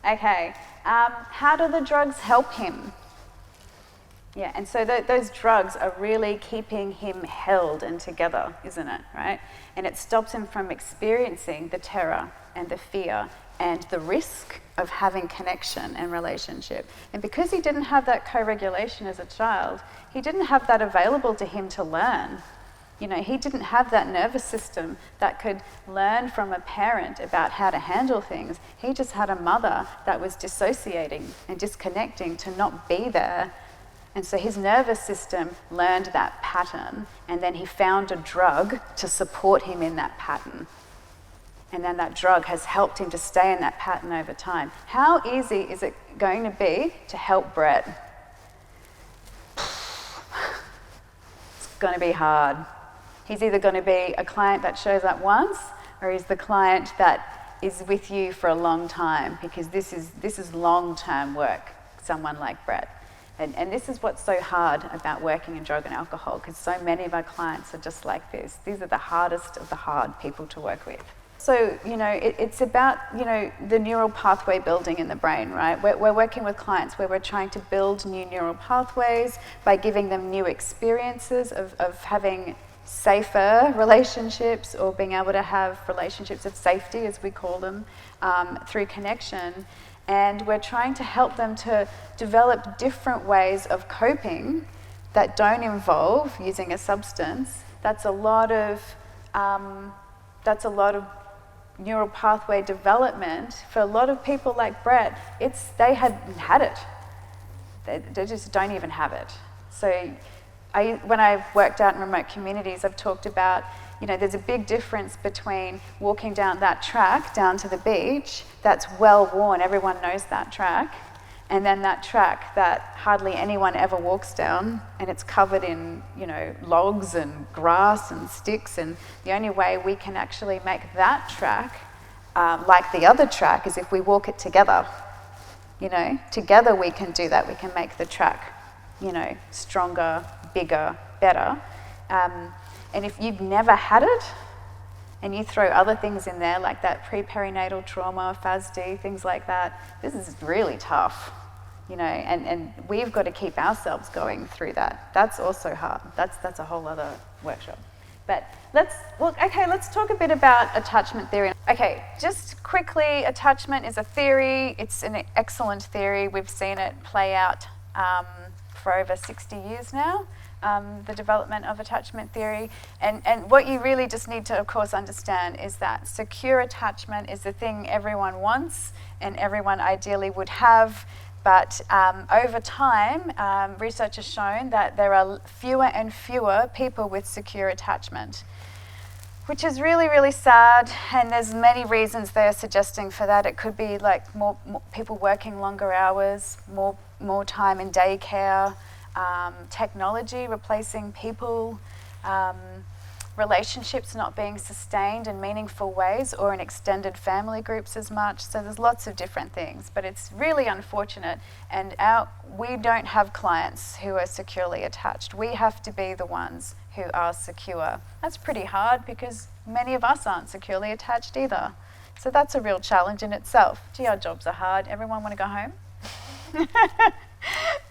Okay, how do the drugs help him? Yeah, and so those drugs are really keeping him held and together, isn't it, right? And it stops him from experiencing the terror and the fear and the risk of having connection and relationship. And because he didn't have that co-regulation as a child, he didn't have that available to him to learn. You know, he didn't have that nervous system that could learn from a parent about how to handle things. He just had a mother that was dissociating and disconnecting to not be there. And so his nervous system learned that pattern, and then he found a drug to support him in that pattern. And then that drug has helped him to stay in that pattern over time. How easy is it going to be to help Brett? It's going to be hard. He's either going to be a client that shows up once, or he's the client that is with you for a long time, because this is long-term work, someone like Brett. And this is what's so hard about working in drug and alcohol, because so many of our clients are just like this. These are the hardest of the hard people to work with. So, it's about, the neural pathway building in the brain, right? We're working with clients where we're trying to build new neural pathways by giving them new experiences of having safer relationships, or being able to have relationships of safety, as we call them, through connection. And we're trying to help them to develop different ways of coping that don't involve using a substance. That's a lot of neural pathway development. For a lot of people like Brett, they hadn't had it. They just don't even have it. So when I've worked out in remote communities, I've talked about, there's a big difference between walking down that track down to the beach that's well worn, everyone knows that track, and then that track that hardly anyone ever walks down, and it's covered in, logs and grass and sticks, and the only way we can actually make that track like the other track is if we walk it together. Together we can do that. We can make the track, stronger, bigger, better. And if you've never had it, and you throw other things in there, like that pre-perinatal trauma, FASD, things like that, this is really tough, and we've got to keep ourselves going through that. That's also hard. That's a whole other workshop. But let's talk a bit about attachment theory. Okay, just quickly, attachment is a theory. It's an excellent theory. We've seen it play out for over 60 years now, the development of attachment theory. And what you really just need to, of course, understand is that secure attachment is the thing everyone wants and everyone ideally would have. But over time, research has shown that there are fewer and fewer people with secure attachment, which is really, really sad. And there's many reasons they're suggesting for that. It could be like more people working longer hours, more time in daycare, technology replacing people, relationships not being sustained in meaningful ways or in extended family groups as much. So there's lots of different things, but it's really unfortunate. And we don't have clients who are securely attached. We have to be the ones who are secure. That's pretty hard because many of us aren't securely attached either. So that's a real challenge in itself. Gee, our jobs are hard. Everyone want to go home?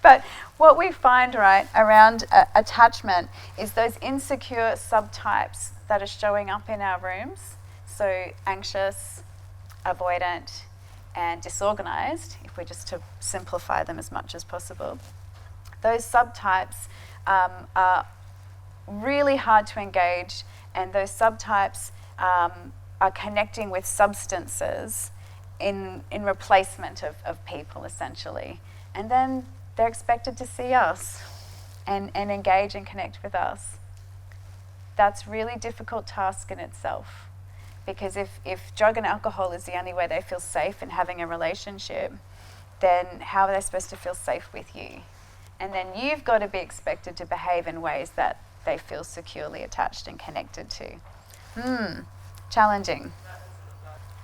But what we find, right, around attachment is those insecure subtypes that are showing up in our rooms. So anxious, avoidant, and disorganized, if we're just to simplify them as much as possible. Those subtypes are really hard to engage, and those subtypes are connecting with substances in replacement of people, essentially. And then they're expected to see us and engage and connect with us. That's a really difficult task in itself, because if drug and alcohol is the only way they feel safe in having a relationship, then how are they supposed to feel safe with you? And then you've got to be expected to behave in ways that they feel securely attached and connected to. Challenging.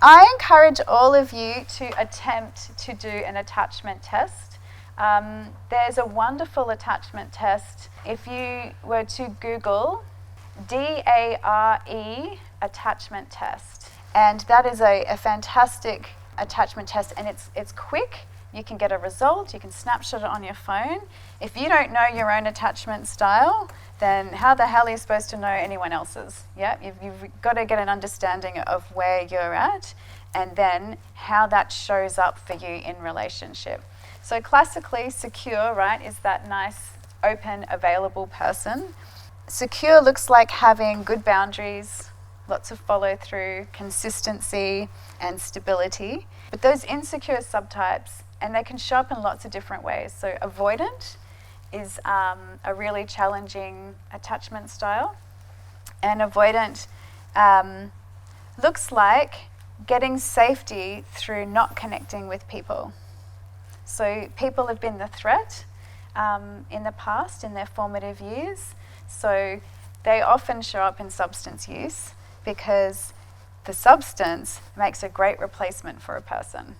I encourage all of you to attempt to do an attachment test. There's a wonderful attachment test. If you were to Google DARE attachment test, and that is a fantastic attachment test, and it's quick. You can get a result, you can snapshot it on your phone. If you don't know your own attachment style, then how the hell are you supposed to know anyone else's? Yeah, you've got to get an understanding of where you're at and then how that shows up for you in relationship. So classically, secure, right, is that nice, open, available person. Secure looks like having good boundaries, lots of follow through, consistency, and stability. But those insecure subtypes, and they can show up in lots of different ways. So avoidant is a really challenging attachment style. And avoidant looks like getting safety through not connecting with people. So people have been the threat in the past, in their formative years. So they often show up in substance use because the substance makes a great replacement for a person.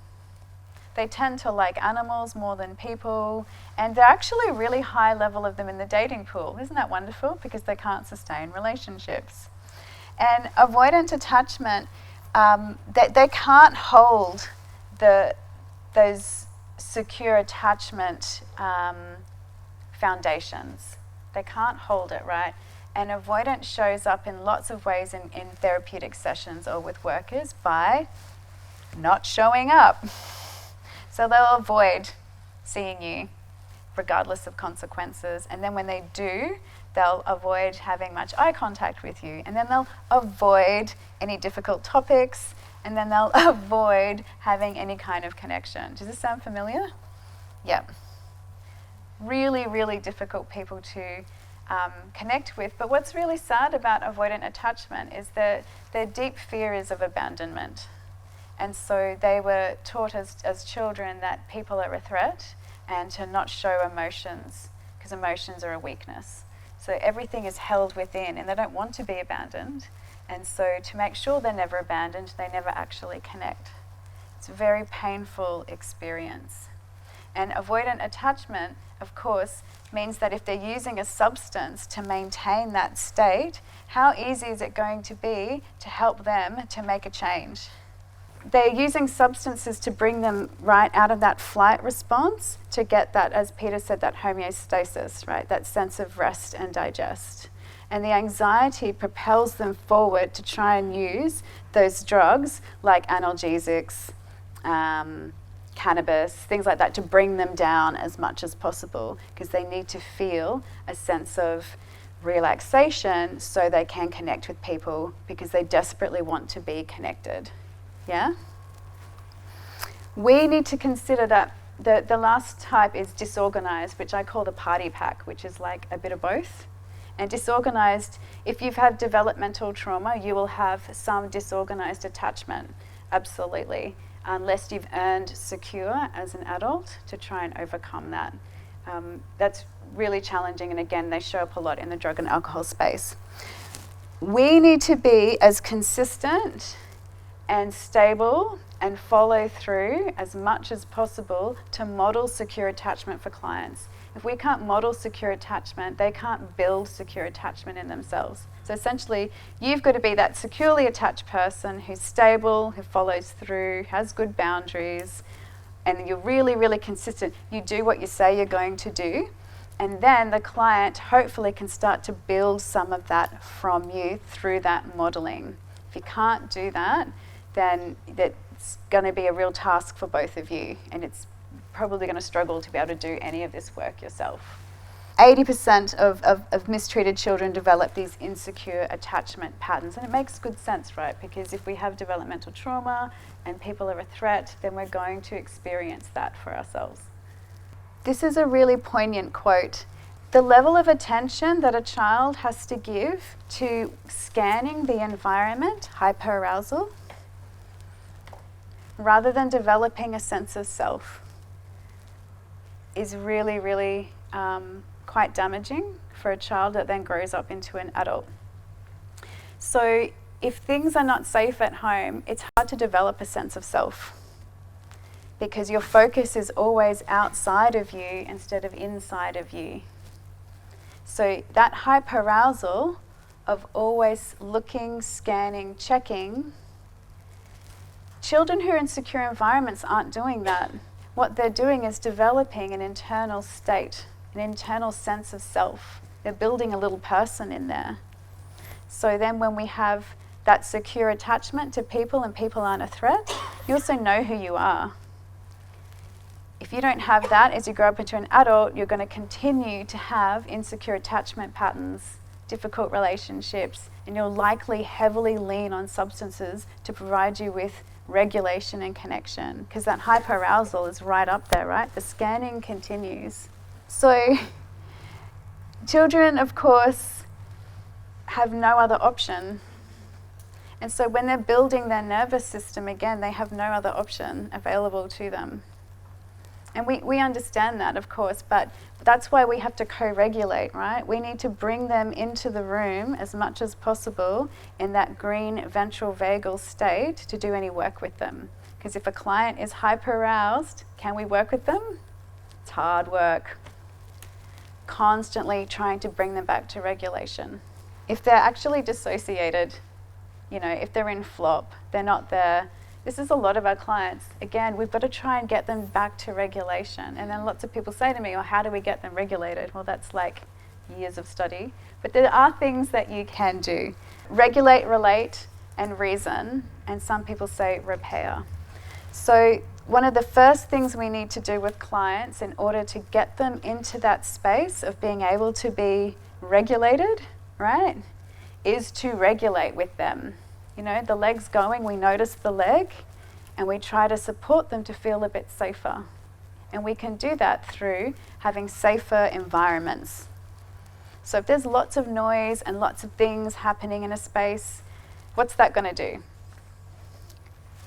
They tend to like animals more than people, and they're actually a really high level of them in the dating pool. Isn't that wonderful? Because they can't sustain relationships. And avoidant attachment, they can't hold those secure attachment foundations. They can't hold it, right? And avoidant shows up in lots of ways in therapeutic sessions or with workers by not showing up. So they'll avoid seeing you regardless of consequences. And then when they do, they'll avoid having much eye contact with you. And then they'll avoid any difficult topics. And then they'll avoid having any kind of connection. Does this sound familiar? Yep. Really, really difficult people to connect with. But what's really sad about avoidant attachment is that their deep fear is of abandonment. And so they were taught as children that people are a threat and to not show emotions, because emotions are a weakness. So everything is held within and they don't want to be abandoned. And so to make sure they're never abandoned, they never actually connect. It's a very painful experience. And avoidant attachment, of course, means that if they're using a substance to maintain that state, how easy is it going to be to help them to make a change? They're using substances to bring them right out of that flight response to get that, as Peter said, that homeostasis, right? That sense of rest and digest. And the anxiety propels them forward to try and use those drugs like analgesics, cannabis, things like that, to bring them down as much as possible, because they need to feel a sense of relaxation so they can connect with people, because they desperately want to be connected. Yeah? We need to consider that the last type is disorganized, which I call the party pack, which is like a bit of both. And disorganized, if you've had developmental trauma, you will have some disorganized attachment, absolutely, unless you've earned secure as an adult to try and overcome that. That's really challenging, and again, they show up a lot in the drug and alcohol space. We need to be as consistent and stable and follow through as much as possible to model secure attachment for clients. If we can't model secure attachment, they can't build secure attachment in themselves. So essentially, you've got to be that securely attached person who's stable, who follows through, has good boundaries, and you're really, really consistent. You do what you say you're going to do, and then the client hopefully can start to build some of that from you through that modeling. If you can't do that, then it's going to be a real task for both of you, and it's probably going to struggle to be able to do any of this work yourself. 80% of mistreated children develop these insecure attachment patterns, and it makes good sense, right? Because if we have developmental trauma and people are a threat, then we're going to experience that for ourselves. This is a really poignant quote. The level of attention that a child has to give to scanning the environment, hyperarousal, rather than developing a sense of self, is really, really quite damaging for a child that then grows up into an adult. So if things are not safe at home, it's hard to develop a sense of self, because your focus is always outside of you instead of inside of you. So that hyperarousal of always looking, scanning, checking, children who are in secure environments aren't doing that. What they're doing is developing an internal state, an internal sense of self. They're building a little person in there. So then when we have that secure attachment to people and people aren't a threat, you also know who you are. If you don't have that as you grow up into an adult, you're going to continue to have insecure attachment patterns, difficult relationships, and you'll likely heavily lean on substances to provide you with regulation and connection, because that hyperarousal is right up there, right? The scanning continues. So children, of course, have no other option. And so when they're building their nervous system, again, they have no other option available to them. And we understand that, of course, but that's why we have to co-regulate, right? We need to bring them into the room as much as possible in that green ventral vagal state to do any work with them. Because if a client is hyper-aroused, can we work with them? It's hard work. Constantly trying to bring them back to regulation. If they're actually dissociated, you know, if they're in flop, they're not there. This is a lot of our clients. Again, we've got to try and get them back to regulation. And then lots of people say to me, well, how do we get them regulated? Well, that's like years of study. But there are things that you can do. Regulate, relate, and reason. And some people say repair. So one of the first things we need to do with clients in order to get them into that space of being able to be regulated, right, is to regulate with them. You know, the leg's going, we notice the leg, and we try to support them to feel a bit safer. And we can do that through having safer environments. So if there's lots of noise and lots of things happening in a space, what's that going to do?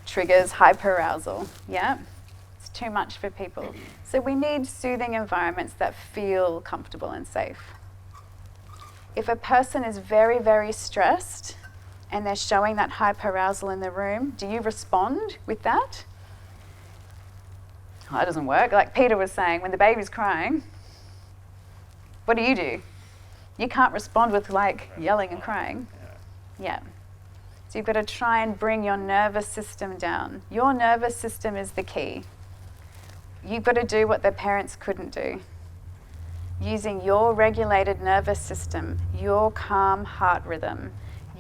Triggers hyperarousal, yeah? It's too much for people. So we need soothing environments that feel comfortable and safe. If a person is very, very stressed, and they're showing that hyperarousal in the room, do you respond with that? Oh, that doesn't work. Like Peter was saying, when the baby's crying, what do? You can't respond with like yelling and crying. Yeah. So you've got to try and bring your nervous system down. Your nervous system is the key. You've got to do what their parents couldn't do. Using your regulated nervous system, your calm heart rhythm,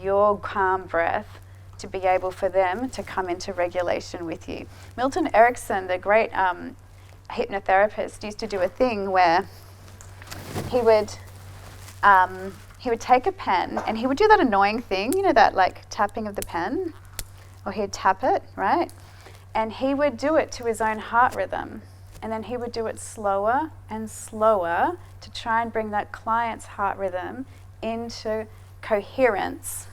your calm breath to be able for them to come into regulation with you. Milton Erickson, the great hypnotherapist, used to do a thing where he would take a pen and he would do that annoying thing, you know, that like tapping of the pen, or he'd tap it, right? And he would do it to his own heart rhythm. And then he would do it slower and slower to try and bring that client's heart rhythm into coherence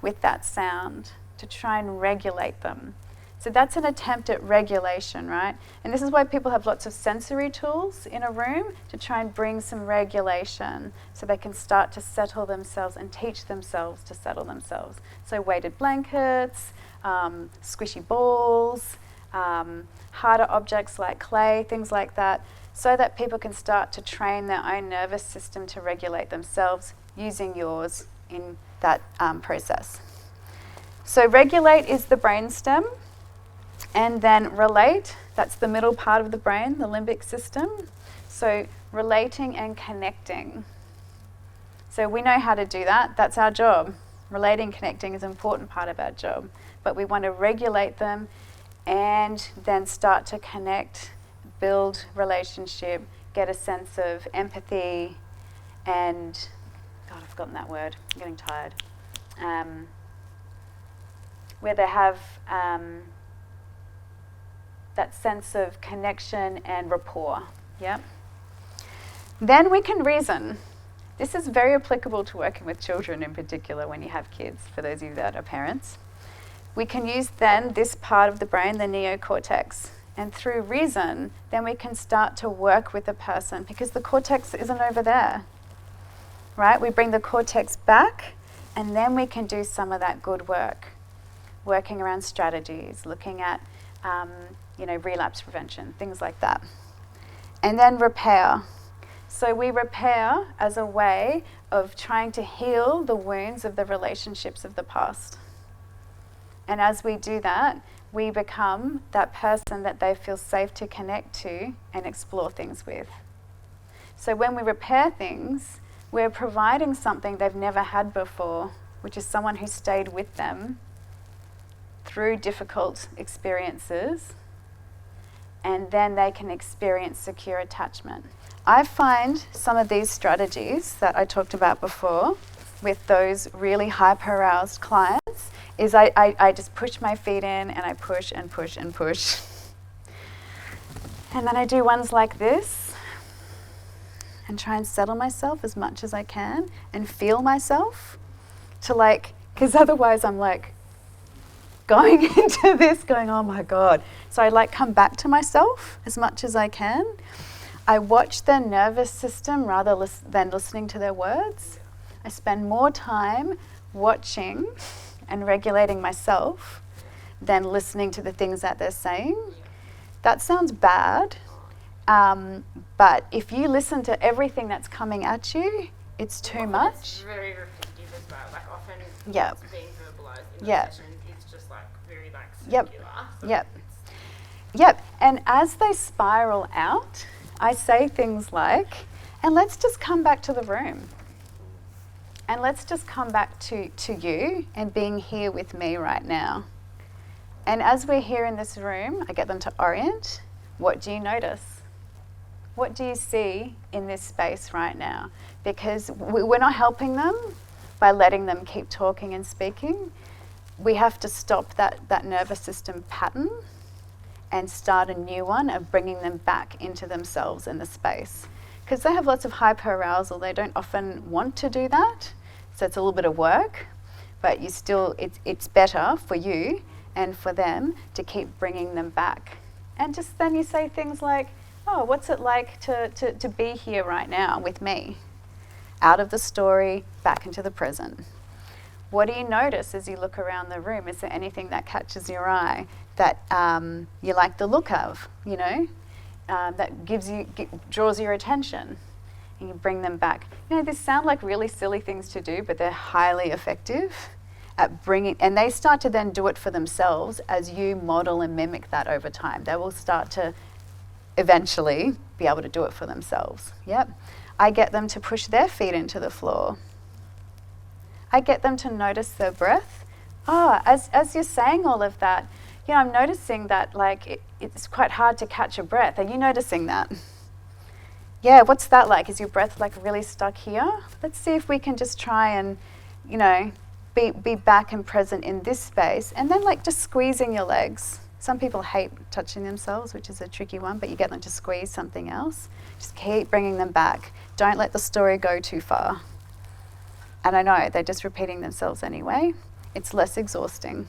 with that sound, to try and regulate them. So that's an attempt at regulation, right? And this is why people have lots of sensory tools in a room, to try and bring some regulation so they can start to settle themselves and teach themselves to settle themselves. So weighted blankets, squishy balls, harder objects like clay, things like that, so that people can start to train their own nervous system to regulate themselves using yours in that process. So regulate is the brainstem, and then relate, that's the middle part of the brain, the limbic system. So relating and connecting. So we know how to do that, that's our job. Relating, connecting is an important part of our job, but we want to regulate them and then start to connect, build relationship, get a sense of empathy and, God, I've forgotten that word, I'm getting tired. Where they have that sense of connection and rapport, yeah? Then we can reason. This is very applicable to working with children in particular when you have kids, for those of you that are parents. We can use then this part of the brain, the neocortex, and through reason, then we can start to work with the person because the cortex isn't over there, right? We bring the cortex back and then we can do some of that good work, working around strategies, looking at relapse prevention, things like that. And then repair. So we repair as a way of trying to heal the wounds of the relationships of the past. And as we do that, we become that person that they feel safe to connect to and explore things with. So when we repair things, we're providing something they've never had before, which is someone who stayed with them through difficult experiences, and then they can experience secure attachment. I find some of these strategies that I talked about before with those really hyper-aroused clients is I just push my feet in and I push and push and push. And then I do ones like this and try and settle myself as much as I can and feel myself to because otherwise I'm going into this going, oh my God. So I come back to myself as much as I can. I watch their nervous system rather than listening to their words. I spend more time watching and regulating myself than listening to the things that they're saying. That sounds bad, but if you listen to everything that's coming at you, it's too much. It's very repetitive as well. Often yep. what's being verbalized in yep. the session is just very yep. circular. So yep. Yep. And as they spiral out, I say things like, and let's just come back to the room. And let's just come back to you and being here with me right now. And as we're here in this room, I get them to orient. What do you notice? What do you see in this space right now? Because we're not helping them by letting them keep talking and speaking. We have to stop that nervous system pattern and start a new one of bringing them back into themselves in the space. Because they have lots of hyperarousal, they don't often want to do that, so it's a little bit of work, but it's better for you and for them to keep bringing them back. And just then you say things like, oh, what's it like to be here right now with me? Out of the story, back into the present. What do you notice as you look around the room? Is there anything that catches your eye that you like the look of, that draws your attention, and you bring them back? These sound like really silly things to do, but they're highly effective at bringing, and they start to then do it for themselves as you model and mimic that over time. They will start to eventually be able to do it for themselves. Yep. I get them to push their feet into the floor. I get them to notice their breath As you're saying all of that, you know, I'm noticing that like it's quite hard to catch a breath. Are you noticing that? Yeah, what's that like? Is your breath like really stuck here? Let's see if we can just try and, you know, be back and present in this space, and then like just squeezing your legs. Some people hate touching themselves, which is a tricky one, but you get them to squeeze something else. Just keep bringing them back. Don't let the story go too far. And I know they're just repeating themselves anyway. It's less exhausting.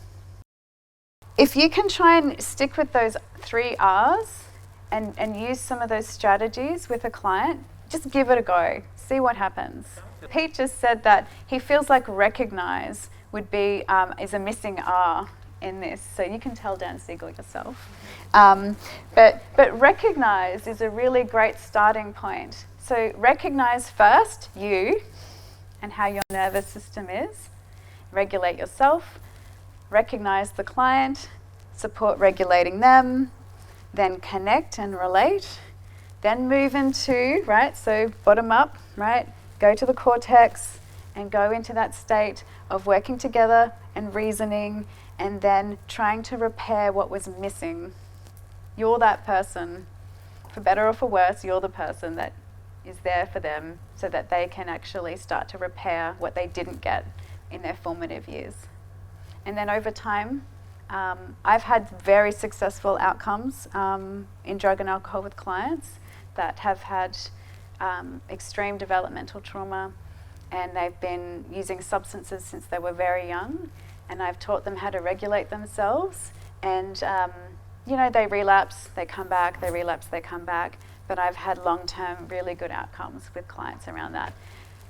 If you can try and stick with those 3 R's and use some of those strategies with a client, just give it a go. See what happens. Pete just said that he feels like recognize would be is a missing R in this, so you can tell Dan Siegel yourself. But recognize is a really great starting point. So recognize first you and how your nervous system is. Regulate yourself. Recognize the client. Support regulating them. Then connect and relate. Then move into, right, so bottom up, right, go to the cortex and go into that state of working together and reasoning and then trying to repair what was missing. You're that person. For better or for worse, you're the person that is there for them so that they can actually start to repair what they didn't get in their formative years. And then over time, I've had very successful outcomes in drug and alcohol with clients that have had extreme developmental trauma, and they've been using substances since they were very young, and I've taught them how to regulate themselves, and you know, they relapse, they come back, they relapse, they come back, but I've had long-term really good outcomes with clients around that.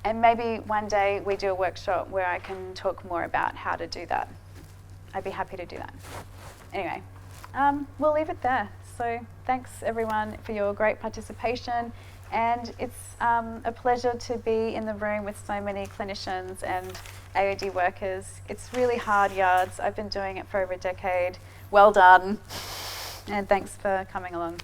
And maybe one day we do a workshop where I can talk more about how to do that. I'd be happy to do that. Anyway, we'll leave it there. So thanks everyone for your great participation, and it's a pleasure to be in the room with so many clinicians and AOD workers. It's really hard yards. I've been doing it for over a decade. Well done, and thanks for coming along.